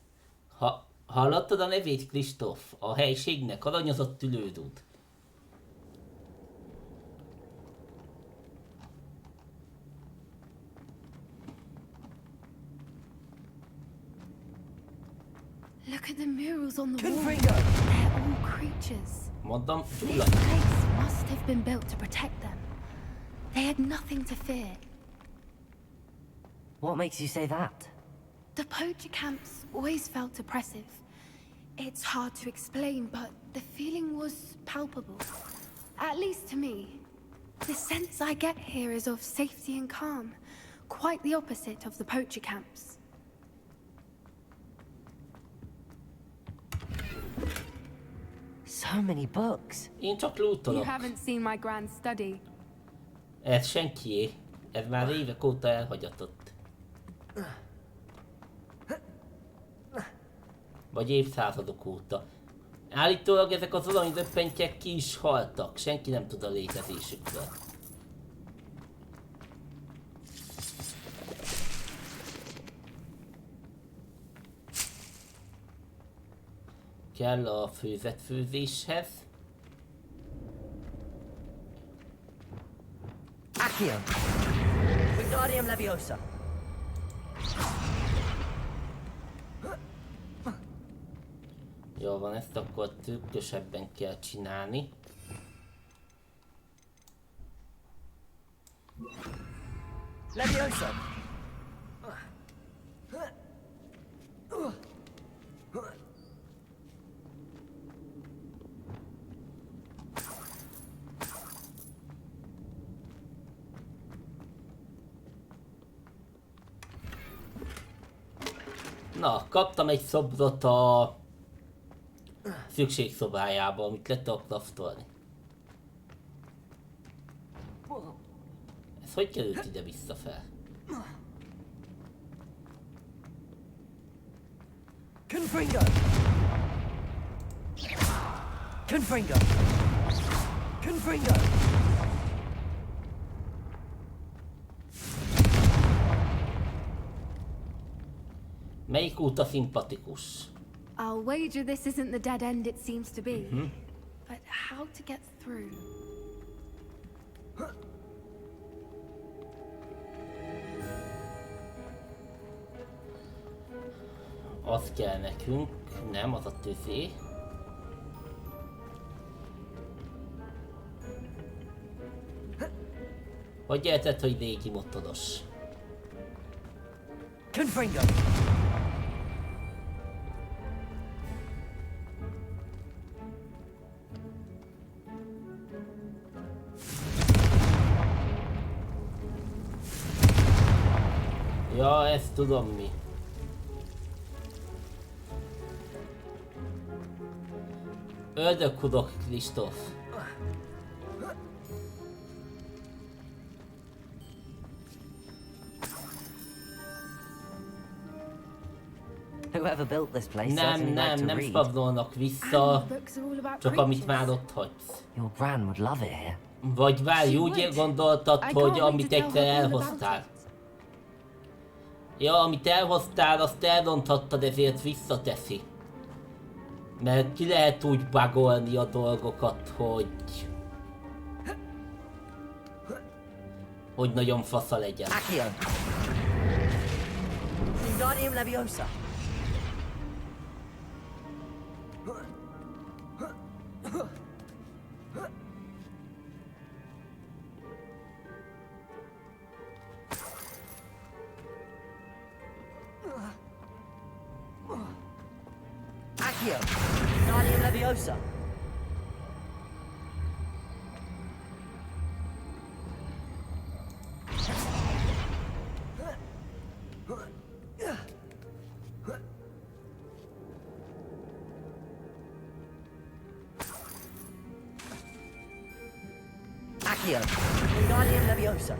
[SPEAKER 1] Hallottad a nevét, Kristóf? A helységnek aranyozott ülődút.
[SPEAKER 15] Look at the murals on the wall. They're all creatures.
[SPEAKER 1] Mondom,
[SPEAKER 15] This place must have been built to protect them. They had nothing to fear.
[SPEAKER 4] What makes you say that?
[SPEAKER 15] The poacher camps always felt oppressive. It's hard to explain, but the feeling was palpable. At least to me. The sense I get here is of safety and calm. Quite the opposite of the poacher camps.
[SPEAKER 4] So many books.
[SPEAKER 1] Én csak lootolok.
[SPEAKER 15] You haven't seen my grand study.
[SPEAKER 1] Ez senkié. Ez már évek óta elhagyatott. Vagy évszázadok óta. Állítólag ezek az aranydöppentyek ki is haltak. Senki nem tud a létezésükről. Kell a főzet főzéshez.
[SPEAKER 4] Accio! Wingardium Leviosa!
[SPEAKER 1] Jól van, ezt akkor trükkösebben kell csinálni.
[SPEAKER 4] Leviosa!
[SPEAKER 1] Na, kaptam egy szobrot a szükségszobájába, amit le tudok craftolni. Ez hogy került ide vissza fel?
[SPEAKER 4] Confringo! Confringo! Confringo!
[SPEAKER 1] Melyik út a szimpatikus?
[SPEAKER 15] I'll wager this isn't the dead end it seems to be. But how to get through?
[SPEAKER 1] Az kell nekünk, nem, az a tüzé. Hogy érted, hogy régi motoros?
[SPEAKER 4] Confringo!
[SPEAKER 1] Ja, ezt tudom mi. Ördögkudok, Kristóf.
[SPEAKER 4] Whoever built this place
[SPEAKER 1] nem spawnolnak vissza, csak amit már ott hagysz.
[SPEAKER 4] Your gran would love it here.
[SPEAKER 1] Vagy várj, úgy gondoltad, hogy amit egyszer elhoztál. Ja, amit elhoztál, azt elronthattad, ezért visszateszi. Mert ki lehet úgy bugolni a dolgokat, hogy nagyon fasza legyen.
[SPEAKER 4] Accio! Wingardium Leviosa! Accio! Wingardium Leviosa! Accio! Wingardium Leviosa!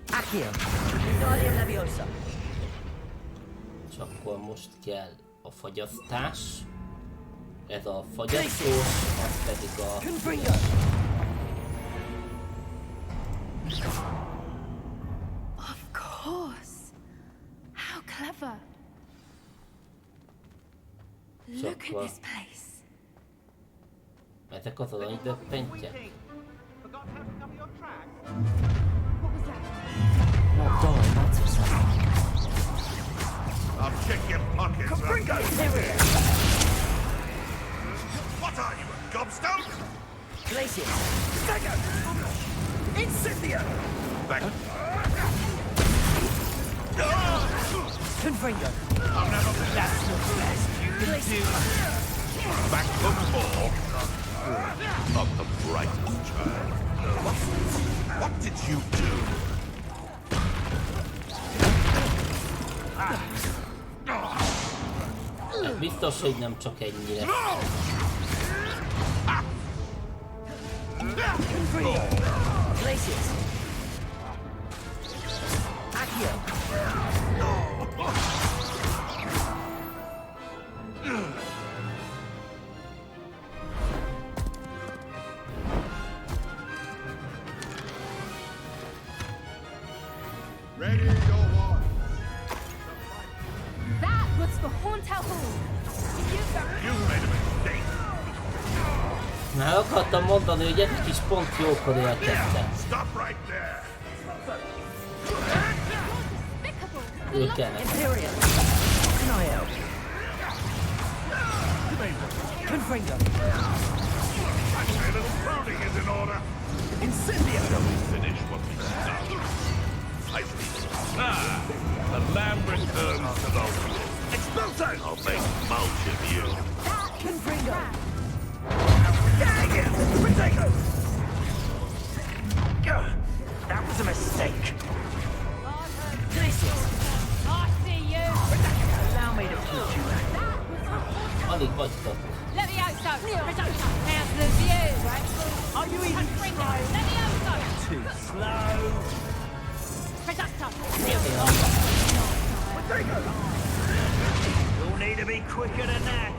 [SPEAKER 4] Accio! Wingardium Leviosa!
[SPEAKER 1] És akkor most kell a fagyasztás. Ez a fagyasztó, az pedig a...
[SPEAKER 15] Of course! How clever! Look at this place!
[SPEAKER 1] Ezek az aranydöppentjek?
[SPEAKER 4] Not Doran, that's for certain.
[SPEAKER 2] I'll check your pockets. What are you, a gobstone?
[SPEAKER 4] Glacius!
[SPEAKER 2] Stagger! Incendio! Back.
[SPEAKER 4] Confringo!
[SPEAKER 2] I'll never be that's the best you can do. Back for more. Not the brightest child. What did you do?
[SPEAKER 1] Biztos, hogy nem csak ennyire.
[SPEAKER 4] Glacius! Accio!
[SPEAKER 12] Ready your one.
[SPEAKER 15] That was for Hauntel Hall!
[SPEAKER 2] You made a mistake.
[SPEAKER 1] Már akartam mondani, hogy ezek is pont jókor érkeztek.
[SPEAKER 2] Stop right there.
[SPEAKER 1] Ők kellene.
[SPEAKER 4] Imperial! Can I help? Confringo!
[SPEAKER 2] I'd say a little pruning is in order.
[SPEAKER 4] Incendio!
[SPEAKER 2] Finish what we started. The lamb returns to the wheel. Expulso! I'll make mulch of you.
[SPEAKER 4] Confringo!
[SPEAKER 2] Dang it! Potato!
[SPEAKER 4] That was a mistake! Glacius!
[SPEAKER 6] I see you!
[SPEAKER 4] Allow me to put you back.
[SPEAKER 1] Alig vagytok.
[SPEAKER 6] Let me out, so. How's the view?
[SPEAKER 4] Are you even trying?
[SPEAKER 6] Let me out, so.
[SPEAKER 4] Too slow!
[SPEAKER 6] Reducto!
[SPEAKER 11] You'll need to be quicker than that.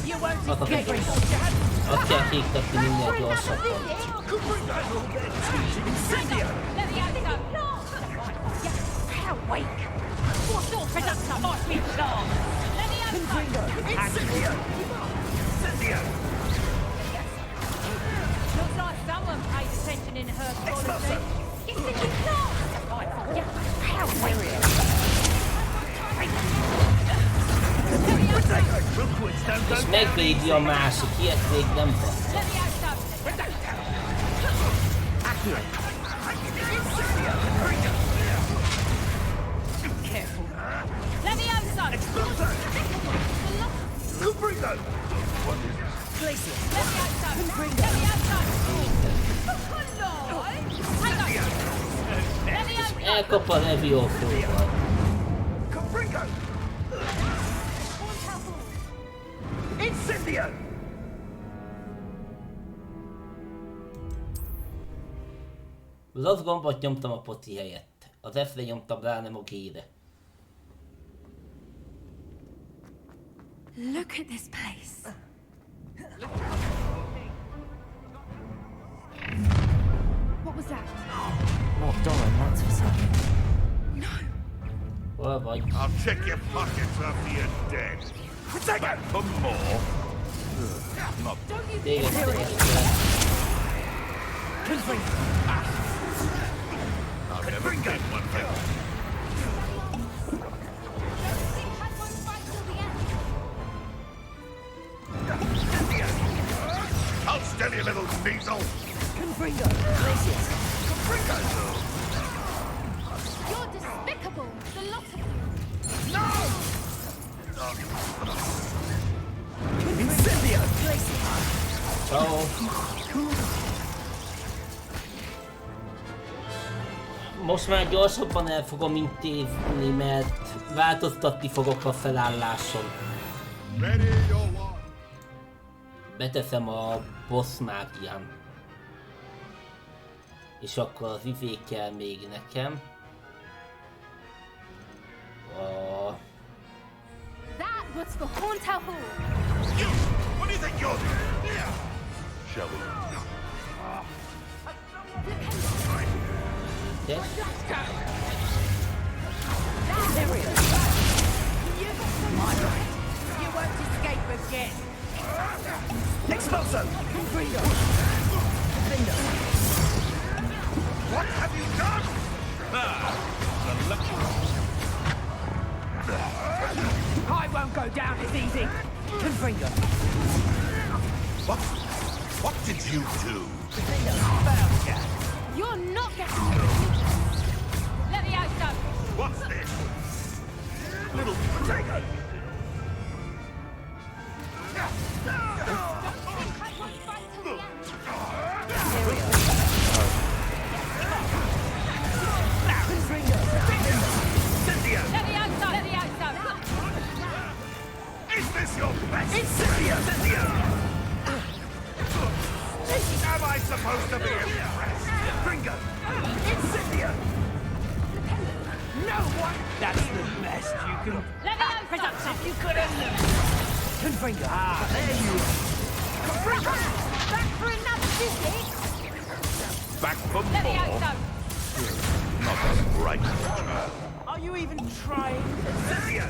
[SPEAKER 11] You won't
[SPEAKER 1] escape. Azt kell kiiktatni minél gyorsabban.
[SPEAKER 6] Looks like someone paid attention in her policy.
[SPEAKER 1] És megvédi a másik, ilyet még nem van. Elkap a Leviófóval. Az az gombot nyomtam a poti helyett. Az F-re nyomtam rá, nem a G-re.
[SPEAKER 15] Look at this place. What was that?
[SPEAKER 4] Not Doran, that's for certain.
[SPEAKER 15] No.
[SPEAKER 1] Hol vagy?
[SPEAKER 2] I'll check your pockets after you're dead. Back for more. Not
[SPEAKER 1] téged
[SPEAKER 2] I've never been one thing. I'll steal you, little weasel.
[SPEAKER 15] Confringo. You're despicable, the lot of you.
[SPEAKER 11] No! Incendio!
[SPEAKER 1] Ciao. Most már gyorsabban el fogom intézni, mert változtatni fogok a felálláson. Beteszem a boss mágián. És akkor az izé kell még nekem.
[SPEAKER 15] That was for Hauntel Hall.
[SPEAKER 2] You! What do you think you're doing? Yeah. Shall we?
[SPEAKER 1] Yes.
[SPEAKER 6] You won't escape again.
[SPEAKER 11] Expulso! Confringo! What have you done?
[SPEAKER 2] The lucky...
[SPEAKER 11] I won't go down as easy. Confringo!
[SPEAKER 2] What did you do?
[SPEAKER 15] You're not getting
[SPEAKER 6] Let me out, son.
[SPEAKER 2] What's this? Little potato! Is this your best? Incendio! Am I supposed to be impressed?
[SPEAKER 11] Confringo! Incendio! No one! That's the best you can...
[SPEAKER 6] Let me out, production.
[SPEAKER 11] You could have... Confringo! Ah, there you are! Confringo!
[SPEAKER 15] back for another visit.
[SPEAKER 2] Back for
[SPEAKER 6] Let me out,
[SPEAKER 2] more?
[SPEAKER 6] son.
[SPEAKER 2] Not as bright as a child.
[SPEAKER 11] Are you even trying? Incendio!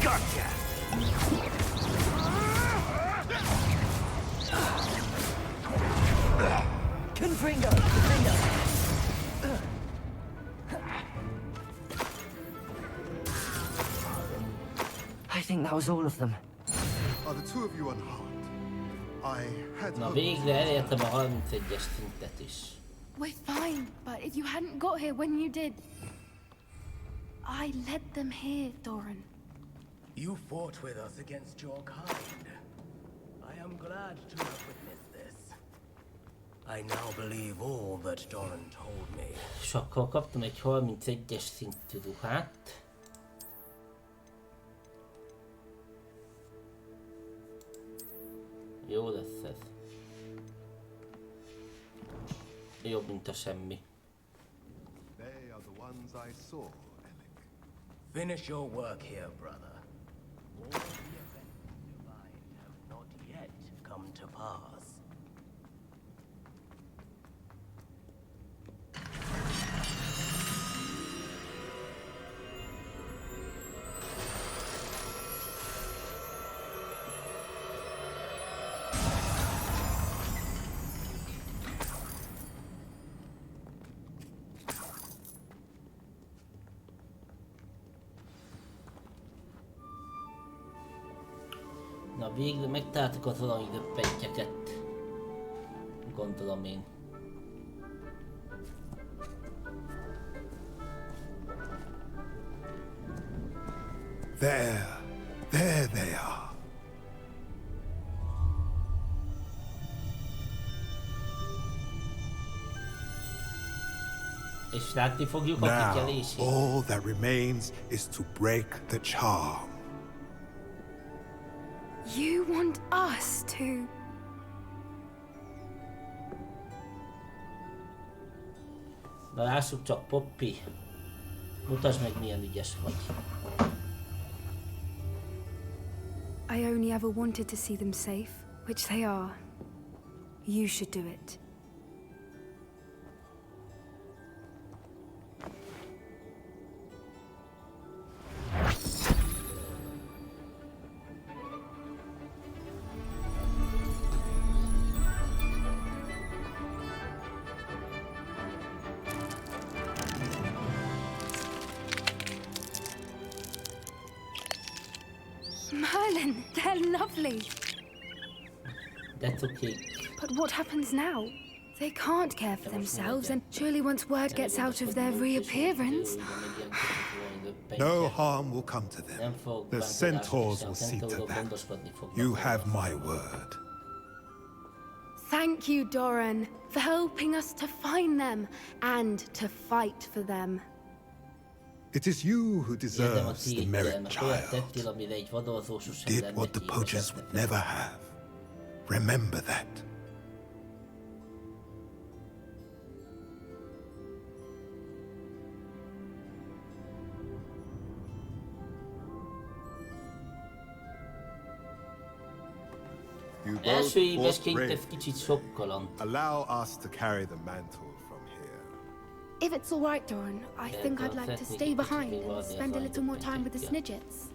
[SPEAKER 11] Gotcha! Confringo!
[SPEAKER 4] I think that was all of them.
[SPEAKER 12] Are the two of you unharmed? I had
[SPEAKER 1] Na végre elértem a 31-es szintet is.
[SPEAKER 15] We're fine, but if you hadn't got here when you did... I led them here, Doran.
[SPEAKER 11] You fought with us against your kind. I am glad to have witnessed this. I now believe all that Doran told me.
[SPEAKER 1] És akkor kaptam egy 31-es szintű ruhát. Jó lesz ez. jobb, mint a semmi.
[SPEAKER 12] They are the ones I saw,
[SPEAKER 16] Finish your work here, brother. All the events divine have not yet come to pass.
[SPEAKER 1] Na végre megtaláltuk az aranyröppentyeket. Gondolom én.
[SPEAKER 12] There they are.
[SPEAKER 1] És látni fogjuk a
[SPEAKER 12] Now,
[SPEAKER 1] kikelését.
[SPEAKER 12] all that remains is to break the charm.
[SPEAKER 15] You want us to...
[SPEAKER 1] Na lássuk csak, Poppy. Mutasd meg, milyen ügyes vagy.
[SPEAKER 15] I only ever wanted to see them safe, which they are. You should do it. Merlin, they're lovely.
[SPEAKER 1] That's okay.
[SPEAKER 15] But what happens now? They can't care for themselves, and surely once word gets out of their reappearance...
[SPEAKER 12] No harm will come to them. The centaurs will see to that. You have my word.
[SPEAKER 15] Thank you, Doran, for helping us to find them and to fight for them.
[SPEAKER 12] It is you who deserves the merit, child. You did what the poachers would never have. Remember that. You both fought brave. Allow us to carry the mantle from here.
[SPEAKER 15] If it's all right, Doran, I think I'd like to stay behind and spend a little more time with the Snidgets.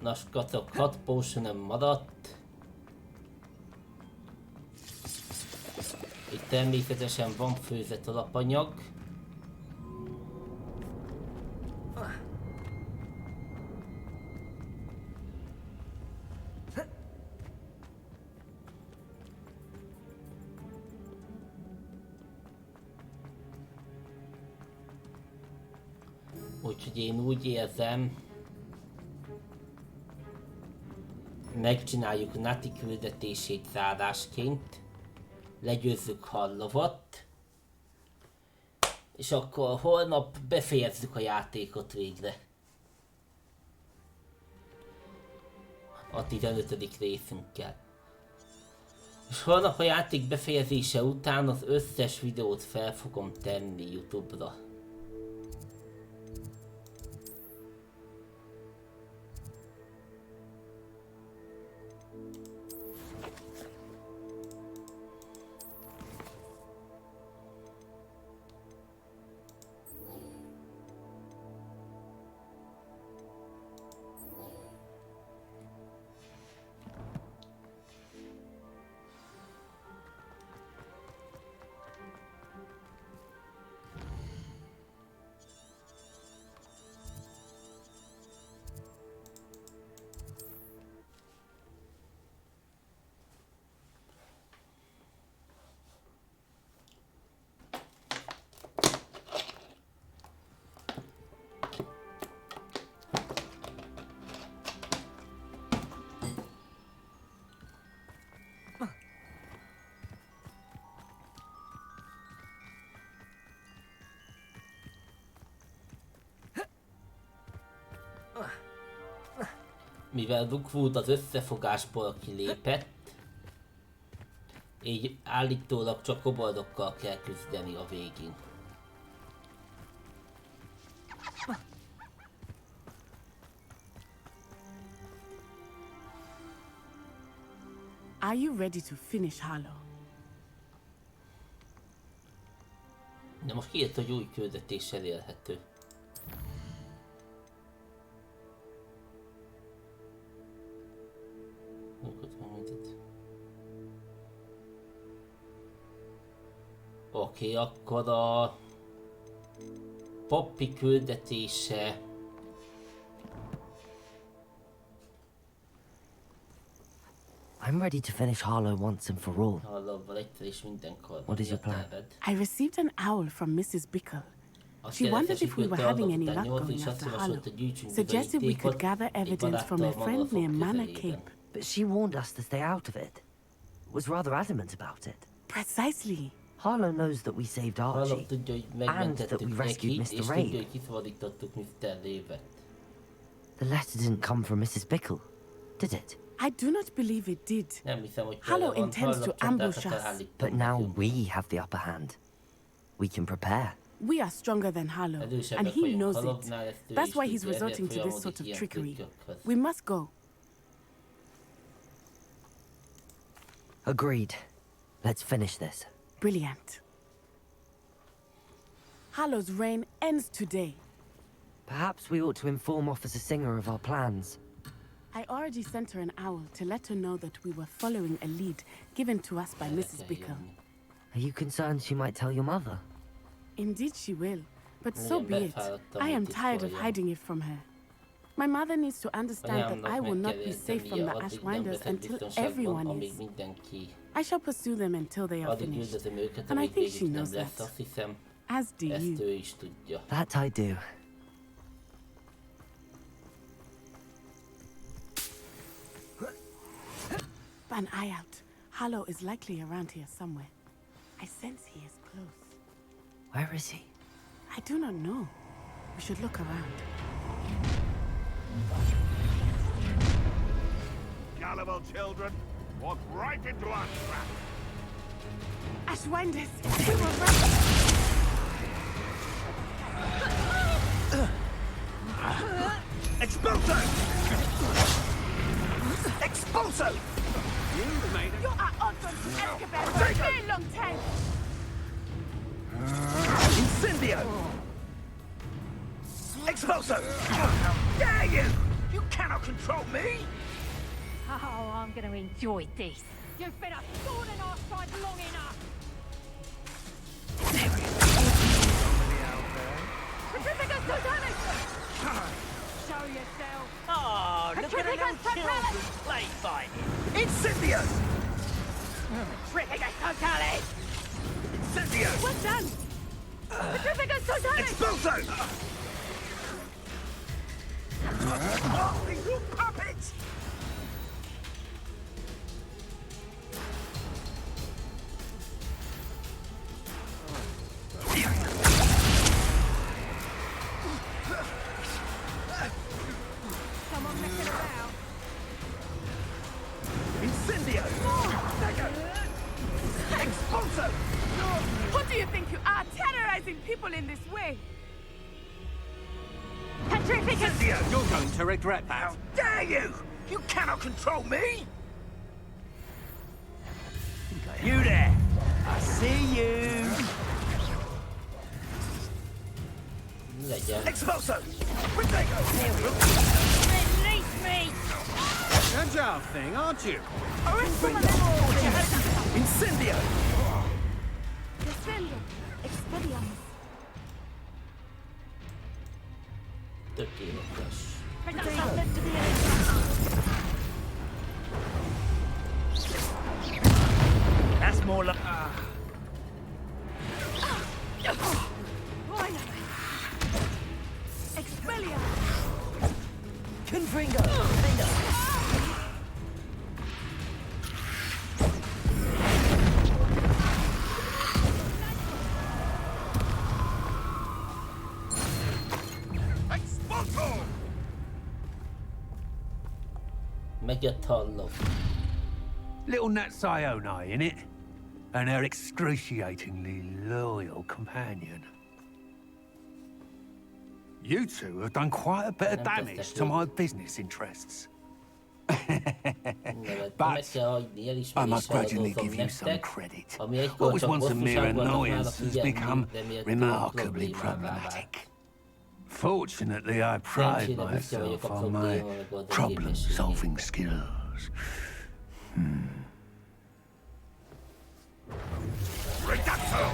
[SPEAKER 1] Na, skatok, 6 potion-öm maradt. Itt természetesen van főzött alapanyag. Úgyhogy én úgy érzem, megcsináljuk Nati küldetését zárásként, legyőzzük Harlovat, és akkor holnap befejezzük a játékot végre. A 15. részünkkel. És holnap a játék befejezése után az összes videót fel fogom tenni YouTube-ra. mivel Rookwood az összefogásból kilépett, így állítólag csak koboldokkal kell küzdeni a végén.
[SPEAKER 17] Are you ready to finish Harlow?
[SPEAKER 1] De most kiírt, hogy új küldetéssel élhető. Oké, akkor a Poppy küldetése
[SPEAKER 4] I'm ready to finish Harlow once and for all. What is your plan?
[SPEAKER 17] I received an owl from Mrs. Bickle. She wondered if we were having any luck going after Harlow. Suggested we could gather evidence from a friend near Manor Cape.
[SPEAKER 4] But she warned us to stay out of it. Was rather adamant about it.
[SPEAKER 17] Precisely.
[SPEAKER 4] Harlow knows that we saved Archie, and that we rescued Mr. Ray. The letter didn't come from Mrs. Bickle, did it?
[SPEAKER 17] I do not believe it did. Harlow intends to ambush us.
[SPEAKER 4] But now we have the upper hand. We can prepare.
[SPEAKER 17] We are stronger than Harlow, and he knows it. That's why he's resorting to this sort of trickery. We must go.
[SPEAKER 4] Agreed. Let's finish this.
[SPEAKER 17] Brilliant. Harlow's reign ends today.
[SPEAKER 4] Perhaps we ought to inform Officer Singer of our plans.
[SPEAKER 17] I already sent her an owl to let her know that we were following a lead given to us by Mrs. Bickle.
[SPEAKER 4] Are you concerned she might tell your mother?
[SPEAKER 17] Indeed she will, but so be it. I am tired of hiding it from her. My mother needs to understand that I will not be safe from the Ashwinders until everyone is. I shall pursue them until they are finished, and I think she knows that. As do you.
[SPEAKER 4] That I do.
[SPEAKER 17] An eye out. Harlow is likely around here somewhere. I sense he is close.
[SPEAKER 4] Where is he?
[SPEAKER 17] I do not know. We should look around.
[SPEAKER 2] Gullible children, walk right into our trap.
[SPEAKER 17] Ashwinders, we were right.
[SPEAKER 2] Expulso! Expulso!
[SPEAKER 17] You are Odds to Escobar for a very long time.
[SPEAKER 2] Incendio! Expulso! Dare you! You cannot control me!
[SPEAKER 6] Oh, I'm going to enjoy this. You've been a thorn in our side long enough. Petrificus Totalis! Show yourself.
[SPEAKER 16] Oh, look at them children play fighting.
[SPEAKER 2] Incendio!
[SPEAKER 6] Petrificus Totalis!
[SPEAKER 2] Incendio!
[SPEAKER 17] Well done!
[SPEAKER 6] Petrificus Totalis!
[SPEAKER 2] Expulso! Oh, you puppets!
[SPEAKER 6] Someone messing around.
[SPEAKER 2] Incendio! Expulso!
[SPEAKER 17] Who do you think you are, terrorizing people in this way?
[SPEAKER 6] Petrificus!
[SPEAKER 2] Incendio!
[SPEAKER 11] You're going to regret that.
[SPEAKER 2] How dare you! You cannot control me!
[SPEAKER 16] You there! I see you!
[SPEAKER 2] Expulso!
[SPEAKER 6] Release me!
[SPEAKER 11] Agile thing, aren't you?
[SPEAKER 2] Incendio!
[SPEAKER 7] Descendo. Expelliarmus.
[SPEAKER 16] That's more like...
[SPEAKER 17] Expelliarmus.
[SPEAKER 4] Confringo!
[SPEAKER 1] Megjött hallom.
[SPEAKER 11] Little Natsione, innit? And her excruciatingly loyal companion. You two have done quite a bit of damage to my business interests. But I must grudgingly give you some credit. What was once a mere annoyance has become remarkably problematic. Fortunately, I pride myself on my problem-solving skills.
[SPEAKER 2] Reducto!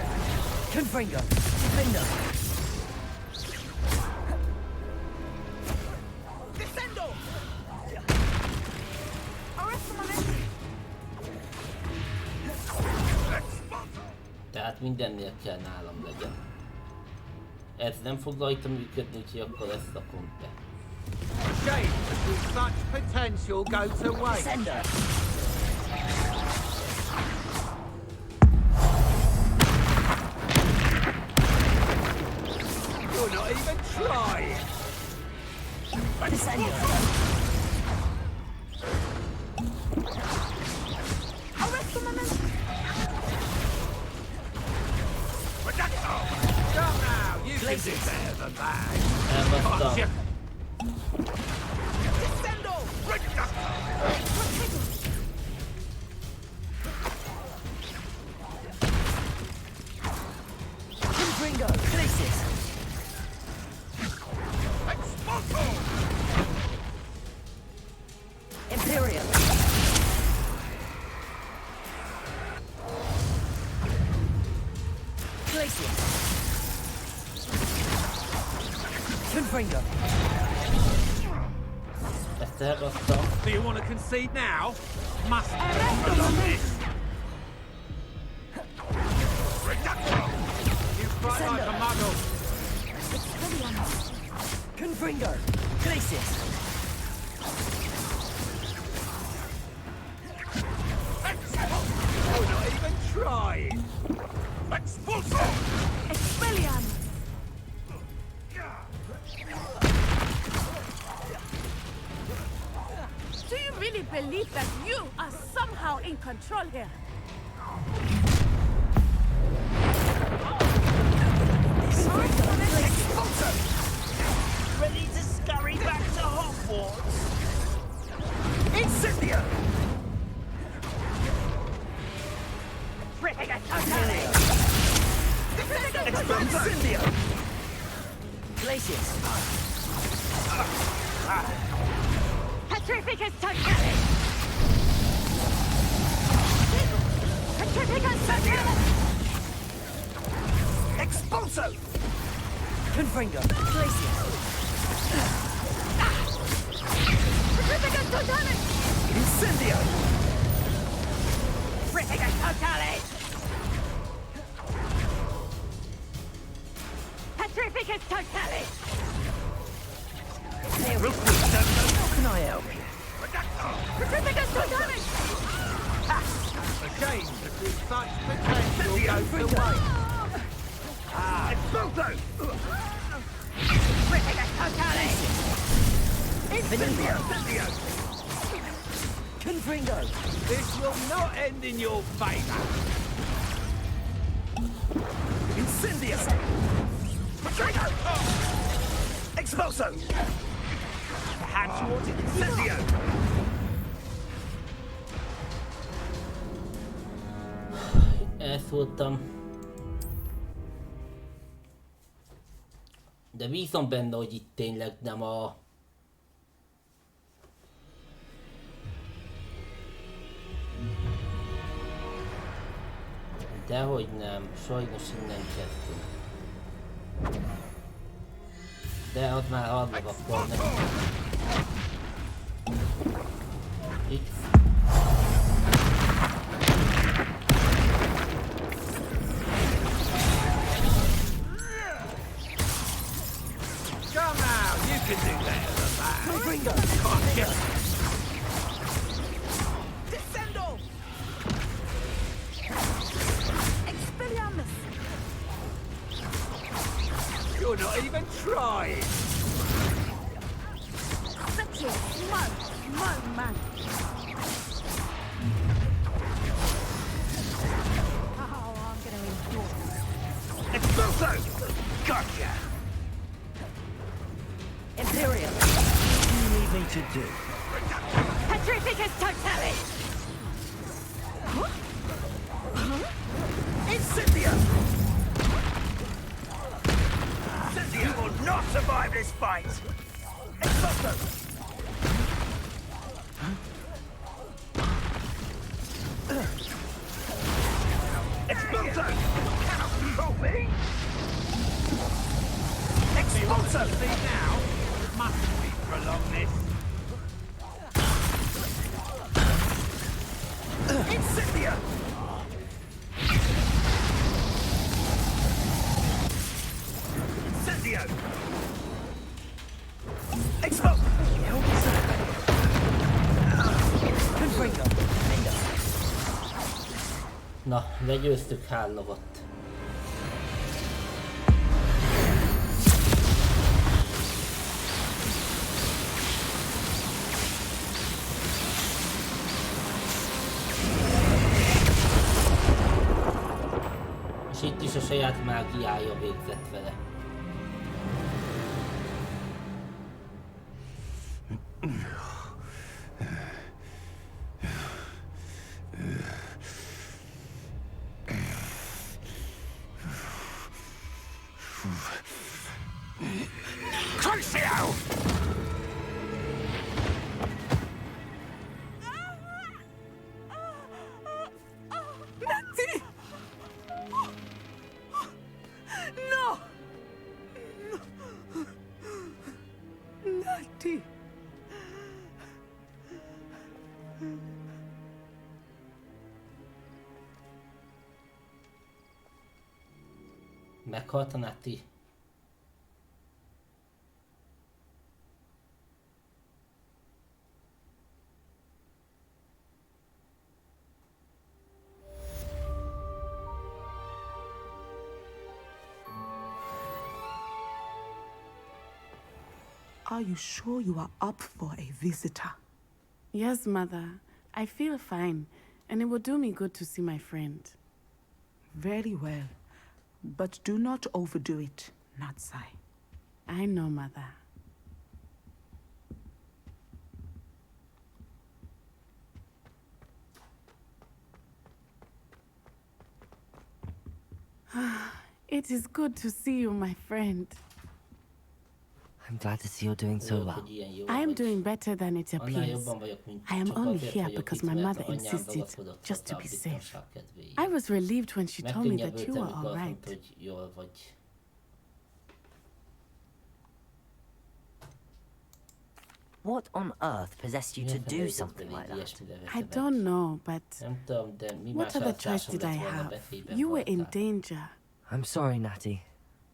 [SPEAKER 4] Confringo! Defender!
[SPEAKER 2] Descendo!
[SPEAKER 1] Tehát mindennél kell nálam legyen. Ez nem fog rajta működni, úgyhogy akkor ezt rakom be.
[SPEAKER 11] Shame that such potential go to waste.
[SPEAKER 4] Defender!
[SPEAKER 11] You're not even trying!
[SPEAKER 4] Defender!
[SPEAKER 11] Come now, you can do better than that!
[SPEAKER 1] Elbasztam.
[SPEAKER 2] Descendo! Reducto!
[SPEAKER 4] Confringo! Crisis!
[SPEAKER 2] Expulso!
[SPEAKER 4] Imperial! Glacius! Confringo!
[SPEAKER 1] Ezt elbasztam.
[SPEAKER 11] Do you want to concede now? Must along this!
[SPEAKER 2] Reducto!
[SPEAKER 11] You fight like a muggle!
[SPEAKER 4] Confringo! Glacius!
[SPEAKER 11] You're not even trying!
[SPEAKER 2] Expulso!
[SPEAKER 17] Expelliarmus! Do you really believe that you are somehow in control here?
[SPEAKER 2] Ready to scurry back to Hogwarts?
[SPEAKER 11] Incendio!
[SPEAKER 2] Ripping a totally!
[SPEAKER 11] Incendio!
[SPEAKER 4] Glacius!
[SPEAKER 6] Petrificus totalis! Petrificus totalis!
[SPEAKER 11] Expulso!
[SPEAKER 4] Confringo! Glacius!
[SPEAKER 6] Petrificus totalis!
[SPEAKER 11] Incendio!
[SPEAKER 6] Petrificus totalis! Petrificus totalis!
[SPEAKER 4] How can I help you?
[SPEAKER 6] Petrificus totalis!
[SPEAKER 11] A shame to see such potential go to waste. Expulso!
[SPEAKER 6] Petrificus totalis!
[SPEAKER 11] Incendio!
[SPEAKER 4] Confringo!
[SPEAKER 11] This will not end in your favor. Incendio! Expulso! Perhaps you want to incendio!
[SPEAKER 1] Elszóltam. De bízom benne, hogy itt tényleg nem a... Dehogy nem, sajnos innen kezdtünk. De az már harmadik, akkor nem. X.
[SPEAKER 11] Come now, you can do better than that.
[SPEAKER 4] Confringo!
[SPEAKER 2] Descendo!
[SPEAKER 17] Expelliarmus!
[SPEAKER 11] You're not even trying.
[SPEAKER 17] Set you! Smoke, man! Oh, I'm gonna endure.
[SPEAKER 11] Expulso! Gotcha!
[SPEAKER 17] Imperial!
[SPEAKER 13] What do you need me to do?
[SPEAKER 6] Petrificus totalis!
[SPEAKER 11] Incendio! You will not survive this fight! Expulso! Expulso! You cannot control me! Expulso! See now? Must we prolong this? Incendio! Incendio! Expulso!
[SPEAKER 1] Na, legyőztük Hálovat. És itt is a saját mágiája végzett vele.
[SPEAKER 11] Crucio!
[SPEAKER 17] Natty! No! Natty!
[SPEAKER 1] Meghalt a Natty.
[SPEAKER 10] Are you sure you are up for a visitor?
[SPEAKER 17] Yes, Mother. I feel fine, and it will do me good to see my friend.
[SPEAKER 10] Very well. But do not overdo it, Natsai.
[SPEAKER 17] I know, Mother. It is good to see you, my friend.
[SPEAKER 4] I'm glad to see you're doing so well.
[SPEAKER 17] I am doing better than it appears. I am only here because my mother insisted, just to be safe. I was relieved when she told me that you were all right.
[SPEAKER 4] What on earth possessed you to do something like that?
[SPEAKER 17] I don't know, but what other choice did I have? You were in danger.
[SPEAKER 4] I'm sorry, Natty.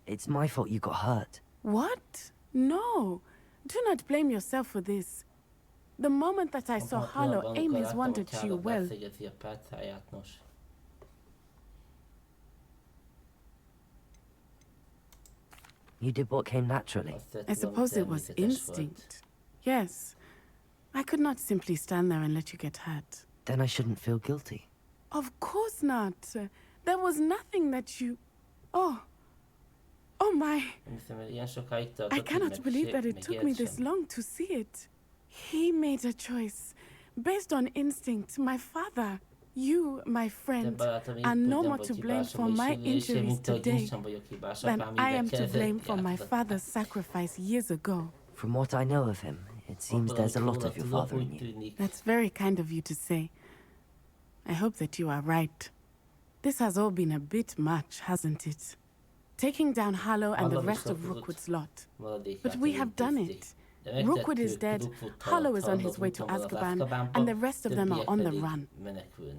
[SPEAKER 4] It's my fault you got hurt.
[SPEAKER 17] What? No. Do not blame yourself for this. The moment that I saw Harlow aim his wand at you, well...
[SPEAKER 4] You did what came naturally.
[SPEAKER 17] I suppose it was instinct. Yes. I could not simply stand there and let you get hurt.
[SPEAKER 4] Then I shouldn't feel guilty.
[SPEAKER 17] Of course not. There was nothing that you... Oh. Oh my. I cannot believe that it took me this long to see it. He made a choice. Based on instinct, my father, you, my friend, are no more to blame for my injuries today than I am to blame for my father's sacrifice years ago.
[SPEAKER 4] From what I know of him, it seems there's a lot of your father in you.
[SPEAKER 17] That's very kind of you to say. I hope that you are right. This has all been a bit much, hasn't it? Taking down Harlow and the rest of Rookwood's lot. But we have done it. Rookwood is dead, Harlow is on his way to Azkaban, and the rest of them are on the run.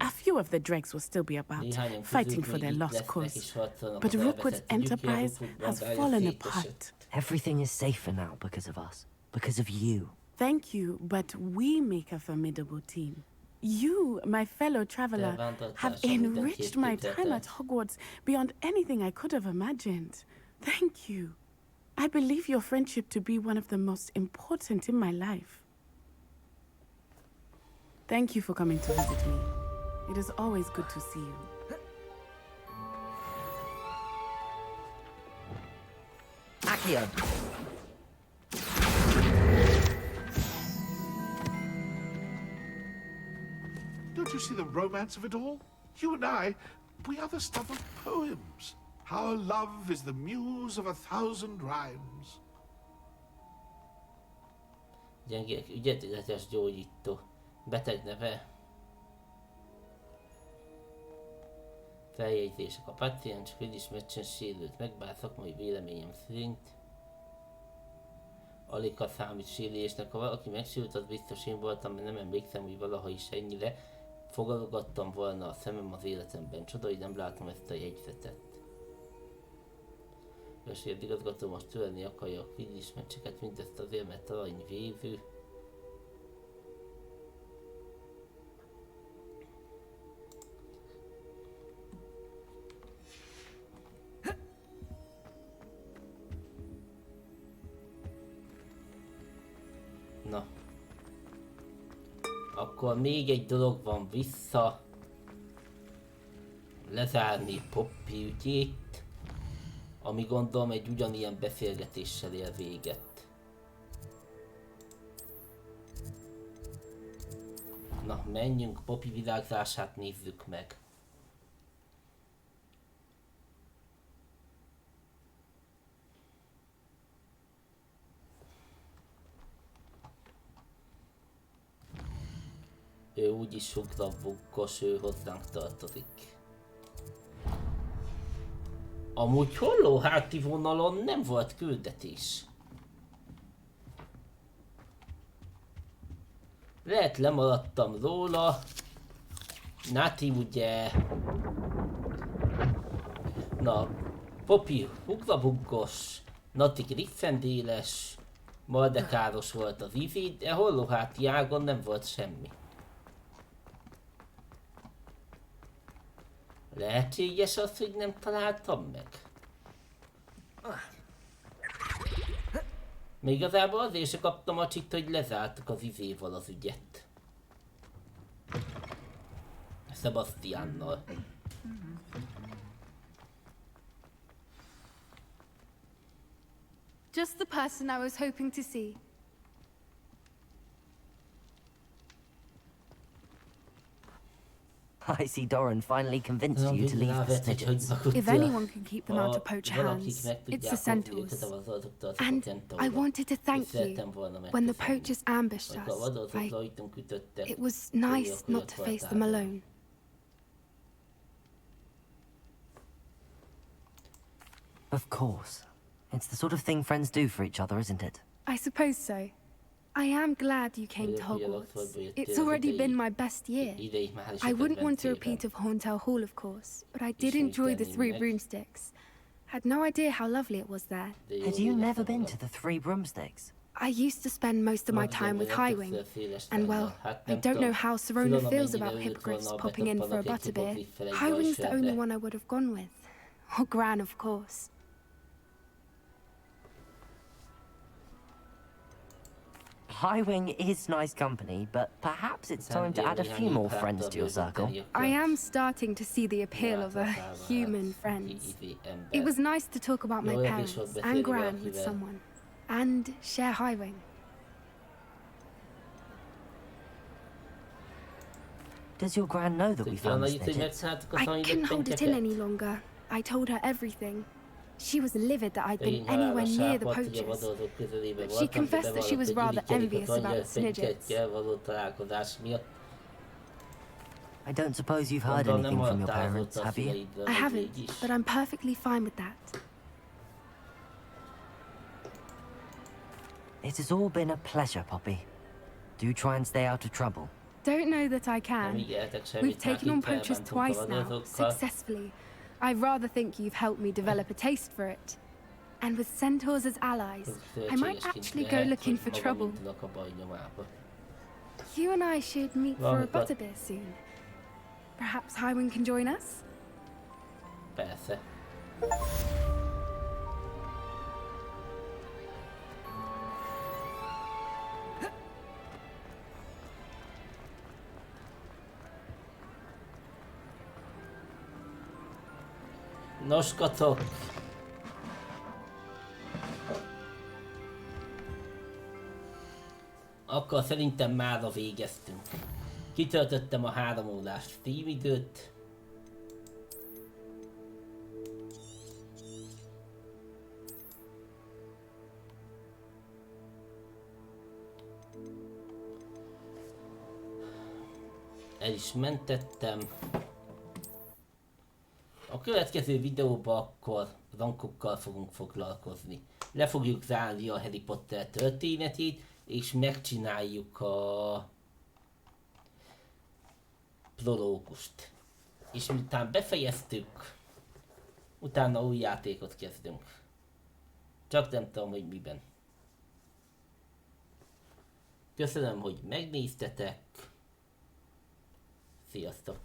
[SPEAKER 17] A few of the dregs will still be about, fighting for their lost cause. But Rookwood's enterprise has fallen apart.
[SPEAKER 4] Everything is safer now because of us. Because of you.
[SPEAKER 17] Thank you, but we make a formidable team. You, my fellow traveler, have enriched my time at Hogwarts beyond anything I could have imagined. Thank you. I believe your friendship to be one of the most important in my life. Thank you for coming to visit me. It is always good to see you.
[SPEAKER 4] Accio.
[SPEAKER 2] Don't you see the romance of it all? You and I, we are the stuff of poems. Our love is the muse of 1,000 rhymes.
[SPEAKER 1] Gyengék ügyeletes gyógyító. Beteg neve. Feljegyzések. A páciens Quidditch meccsen sérült meg, bár szakmai véleményem szerint alig ha számít sérülésnek. Ha valaki megsérült, az biztos én voltam, mert nem emlékszem, hogy valaha is ennyire fogalgattam volna a szemem az életemben. Csoda, hogy nem látom ezt a jegyzetet. Ősért igazgató most törni akarja a Quidditch meccseket, mindezt azért, mert aranyvévő. Na. Akkor még egy dolog van vissza. Lezárni Poppy ügyét, ami gondolom egy ugyanilyen beszélgetéssel ér véget. Na, menjünk, Poppy virágzását nézzük meg. Ő úgyis sugrabukkos, ő hozzánk tartozik. Amúgy hollóháti vonalon nem volt küldetés. Lehet lemaradtam róla. Nati ugye... Na, Poppy ugrabuggos, Nati griffendéles, Maldekáros volt az ivi, de hollóháti ágon nem volt semmi. Lehetséges az, hogy nem találtam meg? Még igazából azért se kaptam a csit, hogy lezártak az izéval az ügyet. Sebastiannal.
[SPEAKER 15] Just the person I was hoping to see.
[SPEAKER 4] I see Doran finally convinced you to leave the Snidgets.
[SPEAKER 15] If anyone can keep them out of poacher hands, it's the centaurs. And I wanted to thank you. When the poachers ambushed us, it was nice not to face them alone.
[SPEAKER 4] Of course. It's the sort of thing friends do for each other, isn't it?
[SPEAKER 15] I suppose so. I am glad you came to Hogwarts. It's already been my best year. I wouldn't want a repeat of Hauntel Hall, of course, but I did enjoy the Three Broomsticks. Had no idea how lovely it was there.
[SPEAKER 4] Had you never been to the Three Broomsticks?
[SPEAKER 15] I used to spend most of my time with Highwing, and well, I don't know how Serona feels about hippogriffs popping in for a butterbeer. Highwing's the only one I would have gone with. Or Gran, of course.
[SPEAKER 4] Highwing is nice company, but perhaps it's time to add a few more friends to your circle.
[SPEAKER 15] I am starting to see the appeal of a human friends. It was nice to talk about my parents and Gran with someone, and share Highwing.
[SPEAKER 4] Does your Gran know that we found the Snidgets?
[SPEAKER 15] I couldn't hold it in any longer. I told her everything. She was livid that I'd been anywhere near the poachers, but she confessed that she was rather envious about the Snidgets.
[SPEAKER 4] I don't suppose you've heard anything from your parents, have you?
[SPEAKER 15] I haven't, but I'm perfectly fine with that.
[SPEAKER 4] It has all been a pleasure, Poppy. Do try and stay out of trouble.
[SPEAKER 15] Don't know that I can. We've taken on poachers twice now, successfully. I rather think you've helped me develop a taste for it. And with centaurs as allies, I might actually go looking for trouble. You and I should meet for a butterbeer soon. Perhaps Highwing can join us?
[SPEAKER 1] Persze. Nos, kacok. Akkor szerintem mára végeztünk. Kitöltöttem a 3 órás Steam időt. El is mentettem. A következő videóban akkor rankokkal fogunk foglalkozni. Le fogjuk zárni a Harry Potter történetét, és megcsináljuk a prológust. És miután befejeztük, utána új játékot kezdünk. Csak nem tudom, hogy miben. Köszönöm, hogy megnéztetek. Sziasztok!